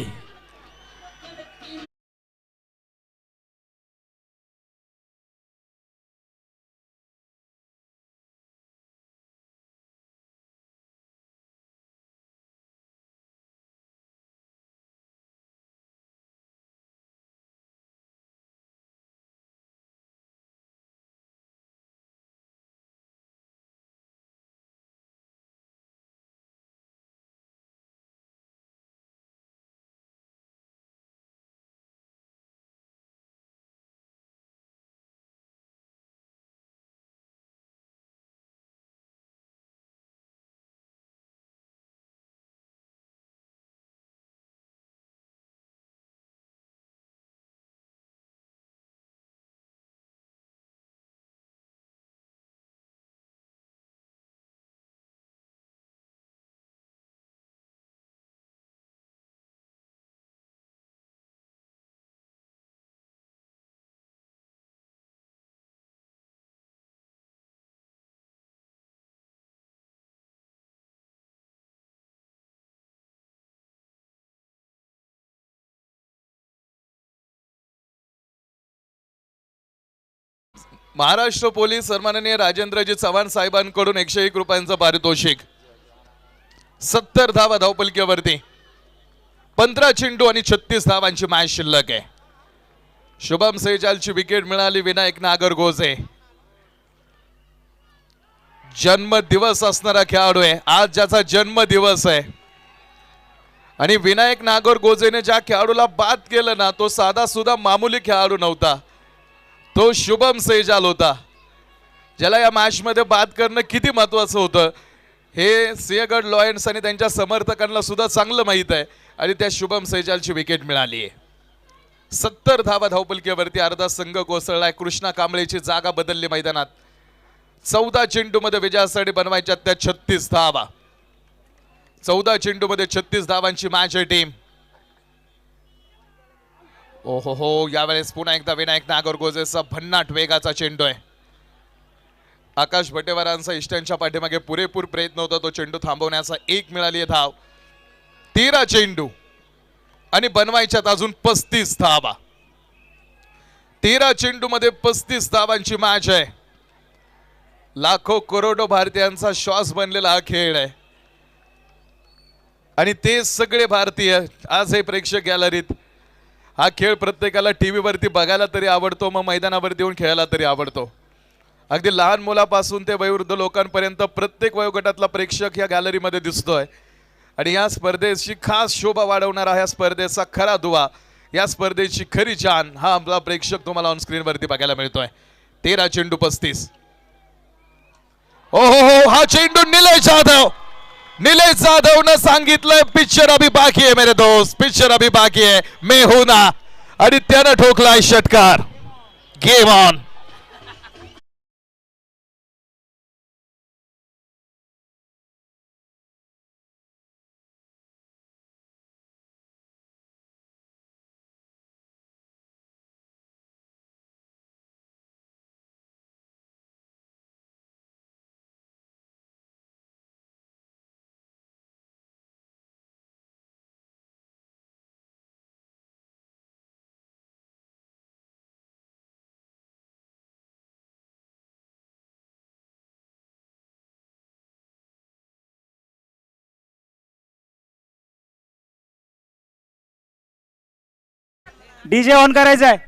महाराष्ट्र पोलीस सन्माननीय राजेंद्रजी चव्हाण साहेबांकडून 101 रुपयांचं पारितोषिक. 70 धावा धावपलकीवरती. 15 चेंडू आणि 36 धावांची मॅच शिल्लक आहे. शुभम सेजालची विकेट मिळाली. विनायक नागरगोजे जन्मदिवस असणारा खेळाडू आहे आज, ज्याचा जन्मदिवस आहे आणि विनायक नागरगोजेने ज्या खेळाडूला बाद केलं ना, तो साधा सुद्धा मामूली खेळाडू नव्हता, तो शुभम सेजाल होता, ज्याला या मॅच मध्ये बाद करणं किती महत्वाचं होतं हे सिंहगड लॉयन्स आणि त्यांच्या समर्थकांना सुद्धा चांगलं माहित आहे. आणि त्या शुभम सेजालची विकेट मिळाली आहे. 70 धावा धावपलकीवरती अर्धा संघ कोसळलाय. कृष्णा कांबळेची जागा बदलली मैदानात. 14 चेंडूमध्ये विजयासाठी बनवायच्या त्या 36 धावा. 14 चेंडूमध्ये 36 धावांची मॅच आहे टीम. ओहो हो, यावेळेस पुन्हा एकदा विनायक नागरगोजेचा भन्नाट वेगाचा चेंडू आहे. आकाश भटेवारांचा इष्टांच्या पाठीमागे पुरेपूर प्रयत्न होता तो चेंडू थांबवण्याचा. एक मिळाली धाव. 13 चेंडू आणि बनवायच्यात अजून 35 धावा. 13 चेंडू मध्ये 35 धावांची मॅच आहे. लाखो करोडो भारतीयांचा श्वास बनलेला हा खेळ आहे. आणि ते सगळे भारतीय आज हे प्रेक्षक गॅलरीत. हा खेळ प्रत्येकाला टीव्ही वरती बघायला तरी आवडतो, मग मैदानावरती येऊन खेळायला तरी आवडतो. अगदी लहान मुलापासून ते वयोवृद्ध लोकांपर्यंत प्रत्येक वयोगटातला प्रेक्षक या गॅलरीमध्ये दिसतोय. आणि या स्पर्धेची खास शोभा वाढवणारा, या स्पर्धेचा खरा दुवा, या स्पर्धेची खरी जान हा आपला प्रेक्षक तुम्हाला ऑन स्क्रीन वरती बघायला मिळतोय. 13 चेंडू 35. ओहो हो, हा चेंडू निलेश जाधव ने सांगितलंय पिक्चर अभी बाकी है मेरे दोस्त, पिक्चर अभी बाकी है, मैं हूं ना. आणि त्यानं ठोकलाय षटकार. Game on. डीजे ऑन करायचा आहे.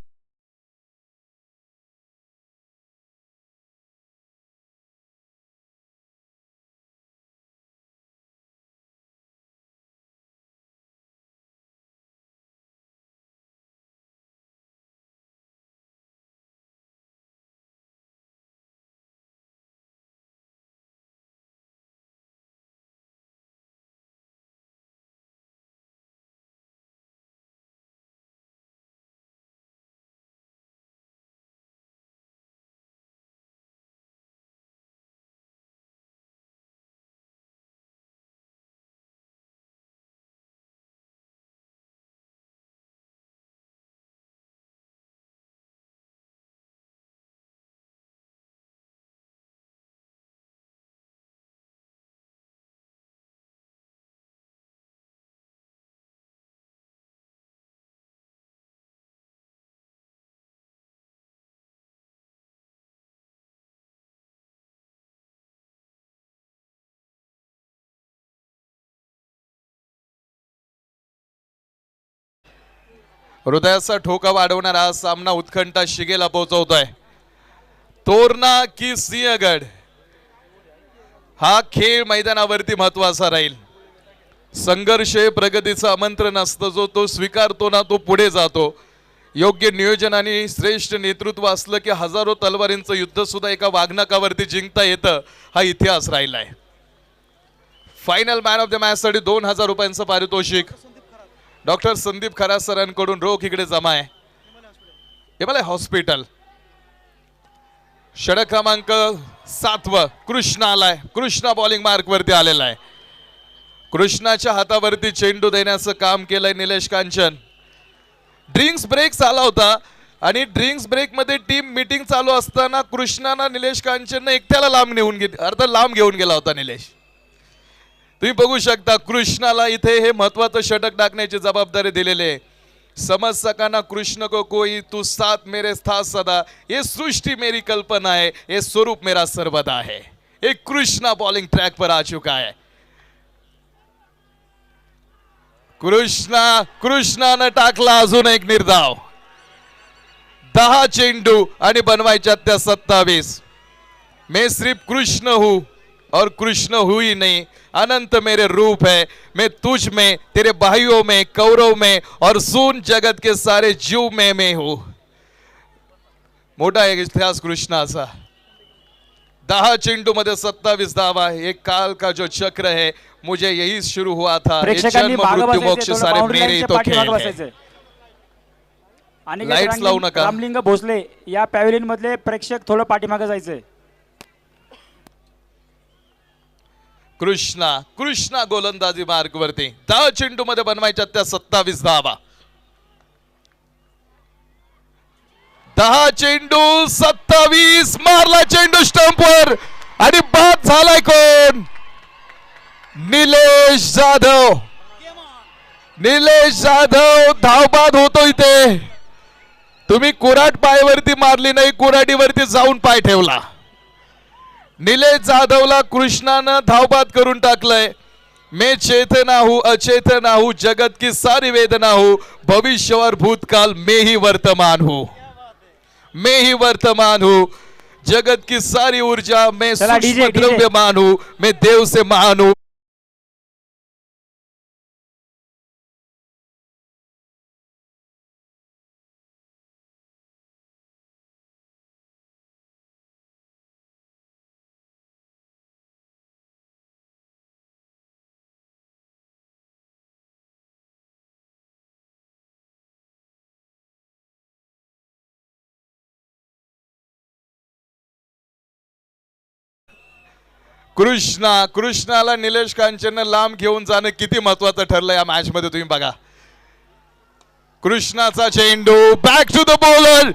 हृदयाचा ठोका वाढवणारा हा सामना उत्कंठा शिगेला पोहोचवतोय. तोरणा की सिंहगड हा खेळ मैदानावरती महत्वाचा राहील. संघर्ष हे प्रगतीचं आमंत्रण असतं. जो तो स्वीकारतो ना, तो पुढे जातो. योग्य नियोजन आणि श्रेष्ठ नेतृत्व असलं की हजारो तलवारींचं युद्ध सुद्धा एका वाघनकावरती जिंकता येतं. हा इतिहास राहिलाय. Final man of the match साठी 2000 रुपयांचं पारितोषिक डॉक्टर संदीप खरा सरांकडून रोख इकडे जमा आहे. हिमालय हॉस्पिटल. षटक क्रमांक 7 कृष्णा आलाय. कृष्णा बॉलिंग मार्क वरती आलेला आहे. कृष्णाच्या हातावरती चेंडू देण्याचं काम केलंय निलेश कांचन. ड्रिंक्स ब्रेक आला होता आणि ड्रिंक्स ब्रेक मध्ये टीम मीटिंग चालू असताना कृष्णाना निलेश कांचन एकट्याला लांब घेऊन गेला होता निलेश. तुम्ही बघू शकता कृष्णाला इथे हे महत्वाचं षटक टाकण्याची जबाबदारी दिलेली आहे. समझ सका ना कृष्ण को कोई, तू साथ मेरे था सदा, ये सृष्टि मेरी कल्पना है, ये स्वरूप मेरा सर्वदा है. एक कृष्णा बॉलिंग ट्रैक पर आ चुका है. कृष्णानं टाकला अजून एक निर्धाव. 10 चेंडू आणि बनवायच्या त्या 27. मैं सिर्फ कृष्ण हूं और कृष्ण हुई नहीं, अनंत मेरे रूप है, मैं तुझ में, तेरे भाइयों में, कौरव में और सुन जगत के सारे जीव में मैं हूं. मोठा एक इतिहास कृष्णाचा. 10 चेंडू मध्ये 27 धावा. एक काल का जो चक्र है, मुझे यही शुरू हुआ था. ये प्रेक्षकांनी जन्म मागं मृत्यू बसायचे, मोक्ष थोडं सारे boundary मेरे line ही च्या तो खेळ पाठीमागं है. बसायचे. आणि Lights लावू नका. रामलिंग भोसले या पॅव्हलियन मधले प्रेक्षक थोडं पाठीमागे जायचंय. कृष्णा गोलंदाजी मार्ग वरती. 10 चेंडू मध्ये बनवायच्या त्या 27 धावा. 10 चेंडू 27. मारला चेंडू स्टंपवर आणि बाद झालाय कोण? निलेश जाधव. निलेश जाधव धावबाद होतो इथे. तुम्ही कुऱ्हाड पायावरती मारली नाही, कुऱ्हाडीवरती जाऊन पाय ठेवला. निलेश जाधवला कृष्णानं धावबाद करून टाकलंय. मैं चेतना हूं, अचेतना हूं, जगत की सारी वेदना हूं, भविष्य और भूतकाल में ही वर्तमान हूं. मैं ही वर्तमान हूं, जगत की सारी ऊर्जा मैं सूक्ष्म द्रव्यमान हूं, मैं देव से महान हूं. कृष्णाला निलेश कांचननं लांब घेऊन जाणं किती महत्वाचं ठरलं या मॅच मध्ये तुम्ही बघा. कृष्णाचा चेंडू बैक टू द बॉलर.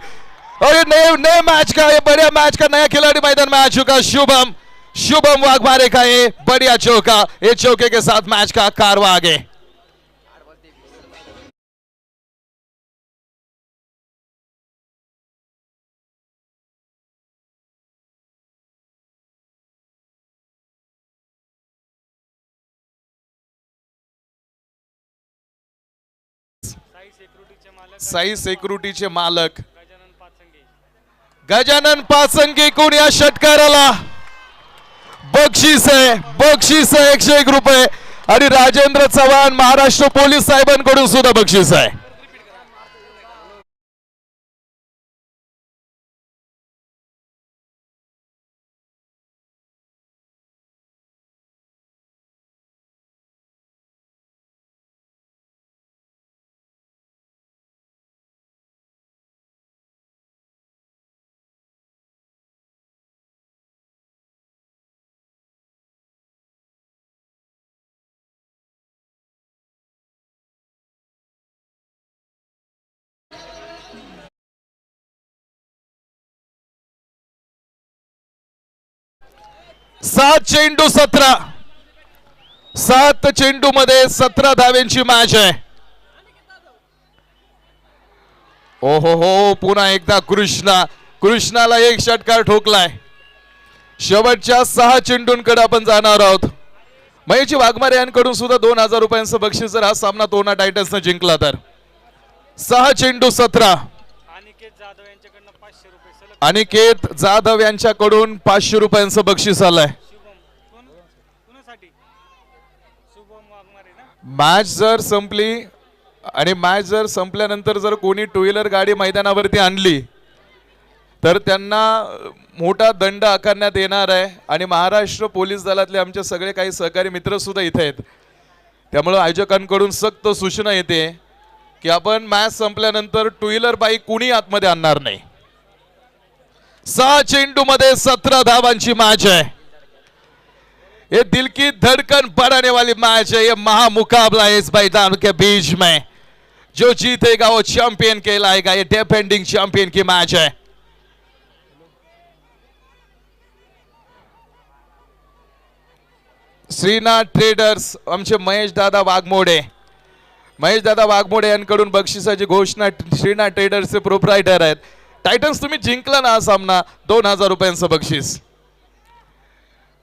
और ये नए मैच का, ये बढ़िया मैच का नया खिलाड़ी मैदान में आ चुका. शुभम वाघमारे का ये बढ़िया चौका. ये चौके के साथ मैच का कारवा आगे. साई सिक्युरिटीचे मालक गजानन पाचंगे कोण या षटकाराला बक्षीस आहे 101 रुपये. आणि राजेंद्र चव्हाण महाराष्ट्र पोलीस साहेबांकडून सुद्धा बक्षीस आहे. सात चेंडू मध्ये 17 धाव्यांची मॅच आहे. ओहो हो, पुन्हा एकदा कृष्णाला एक षटकार ठोकलाय. शेवटच्या 6 चेंडूंकडे आपण जाणार आहोत. महेशजी वाघमारे यांकडून सुद्धा 2000 रुपयांचं बक्षीस जर हा सामना तोरणा टायटन्सने जिंकला तर. 6 चेंडू 17. अनिकेत जाधव यांच्याकडून 500 रुपयांचं बक्षीस आलंय. मॅच जर संपली आणि मॅच जर संपल्यानंतर जर कोणी टू व्हीलर गाडी मैदानावरती आणली तर त्यांना मोठा दंड आकारण्यात येणार आहे. आणि महाराष्ट्र पोलीस दलातले आमचे सगळे काही सहकारी मित्र सुद्धा इथे आहेत. त्यामुळे आयोजकांकडून सक्त सूचना येते की आपण मॅच संपल्यानंतर टू व्हीलर बाईक कुणी आतमध्ये आणणार नाही. 6 चेंडू मध्ये 17 धावांची मॅच है. ये दिल की धड़कन बढ़ाने वाली मैच है. ये महामुकाबला है इस मैदान के बीच में. जो जीतेगा वो चैंपियन कहलाएगा. ये डिफेंडिंग चैंपियन की मैच है. श्रीनाथ ट्रेडर्स आमचे महेश दादा वाघमोडे यांकडून बक्षिसाची घोषणा. श्रीनाथ ट्रेडर्सचे प्रोप्रायटर आहेत. टायटन्स तुम्ही जिंकला ना हा सामना 2000 रुपयांचं बक्षीस.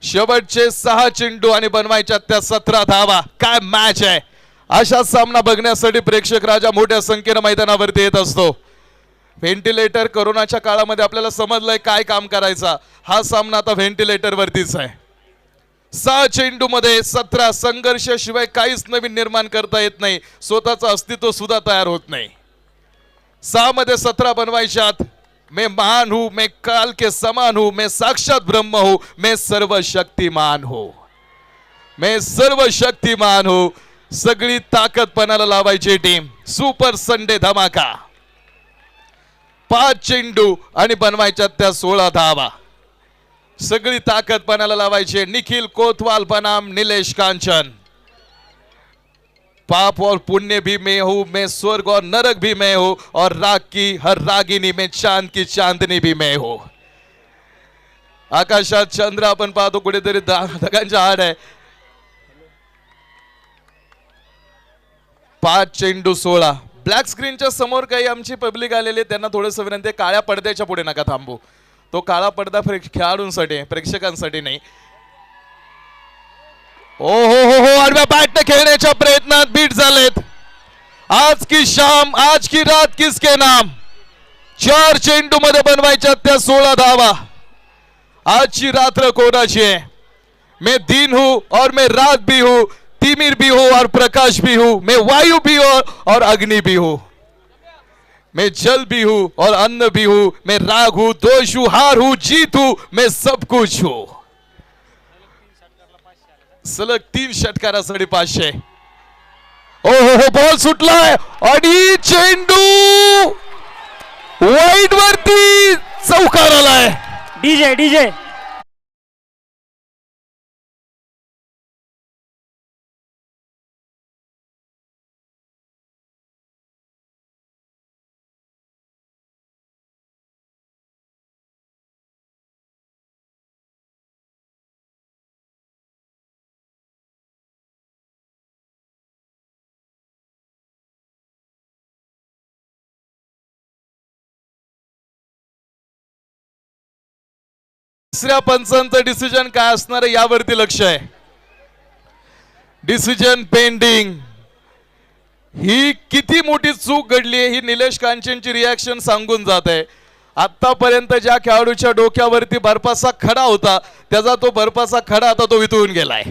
शेवटचे 6 चेंडू आणि बनवायच्या त्या 17 धावा. काय मॅच आहे. अशा सामना बघण्यासाठी प्रेक्षक राजा मोठ्या संख्येने मैदानावरती येत असतो. व्हेंटिलेटर कोरोनाच्या काळामध्ये आपल्याला समजलंय काय काम करायचा. हा सामना आता व्हेंटिलेटर वरतीच आहे. 6 चेंडू मध्ये 17 संघर्षाशिवाय काहीच नवीन निर्माण करता येत नाही, स्वतःचं अस्तित्व सुद्धा तयार होत नाही. 6 मध्ये 17 बनवायच्यात. मैं महान हूं, मैं काल के समान हूं, मैं साक्षात ब्रह्म हूं, मैं सर्वशक्तिमान हूं, मैं सर्वशक्तिमान हूं. सगळी ताकद पणाला लावायची टीम. सुपर संडे धमाका. 5 चेंडू आणि बनवायच्यात त्या 16 धावा. सगळी ताकद पणाला लावायची. निखिल कोतवाल बनाम नीलेश कांचन. पाप और पुण्य भी मैं हूं, मैं स्वर्ग और नरक भी मैं हूं, और राग की हर रागिनी में चांद की चांदनी भी मैं हूं. आकाशात चंद्र आपण पाहतो, कुठेतरी ढगांच्या आड आहे. 5 चेंडू 16. ब्लॅक स्क्रीनच्या समोर काही आमची पब्लिक आलेली, त्यांना थोडंसं विनंती आहे, काळ्या पडद्याच्या पुढे नका थांबू. तो काळा पडदा खेळाडूंसाठी, प्रेक्षकांसाठी नाही. ओ हो आडव्या बॅटने खेळण्याच्या प्रयत्नात बीट झालेत. आज की शाम, आज की रात किसके नाम. 4 चेंडू मध्ये बनवायच्या त्या 16 धावा. आजची रात्र कोणाची आहे? मैं दिन हूं और मैं रात भी हूं, तिमिर भी हूं और प्रकाश भी हूं, मैं वायु भी हूं और अग्नि भी हूं, मैं जल भी हूं और अन्न भी हूं, मैं राग हूं, दोष हूं, हार हूं, जीत हूं, मैं सब कुछ हूं. सलग 3 षटकारासाठी 500. हो बॉल सुटलाय आणि चेंडू वाईड वरती चौकार आलाय. डीजे तिसऱ्या पंचांचं डिसिजन काय असणार यावरती लक्ष आहे. Decision pending. ही किती मोठी चूक घडली ही निलेश कांचनची रिॲक्शन सांगून जात आहे. आतापर्यंत ज्या खेळाडूच्या डोक्यावरती बर्फाचा खडा होता, त्याचा तो बर्फाचा खडा आता तो वितळून गेलाय.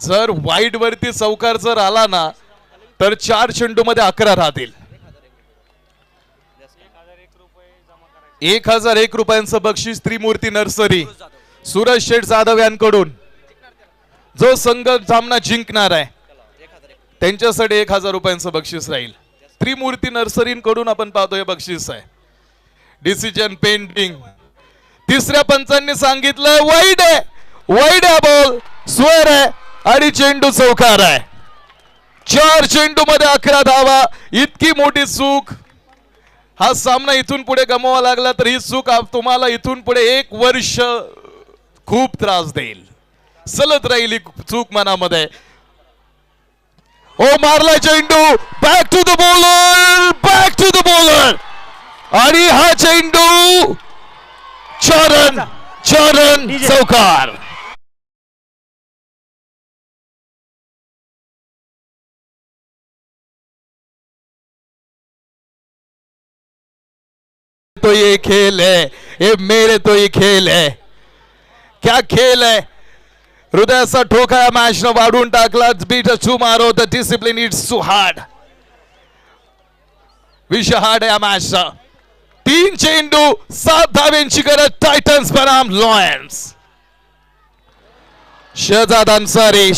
जर वाईड वरती चौकार जर आला ना, तर 4 चेंडू मध्ये 11 राहतील. 1001 रुपयांचं बक्षीस त्रिमूर्ती नर्सरी सूरज शेठ जाधव यांकडून. जो संघ सामना जिंकणार आहे त्यांच्यासाठी 1000 रुपयांचं बक्षीस राहील. त्रिमूर्ती नर्सरीकडून आपण पाहतो हे बक्षीस आहे. Decision pending. तिसऱ्या पंचांनी सांगितलं वाईड आहे, वाईड आहे, बॉल स्वर आहे आणि चेंडू चौकार आहे. 4 चेंडू मध्ये 11 धावा. इतकी मोठी चूक. हा सामना इथून पुढे गमवावा लागला तर ही चूक तुम्हाला इथून पुढे 1 वर्ष खूप त्रास देईल. सलत राहिली चूक मनामध्ये. ओ मारला चेंडू. Back to the bowler, back to the bowler. आणि हा चेंडू चरण चौकार. तो ये खेल है, ये मेरे तो ये खेल है. क्या खेल है. हृदयाचा ठोका या मॅच न वाढून टाकला. Beat tomorrow. The discipline it's so hard. विषय हार्ड आहे या मॅचचा. 3 चेंडू 7 धाव्यांची गरज टायटन्स बनाम लॉयन्स. शहजाद अन्सारी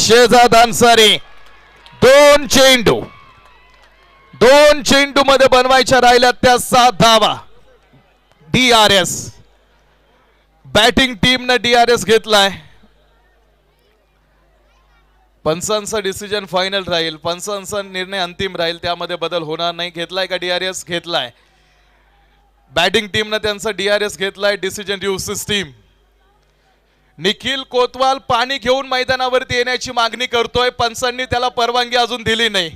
2 चेंडू मध्ये बनवायच्या राहिल्या त्या 7 धावा. DRS बॅटिंग टीम ने DRS घेतलाय. पंचांचा डिसिजन फायनल राहील. पंचांचा निर्णय अंतिम राहील, त्यामध्ये बदल होणार नाही. घेतलाय का DRS? घेतलाय. बॅटिंग टीम ने त्यांचा DRS घेतलाय. Decision review system. Nikhil Kotwal पाणी घेऊन मैदानावरती येण्याची मागणी करतोय. पंचांनी त्याला परवानगी अजून दिली नाही.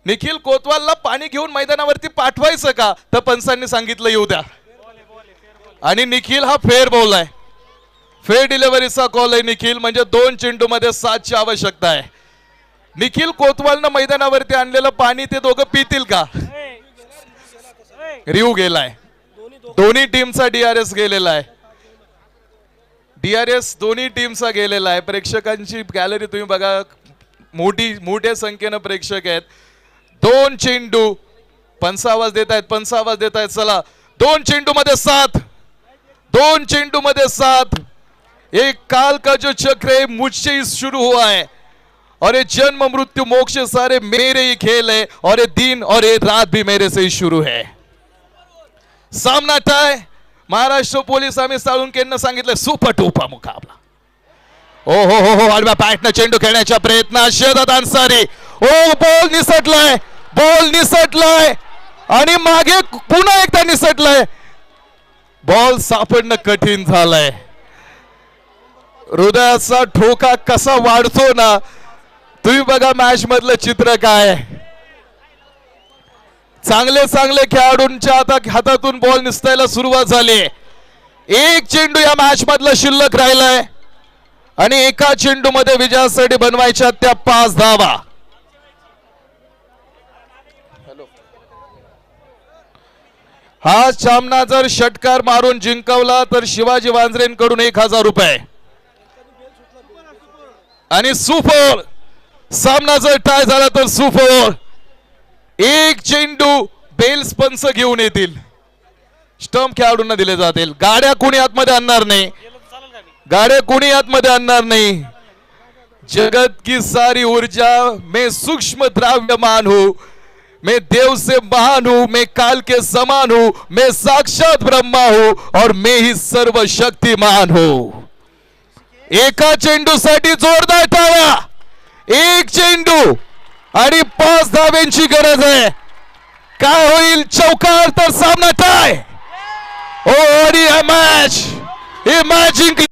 निखिल कोतवालला पाणी घेऊन मैदानावरती पाठवायचं का, तर पंचांनी सांगितलं येऊ द्या. आणि निखिल हा फेअर बॉल आहे, फेअर डिलिव्हरीचा कॉल आहे निखिल. म्हणजे 2 चेंडू मध्ये 7 ची आवश्यकता आहे. निखिल कोतवालनं मैदानावरती आणलेलं पाणी ते दोघं पितील का? रिव्ह्यू गेलाय. दोन्ही टीमचा DRS गेलेला आहे. DRS दोन्ही टीमचा गेलेला आहे. प्रेक्षकांची गॅलरी तुम्ही बघा, मोठ्या संख्येनं प्रेक्षक आहेत. 2 चेंडू, पंच आवाज देत आहेत, चला 2 चेंडू मध्ये 7, 2 चेंडू मध्ये 7. एक काल का जो चक्र है मुझसे ही शुरू हुआ है और ये जन्म मृत्यु मोक्ष सारे मेरे ही खेल है और ये दिन और ये रात भी मेरे से ही शुरू है. सामना टाय. महाराष्ट्र पोलीस आम्ही साळुंकेंना सांगितलं सुपर टुपर मुकाबला. ओ हो हो हो आडव्या पॅटनं चेंडू खेळण्याच्या प्रयत्नात शहदाद अन्सारी. ओ बॉल निसटलाय आणि मागे पुन्हा एकदा निसटलाय. बॉल सापडणं कठीण झालंय. हृदयाचा ठोका कसा वाढतो ना, तुम्ही बघा मॅच मधलं चित्र काय. चांगले खेळाडूंच्या हातातून बॉल निसटायला सुरुवात झाली. एक चेंडू या मॅच मधला शिल्लक राहिलाय आणि एका चेंडू मध्ये विजयासाठी बनवायच्या त्या 5 धावा. हा सामना जर षटकार मारून जिंकवला तर शिवाजी वांजरेंकडून 1000 रुपये आणि सुपर. सामना जर टाय झाला तर सुपर. एक चेंडू बेल्स पंच घेऊन येतील, स्टंप खेळाडूंना दिले जातील. गाड्या कोणी आतमध्ये आणणार नाही. जगत की सारी ऊर्जा मैं सूक्ष्म द्रव्यमान हूं, मैं देव से महान हूं, मैं काल के समान हूं, मैं साक्षात ब्रह्मा हूं और मैं ही सर्वशक्तिमान हूं. एका चेंडूसाठी जोरदार टाळ्या. एक चेंडू आणि 5 धाब्यांची गरज आहे. काय होईल? चौकार तर सामना टाय. ओ आणि ही मॅच जिंकली.